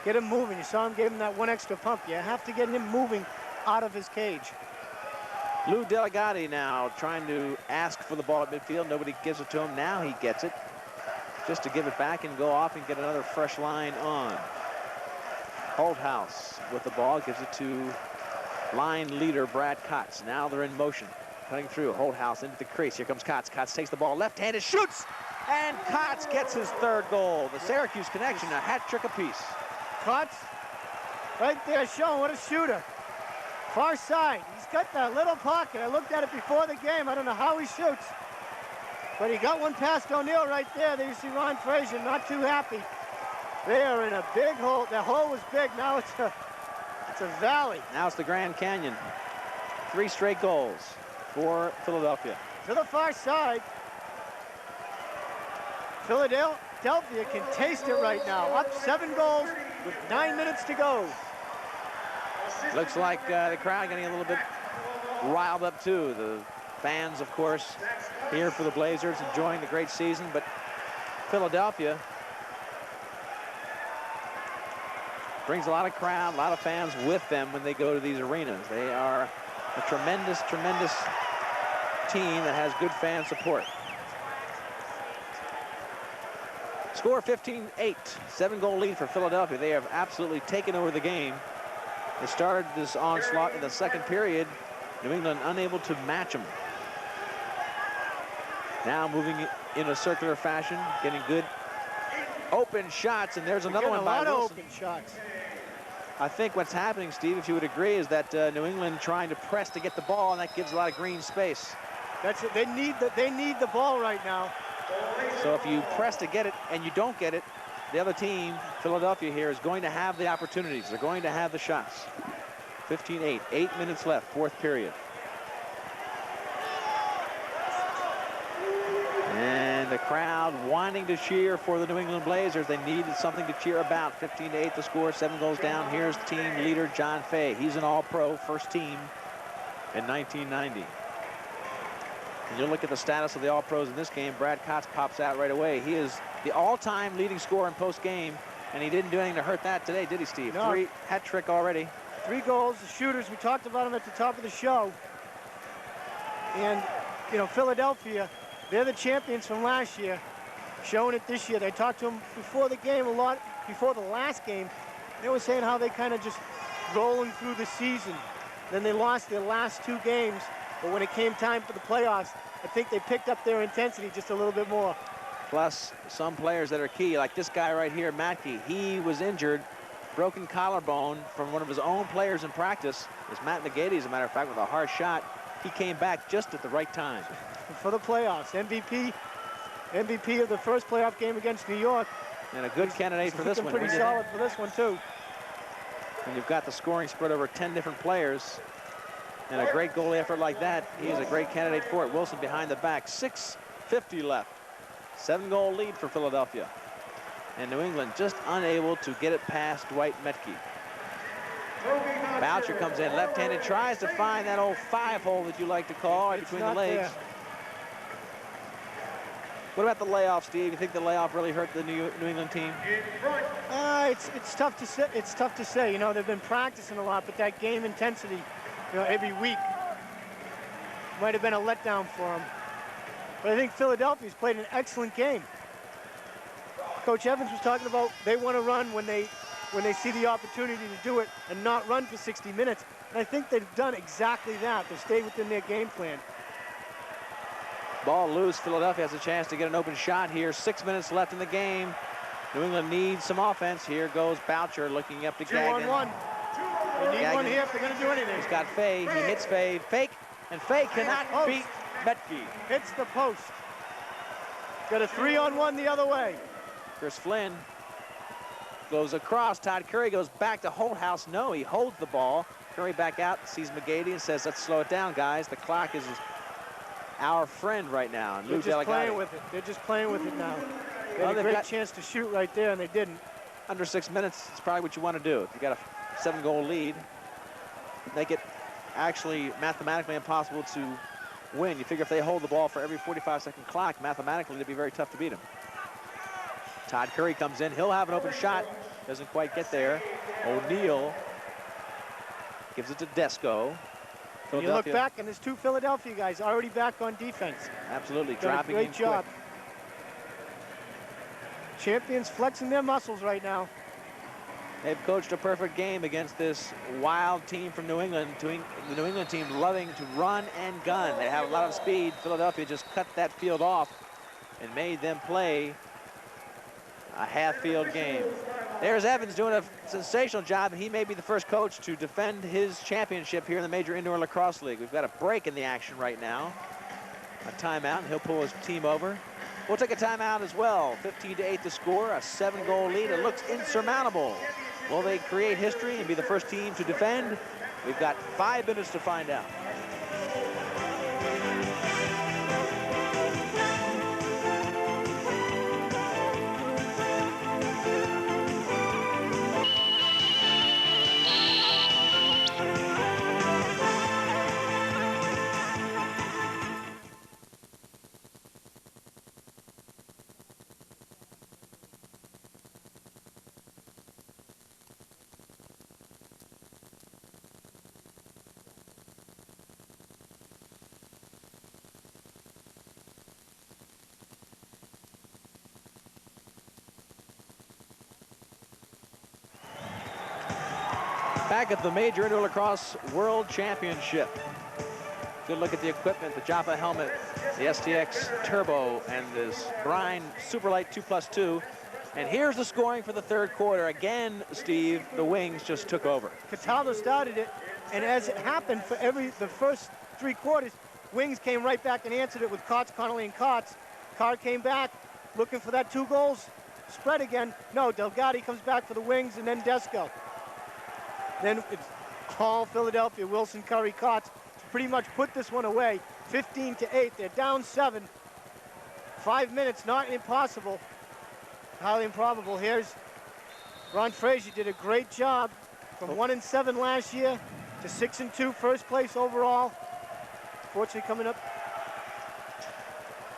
Get him moving. You saw him gave him that 1 extra pump. You have to get him moving out of his cage. Lou Delegati now trying to ask for the ball at midfield. Nobody gives it to him. Now he gets it just to give it back and go off and get another fresh line on. Holthouse with the ball, gives it to line leader Brad Kotz. Now they're in motion, cutting through. Holthouse into the crease. Here comes Kotz. Kotz takes the ball left-handed, shoots, and Kotz gets his third goal. The Syracuse connection, a hat trick apiece. Kotz right there showing what a shooter. Far side. He's got that little pocket. I looked at it before the game. I don't know how he shoots. But he got one past O'Neill right there. There you see Ron Frazier not too happy. They are in a big hole. The hole was big. Now it's a valley. Now it's the Grand Canyon. 3 straight goals for Philadelphia. To the far side. Philadelphia can taste it right now. Up 7 goals with 9 minutes to go. Looks like the crowd getting a little bit riled up too. The fans, of course, here for the Blazers, enjoying the great season, but Philadelphia brings a lot of crowd, a lot of fans with them when they go to these arenas. They are a tremendous, tremendous team that has good fan support. Score 15-8, 7-goal lead for Philadelphia. They have absolutely taken over the game. They started this onslaught in the second period. New England unable to match them. Now moving in a circular fashion, getting good open shots, and there's another one by Wilson. A lot of open shots. I think what's happening, Steve, if you would agree, is that New England trying to press to get the ball, and that gives a lot of green space. That's it. They need the ball right now. So if you press to get it and you don't get it, the other team, Philadelphia here, is going to have the opportunities. They're going to have the shots. 15-8, 8 minutes left, fourth period. And the crowd wanting to cheer for the New England Blazers. They needed something to cheer about. 15-8 the score, 7 goals down. Here's team leader John Fay. He's an all-pro, first team in 1990. And you look at the status of the all-pros in this game, Brad Kotz pops out right away. He is the all-time leading scorer in post-game, and he didn't do anything to hurt that today, did he, Steve? No. 3 hat trick already. 3 goals, the shooters, we talked about them at the top of the show. And, you know, Philadelphia, they're the champions from last year, showing it this year. They talked to them before the game a lot, before the last game. They were saying how they kind of just rolling through the season. Then they lost their last 2 games, but when it came time for the playoffs, I think they picked up their intensity just a little bit more. Plus, some players that are key, like this guy right here, Matke. He was injured, broken collarbone from one of his own players in practice. It was Matt McGeady, as a matter of fact, with a hard shot. He came back just at the right time. For the playoffs, MVP of the first playoff game against New York. And a good candidate for this one. Pretty solid for this one, too. When you've got the scoring spread over 10 different players and a great goal effort like that, he is a great candidate for it. Wilson behind the back, 6:50 left. 7-goal lead for Philadelphia. And New England just unable to get it past Dwight Metke. Boucher comes in left-handed, tries to find that old 5-hole that you like to call right between the legs. There. What about the layoff, Steve? You think the layoff really hurt the New England team? It's tough to say. It's tough to say. You know, they've been practicing a lot, but that game intensity, you know, every week might have been a letdown for them. But I think Philadelphia's played an excellent game. Coach Evans was talking about they want to run when they see the opportunity to do it and not run for 60 minutes. And I think they've done exactly that. They've stayed within their game plan. Ball loose. Philadelphia has a chance to get an open shot here. 6 minutes left in the game. New England needs some offense. Here goes Boucher looking up to Gagnon. 2-on-1. They need one here if they're going to do anything. He's got Fay. He hits Fay. Fake. And Fay cannot beat Metke. Hits the post. Got a 3-on-1 the other way. Chris Flynn goes across. Todd Curry goes back to Holthouse. No, he holds the ball. Curry back out, sees McGeady and says, let's slow it down, guys. The clock is our friend right now. And They're just playing with it. They're just playing with it now. They had a great chance to shoot right there, and they didn't. Under 6 minutes, it's probably what you want to do. If you got a 7-goal lead, make it actually mathematically impossible to win. You figure if they hold the ball for every 45-second clock, mathematically, it'd be very tough to beat them. Todd Curry comes in. He'll have an open shot. Doesn't quite get there. O'Neill gives it to Desco. You look back, and there's 2 Philadelphia guys already back on defense. Absolutely, Done dropping a in great job. quick. Champions flexing their muscles right now. They've coached a perfect game against this wild team from New England. The New England team loving to run and gun. They have a lot of speed. Philadelphia just cut that field off and made them play a half-field game. There's Evans doing a sensational job, and he may be the first coach to defend his championship here in the Major Indoor Lacrosse League. We've got a break in the action right now. A timeout, and he'll pull his team over. We'll take a timeout as well. 15-8 the score, a 7-goal lead. It looks insurmountable. Will they create history and be the first team to defend? We've got 5 minutes to find out. Back at the Major Indoor Lacrosse World Championship. Good look at the equipment, the Jaffa helmet, the STX Turbo, and this Brine Superlight 2+2. And here's the scoring for the 3rd quarter. Again, Steve, the Wings just took over. Cataldo started it, and as it happened for the first 3 quarters, Wings came right back and answered it with Kotz, Connolly, and Kotz. Carr came back, looking for that 2 goals spread again. No, Delgatti comes back for the Wings, and then Desco. Then it's all Philadelphia, Wilson, Curry, Kotz to pretty much put this one away. 15-8, they're down 7. 5 minutes, not impossible, highly improbable. Here's Ron Frazier, did a great job from 1-7 last year to 6-2, first place overall. Fortunately coming up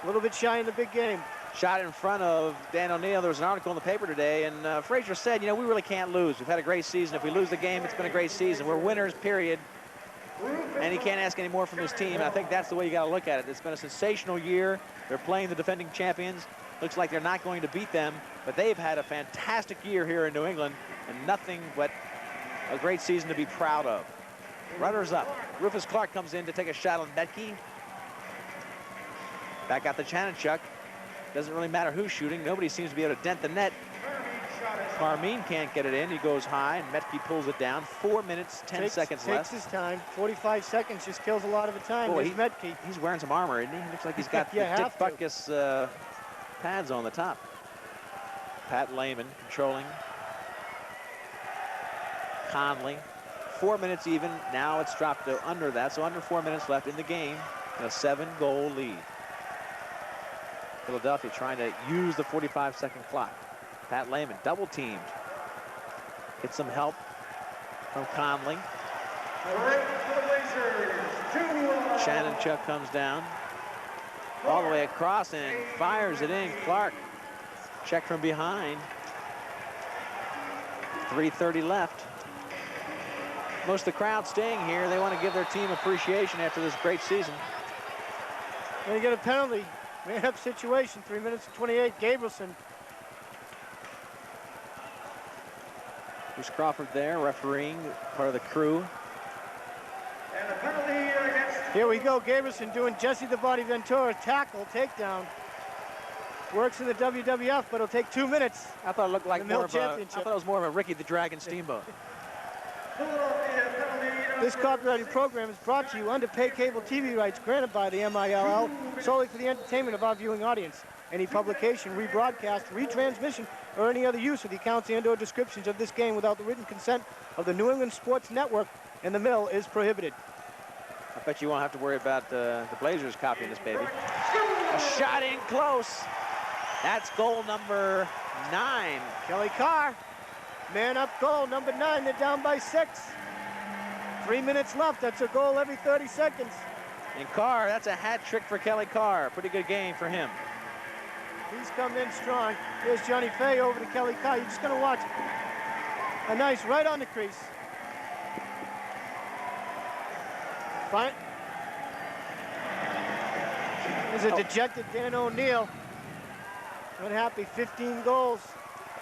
a little bit shy in the big game. Shot in front of Dan O'Neill. There was an article in the paper today, and Frazier said, you know, we really can't lose. We've had a great season. If we lose the game, it's been a great season. We're winners, period. And he can't ask any more from his team. I think that's the way you got to look at it. It's been a sensational year. They're playing the defending champions. Looks like they're not going to beat them, but they've had a fantastic year here in New England, and nothing but a great season to be proud of. Runners up. Rufus Clark comes in to take a shot on Betke. Back out the Chanachuk. Doesn't really matter who's shooting. Nobody seems to be able to dent the net. Carmean can't get it in. He goes high, and Metke pulls it down. 4 minutes, 10 seconds left. Takes his time. 45 seconds just kills a lot of the time. Boy, Metke. He's wearing some armor, isn't he? He looks like he's got the Dick Butkus pads on the top. Pat Lehman controlling. Conley. 4 minutes even. Now it's dropped to under that, so under 4 minutes left in the game. And a 7-goal lead. Philadelphia trying to use the 45-second clock. Pat Lehman double teamed. Get some help from Conley. Shannon Chuck comes down all the way across and fires it in. Clark check from behind. 3:30 left. Most of the crowd staying here. They want to give their team appreciation after this great season. They get a penalty. Man-up situation, 3 minutes and 28. Gabrielson. Bruce Crawford there, refereeing, part of the crew. And a penalty against... Here we go, Gabrielson doing Jesse the Body Ventura, tackle, takedown. Works in the WWF, but it'll take 2 minutes. I thought it looked like more of a, I thought it was more of a Ricky the Dragon Steamboat. This copyrighted program is brought to you under pay cable TV rights granted by the MILL solely for the entertainment of our viewing audience. Any publication, rebroadcast, retransmission, or any other use of the accounts and/or descriptions of this game without the written consent of the New England Sports Network and the Mill is prohibited. I bet you won't have to worry about the Blazers copying this baby. A shot in close. That's goal number 9. Kelly Carr, man up goal, number 9. They're down by 6. 3 minutes left. That's a goal every 30 seconds. And Carr, that's a hat trick for Kelly Carr. Pretty good game for him. He's come in strong. Here's Johnny Fay over to Kelly Carr. You're just going to watch a nice right on the crease. Fine. There's a dejected Dan O'Neill. Unhappy, 15 goals.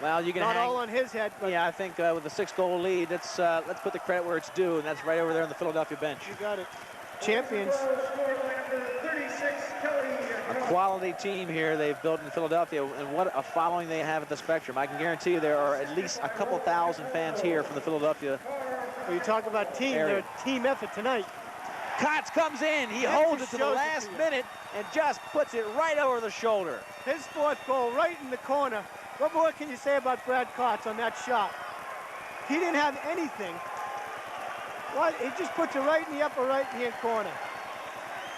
Well, you can Not hang, all on his head, but yeah, I think with a 6-goal lead, let's put the credit where it's due, and that's right over there on the Philadelphia bench. you got it. Champions. A quality team here they've built in Philadelphia, and what a following they have at the Spectrum. I can guarantee you there are at least a couple thousand fans here from the Philadelphia. When you talk about team, they're a team effort tonight. Kotz comes in, he holds it to the last minute and just puts it right over the shoulder. His fourth goal right in the corner. What more can you say about Brad Kotz on that shot? He didn't have anything. What? He just puts it right in the upper right-hand corner.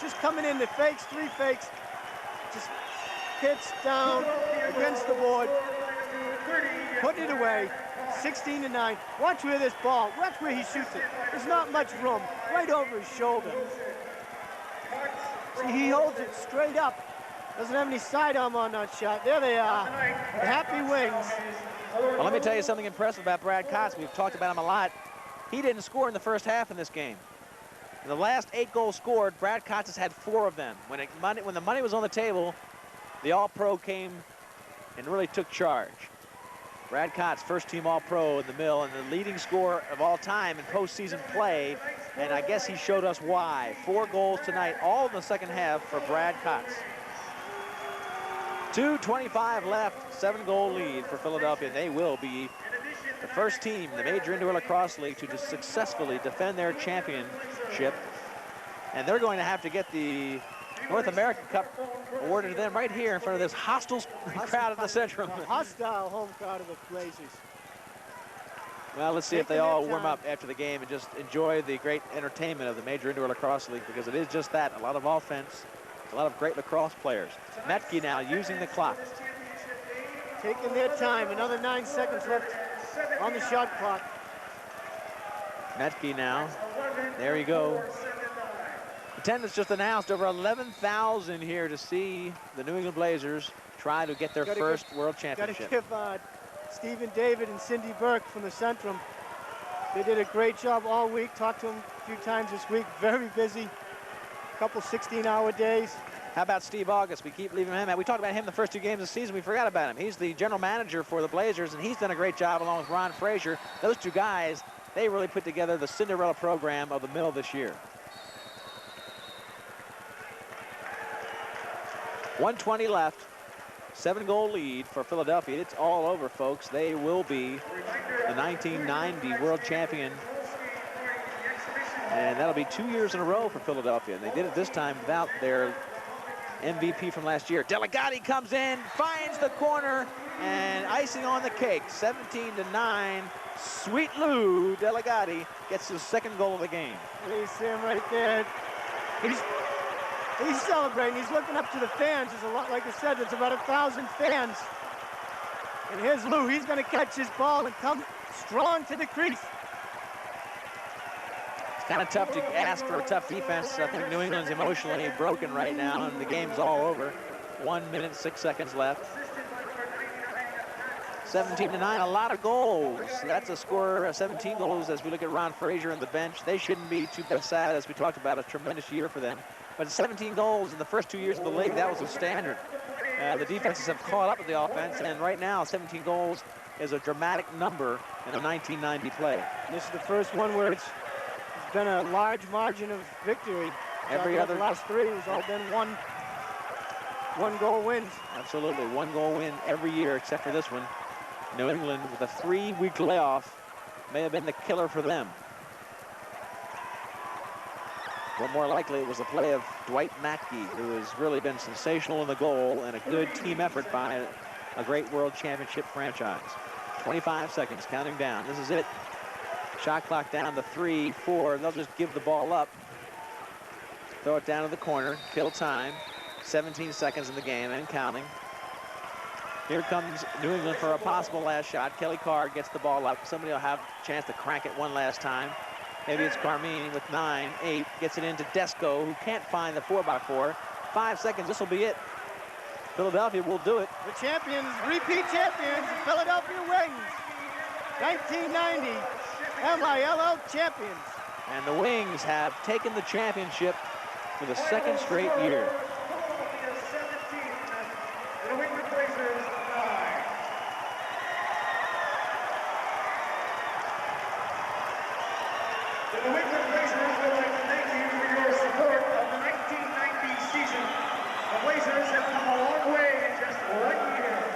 Just coming in the fakes, 3 fakes. Just hits down against the board. Putting it away. 16-9. Watch where this ball, watch where he shoots it. There's not much room. Right over his shoulder. See, he holds it straight up. Doesn't have any sidearm on that shot. There they are. The happy wings. Well, let me tell you something impressive about Brad Kotz. We've talked about him a lot. He didn't score in the first half in this game. In the last 8 goals scored, Brad Kotz has had 4 of them. When the money was on the table, the All-Pro came and really took charge. Brad Kotz, first-team All-Pro in the mill and the leading scorer of all time in postseason play, and I guess he showed us why. 4 goals tonight, all in the second half for Brad Kotz. 2:25 left, 7-goal lead for Philadelphia. They will be the first team in the Major Indoor Lacrosse League to just successfully defend their championship. And they're going to have to get the North American Cup awarded to them right here in front of this hostile crowd at the Centrum. A hostile home crowd of the Blazers. Well, let's see if they all warm up after the game and just enjoy the great entertainment of the Major Indoor Lacrosse League, because it is just that, a lot of offense, a lot of great lacrosse players. McGeady now using the clock. Taking their time, another 9 seconds left on the shot clock. McGeady now, there you go. Attendance just announced, over 11,000 here to see the New England Blazers try to get their first World Championship. Got to give Stephen David and Cindy Burke from the Centrum. They did a great job all week. Talked to them a few times this week. Very busy. A couple 16-hour days. How about Steve August? We keep leaving him out. We talked about him the first 2 games of the season. We forgot about him. He's the general manager for the Blazers, and he's done a great job along with Ron Frazier. Those 2 guys, they really put together the Cinderella program of the mill this year. 1:20 left. 7-goal lead for Philadelphia. It's all over, folks. They will be the 1990 world champion. And that'll be 2 years in a row for Philadelphia. And they did it this time without their MVP from last year. Delegati comes in, finds the corner, and icing on the cake. 17-9. Sweet Lou Delegati gets his 2nd goal of the game. You see him right there. He's celebrating. He's looking up to the fans. There's a lot, like I said, there's about 1,000 fans. And here's Lou. He's going to catch his ball and come strong to the crease. It's kind of tough to ask for a tough defense. I think New England's emotionally broken right now, and the game's all over. 1 minute, 6 seconds left. 17-9, a lot of goals. That's a score of 17 goals as we look at Ron Frazier on the bench. They shouldn't be too sad, as we talked about, a tremendous year for them. But 17 goals in the first 2 years of the league, that was a standard. The defenses have caught up with the offense, and right now 17 goals is a dramatic number in a 1990 play. And this is the first one where it's been a large margin of victory. Every other the last 3 has all been one goal wins. Absolutely, 1 goal win every year except for this one. New England with a 3-week layoff may have been the killer for them. But more likely it was the play of Dwight McGeady, who has really been sensational in the goal and a good team effort by a great world championship franchise. 25 seconds, counting down. This is it. Shot clock down to 3, 4. They'll just give the ball up. Throw it down to the corner, kill time. 17 seconds in the game and counting. Here comes New England for a possible last shot. Kelly Carr gets the ball up. Somebody will have a chance to crank it one last time. Maybe it's Carmean with 9, 8. Gets it into Desco, who can't find the 4x4. 5 seconds, this will be it. Philadelphia will do it. The champions, repeat champions, Philadelphia Wings. 1990 MILL champions. And the Wings have taken the championship for the second straight year.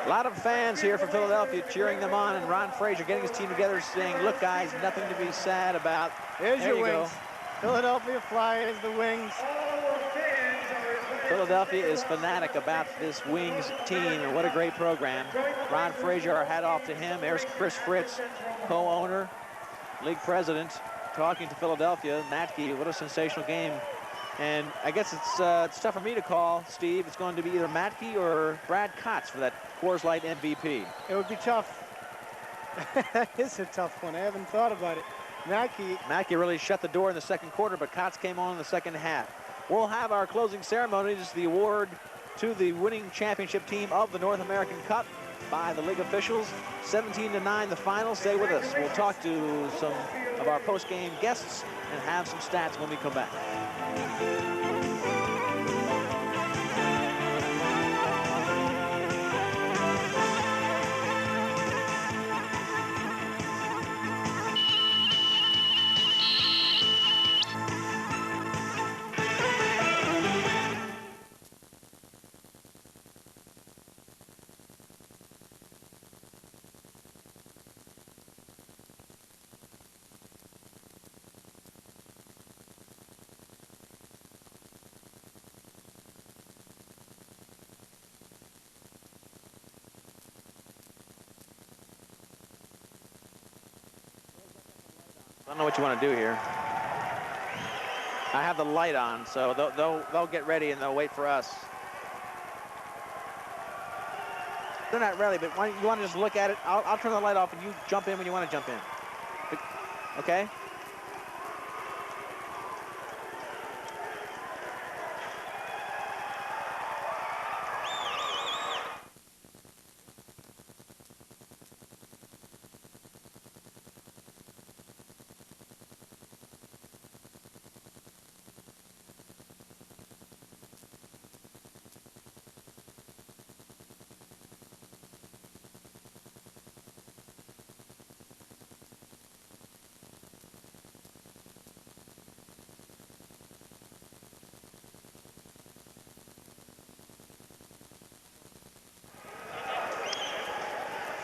A lot of fans here from Philadelphia cheering them on, and Ron Frazier getting his team together saying, look, guys, nothing to be sad about. There's there your you Wings. Go. Philadelphia Flyers, the Wings. Philadelphia is fanatic about this Wings team, and what a great program. Ron Frazier, our hat off to him. There's Chris Fritz, co-owner, league president, talking to Philadelphia. Matke, what a sensational game. And I guess it's tough for me to call, Steve. It's going to be either Matke or Brad Kotz for that Coors Light MVP. It would be tough. That is a tough one. I haven't thought about it. Matke really shut the door in the second quarter, but Kotz came on in the second half. We'll have our closing ceremonies, the award to the winning championship team of the North American Cup by the league officials. 17-9 the final. Stay with us. We'll talk to some of our post-game guests and have some stats when we come back. I don't know what you want to do here. I have the light on, so they'll get ready and they'll wait for us. They're not ready, but you want to just look at it. I'll turn the light off and you jump in when you want to jump in. Okay?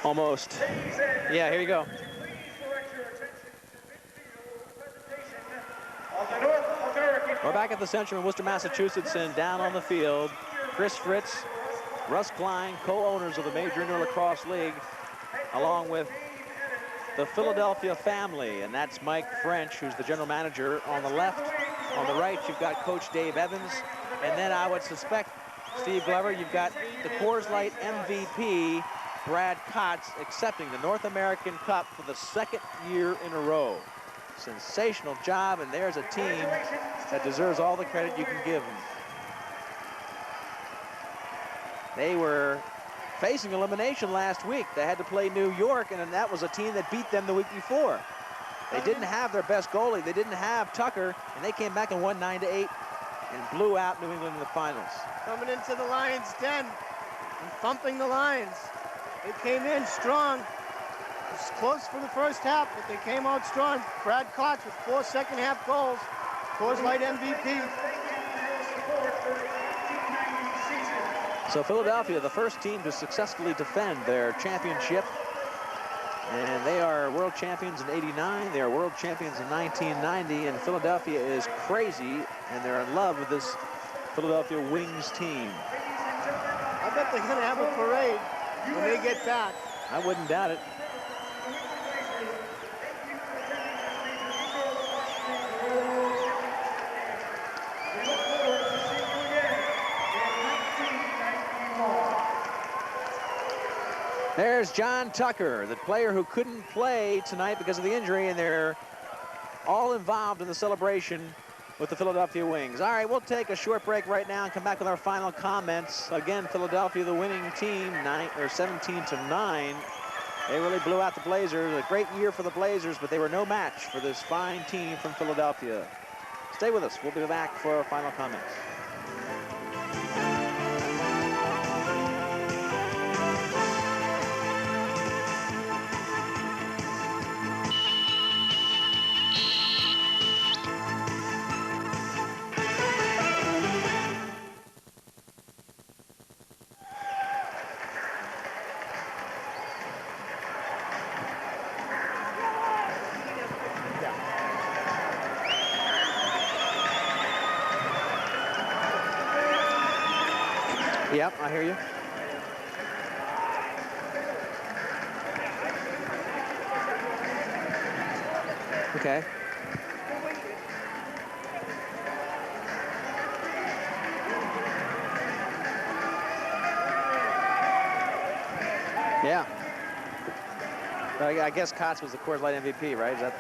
Almost. Yeah, here you go. We're back at the Centrum in Worcester, Massachusetts, and down on the field, Chris Fritz, Russ Klein, co-owners of the Major Indoor Lacrosse League, along with the Philadelphia family, and that's Mike French, who's the general manager on the left. On the right, you've got Coach Dave Evans, and then I would suspect, Steve Glover, you've got the Coors Light MVP, Brad Kotz, accepting the North American Cup for the second year in a row. Sensational job, and there's a team that deserves all the credit you can give them. They were facing elimination last week. They had to play New York, and that was a team that beat them the week before. They didn't have their best goalie. They didn't have Tucker, and they came back and won 9-8 and blew out New England in the finals. Coming into the Lions' den and thumping the Lions. They came in strong. It was close for the first half, but they came out strong. Brad Kotz with 4 second-half goals. Coors Light MVP. So Philadelphia, the first team to successfully defend their championship. And they are world champions in '89. They are world champions in 1990. And Philadelphia is crazy, and they're in love with this Philadelphia Wings team. I bet they're going to have a parade when they get back. I wouldn't doubt it. There's John Tucker, the player who couldn't play tonight because of the injury, and they're all involved in the celebration with the Philadelphia Wings. All right, we'll take a short break right now and come back with our final comments. Again, Philadelphia, the winning team, 17-9 They really blew out the Blazers. A great year for the Blazers, but they were no match for this fine team from Philadelphia. Stay with us. We'll be back for our final comments. Yep, I hear you. Okay. Yeah. I guess Kotz was the Coors Light MVP, right? Is that...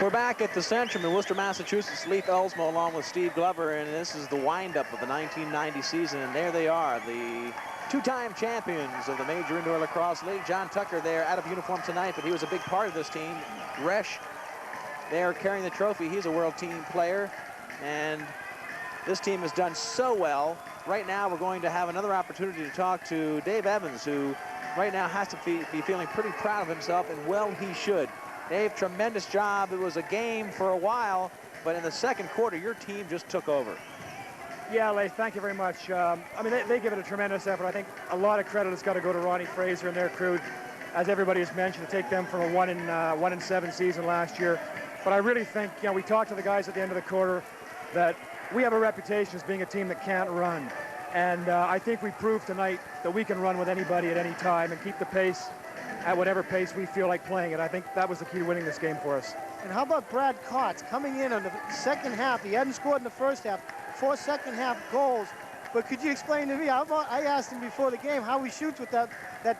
We're back at the Centrum in Worcester, Massachusetts. Leif Elsmo along with Steve Glover, and this is the windup of the 1990 season. And there they are, the two-time champions of the Major Indoor Lacrosse League. John Tucker there out of uniform tonight, but he was a big part of this team. Resch there carrying the trophy. He's a world team player, and this team has done so well. Right now, we're going to have another opportunity to talk to Dave Evans, who right now has to be feeling pretty proud of himself, and well, he should. Dave, tremendous job. It was a game for a while, but in the second quarter, your team just took over. Yeah, Leif, thank you very much. I mean, they give it a tremendous effort. I think a lot of credit has got to go to Ronnie Fraser and their crew, as everybody has mentioned, to take them from a 1-7 season last year. But I really think, you know, we talked to the guys at the end of the quarter that we have a reputation as being a team that can't run. And I think we proved tonight that we can run with anybody at any time and keep the pace at whatever pace we feel like playing it. I think that was the key to winning this game for us. And how about Brad Kotz coming in on the second half? He hadn't scored in the first half, 4 second-half goals. But could you explain to me, I asked him before the game how he shoots with that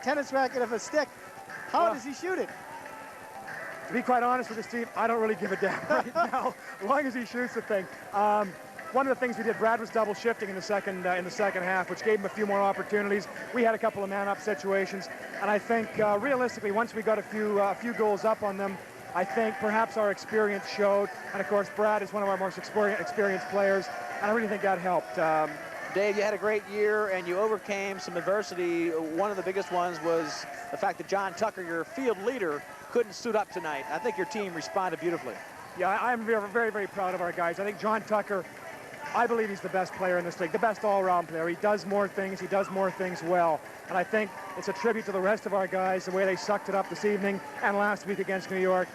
tennis racket of a stick. How does he shoot it? To be quite honest with this team, I don't really give a damn right now, as long as he shoots the thing. One of the things we did, Brad was double shifting in the second half, which gave him a few more opportunities. We had a couple of man-up situations, and I think realistically, once we got a few goals up on them, I think perhaps our experience showed, and of course Brad is one of our most experienced players, and I really think that helped. Dave, you had a great year, and you overcame some adversity. One of the biggest ones was the fact that John Tucker, your field leader, couldn't suit up tonight. I think your team responded beautifully. Yeah, I'm very, very proud of our guys. I think John Tucker, I believe he's the best player in this league, the best all-around player. He does more things well. And I think it's a tribute to the rest of our guys, the way they sucked it up this evening and last week against New York,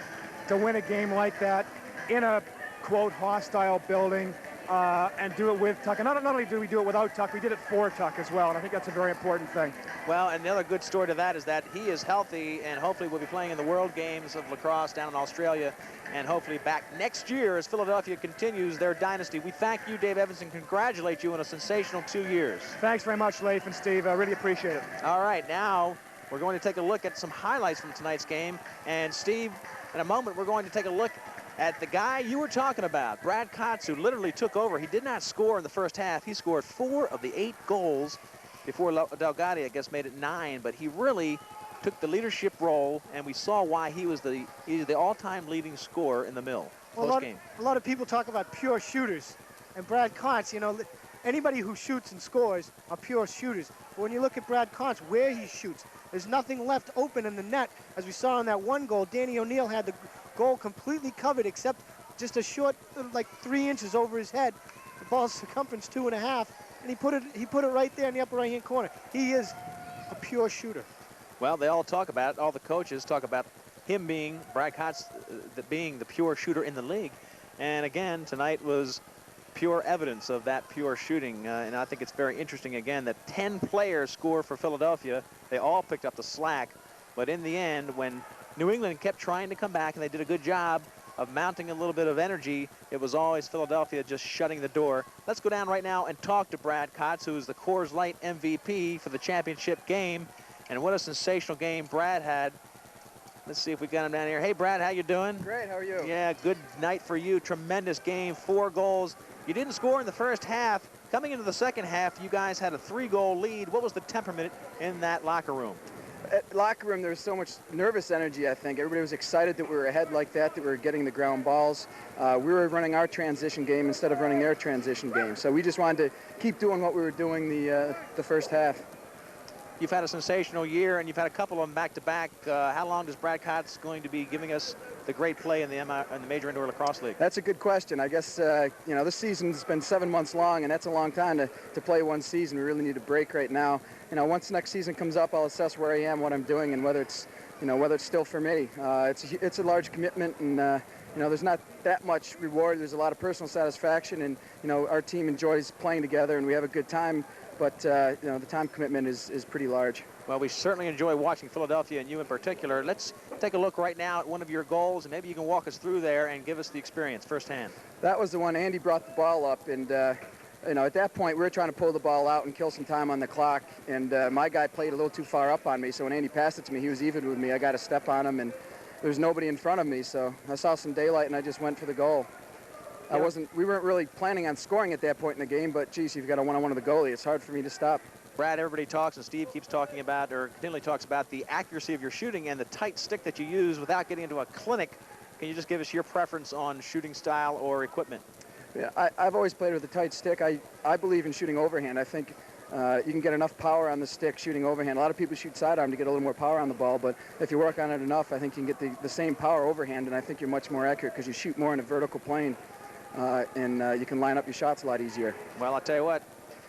to win a game like that in a, quote, hostile building, and do it with Tuck. And not only do we do it without Tuck, we did it for Tuck as well, and I think that's a very important thing. Well, and the other good story to that is that he is healthy, and hopefully will be playing in the World Games of Lacrosse down in Australia, and hopefully back next year as Philadelphia continues their dynasty. We thank you, Dave Evans, and congratulate you on a sensational 2 years. Thanks very much, Leif and Steve. I really appreciate it. All right, now we're going to take a look at some highlights from tonight's game, and Steve, in a moment, we're going to take a look at the guy you were talking about, Brad Kotz, who literally took over. He did not score in the first half. He scored 4 of the 8 goals before Delgatti, I guess, made it 9, but he really took the leadership role, and we saw why he's the all-time leading scorer in the mill post-game. A lot of people talk about pure shooters, and Brad Kotz, you know, anybody who shoots and scores are pure shooters. But when you look at Brad Kotz, where he shoots, there's nothing left open in the net. As we saw in that one goal, Danny O'Neill had the goal completely covered except just a short, like 3 inches over his head. The ball's circumference 2.5, and he put it right there in the upper right-hand corner. He is a pure shooter. Well, they all talk about it. All the coaches talk about him being, Brad Kotz, being the pure shooter in the league. And again, tonight was pure evidence of that pure shooting. And I think it's very interesting, again, that 10 players score for Philadelphia. They all picked up the slack. But in the end, when New England kept trying to come back, and they did a good job of mounting a little bit of energy. It was always Philadelphia just shutting the door. Let's go down right now and talk to Brad Kotz, who is the Coors Light MVP for the championship game. And what a sensational game Brad had. Let's see if we got him down here. Hey, Brad, how you doing? Great, how are you? Yeah, good night for you. Tremendous game, 4 goals. You didn't score in the first half. Coming into the second half, you guys had a 3-goal lead. What was the temperament in that locker room? At the locker room, there was so much nervous energy, I think. Everybody was excited that we were ahead like that we were getting the ground balls. We were running our transition game instead of running their transition game. So we just wanted to keep doing what we were doing the first half. You've had a sensational year, and you've had a couple of them back-to-back. How long is Brad Kotz going to be giving us the great play in the Major Indoor Lacrosse League? That's a good question. I guess, you know, this season's been 7 months long, and that's a long time to play one season. We really need a break right now. You know, once next season comes up, I'll assess where I am, what I'm doing, and whether it's, you know, whether it's still for me. It's a large commitment, and, you know, there's not that much reward. There's a lot of personal satisfaction, and, you know, our team enjoys playing together, and we have a good time. But, you know, the time commitment is pretty large. Well, we certainly enjoy watching Philadelphia, and you in particular. Let's take a look right now at one of your goals, and maybe you can walk us through there and give us the experience firsthand. That was the one. Andy brought the ball up, and, you know, at that point, we were trying to pull the ball out and kill some time on the clock, and my guy played a little too far up on me, so when Andy passed it to me, he was even with me. I got a step on him, and there was nobody in front of me, so I saw some daylight, and I just went for the goal. We weren't really planning on scoring at that point in the game, but geez, you've got a one-on-one with the goalie. It's hard for me to stop. Brad, everybody talks, and Steve keeps talking about, or continually talks about, the accuracy of your shooting and the tight stick that you use without getting into a clinic. Can you just give us your preference on shooting style or equipment? Yeah, I've always played with a tight stick. I believe in shooting overhand. I think you can get enough power on the stick shooting overhand. A lot of people shoot sidearm to get a little more power on the ball, but if you work on it enough, I think you can get the same power overhand, and I think you're much more accurate because you shoot more in a vertical plane. And you can line up your shots a lot easier. Well, I'll tell you what,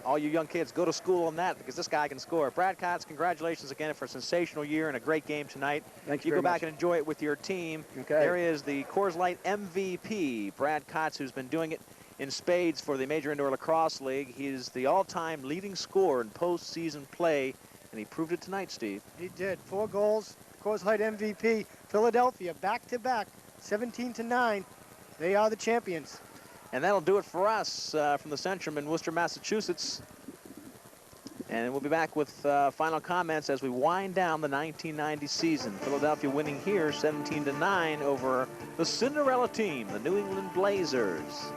all you young kids, go to school on that, because this guy can score. Brad Kotz, congratulations again for a sensational year and a great game tonight. Thank you go very back much. and enjoy it with your team. Okay. There is the Coors Light MVP, Brad Kotz, who's been doing it in spades for the Major Indoor Lacrosse League. He's the all-time leading scorer in postseason play, and he proved it tonight, Steve. He did. 4 goals, Coors Light MVP. Philadelphia back-to-back, 17-9. They are the champions. And that'll do it for us from the Centrum in Worcester, Massachusetts. And we'll be back with final comments as we wind down the 1990 season. Philadelphia winning here 17-9 over the Cinderella team, the New England Blazers.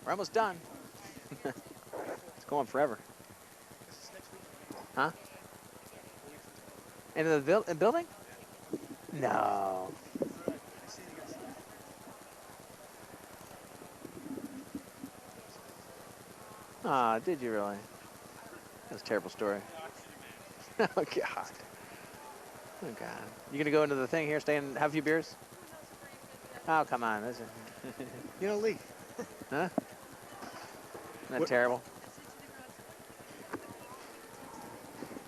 We're almost done. It's going forever. Huh? In the building? No. Ah, did you really? That's a terrible story. Oh, God. Oh, God. You gonna go into the thing here, stay and have a few beers? Oh, come on. You don't leave. Huh? Isn't that terrible?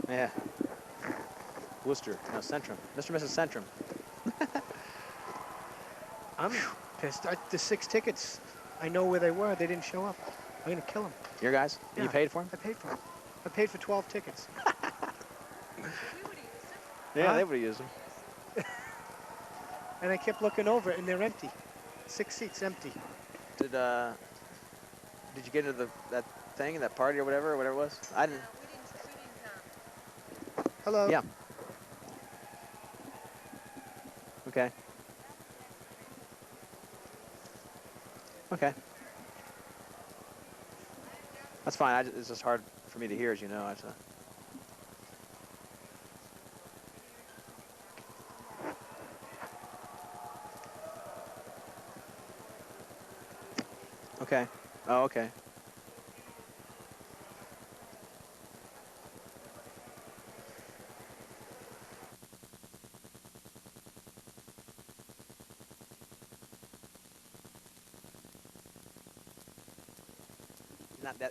Yeah. Worcester, no, Centrum. Mr. and Mrs. Centrum. I'm pissed. The 6 tickets, I know where they were. They didn't show up. I'm going to kill them. Your guys? Yeah. You paid for them? I paid for them. I paid for 12 tickets. Yeah, Huh? they would have used them. And I kept looking over, and they're empty. 6 seats empty. Did you get into that thing, that party or whatever it was? I didn't. Hello. Yeah. Okay. Okay. That's fine. It's just hard for me to hear, as you know. Okay. Oh, okay.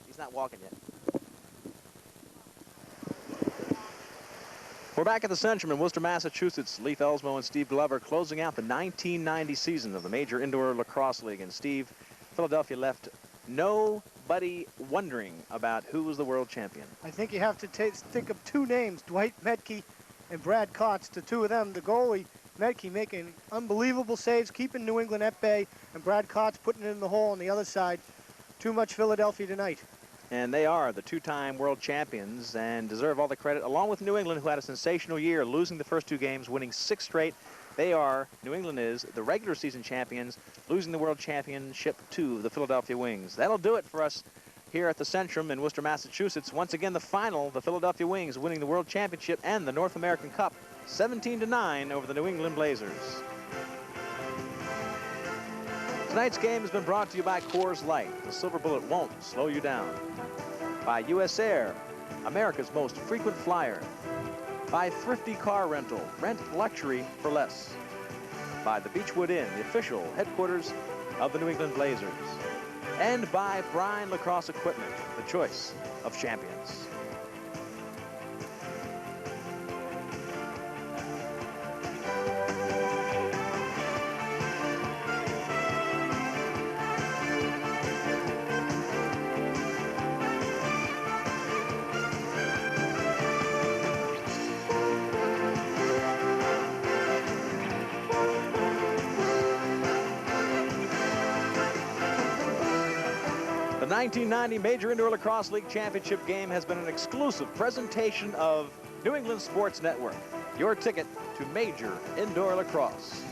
he's not walking yet. We're back at the Centrum in Worcester, Massachusetts. Leif Elsmo and Steve Glover closing out the 1990 season of the Major Indoor Lacrosse League. And Steve, Philadelphia left nobody wondering about who was the world champion. I think you have to think of two names, Dwight Metke and Brad Kotz. The two of them, the goalie, Metke making unbelievable saves, keeping New England at bay, and Brad Kotz putting it in the hole on the other side. Too much Philadelphia tonight. And they are the two-time world champions and deserve all the credit, along with New England, who had a sensational year, losing the first 2 games, winning 6 straight. New England is the regular season champions, losing the world championship to the Philadelphia Wings. That'll do it for us here at the Centrum in Worcester, Massachusetts. Once again, the final, the Philadelphia Wings winning the World Championship and the North American Cup, 17-9 over the New England Blazers. Tonight's game has been brought to you by Coors Light. The Silver Bullet won't slow you down. By US Air, America's most frequent flyer. By Thrifty Car Rental, rent luxury for less. By the Beechwood Inn, the official headquarters of the New England Blazers. And by Brine Lacrosse Equipment, the choice of champions. The 1990 Major Indoor Lacrosse League Championship game has been an exclusive presentation of New England Sports Network, your ticket to Major Indoor Lacrosse.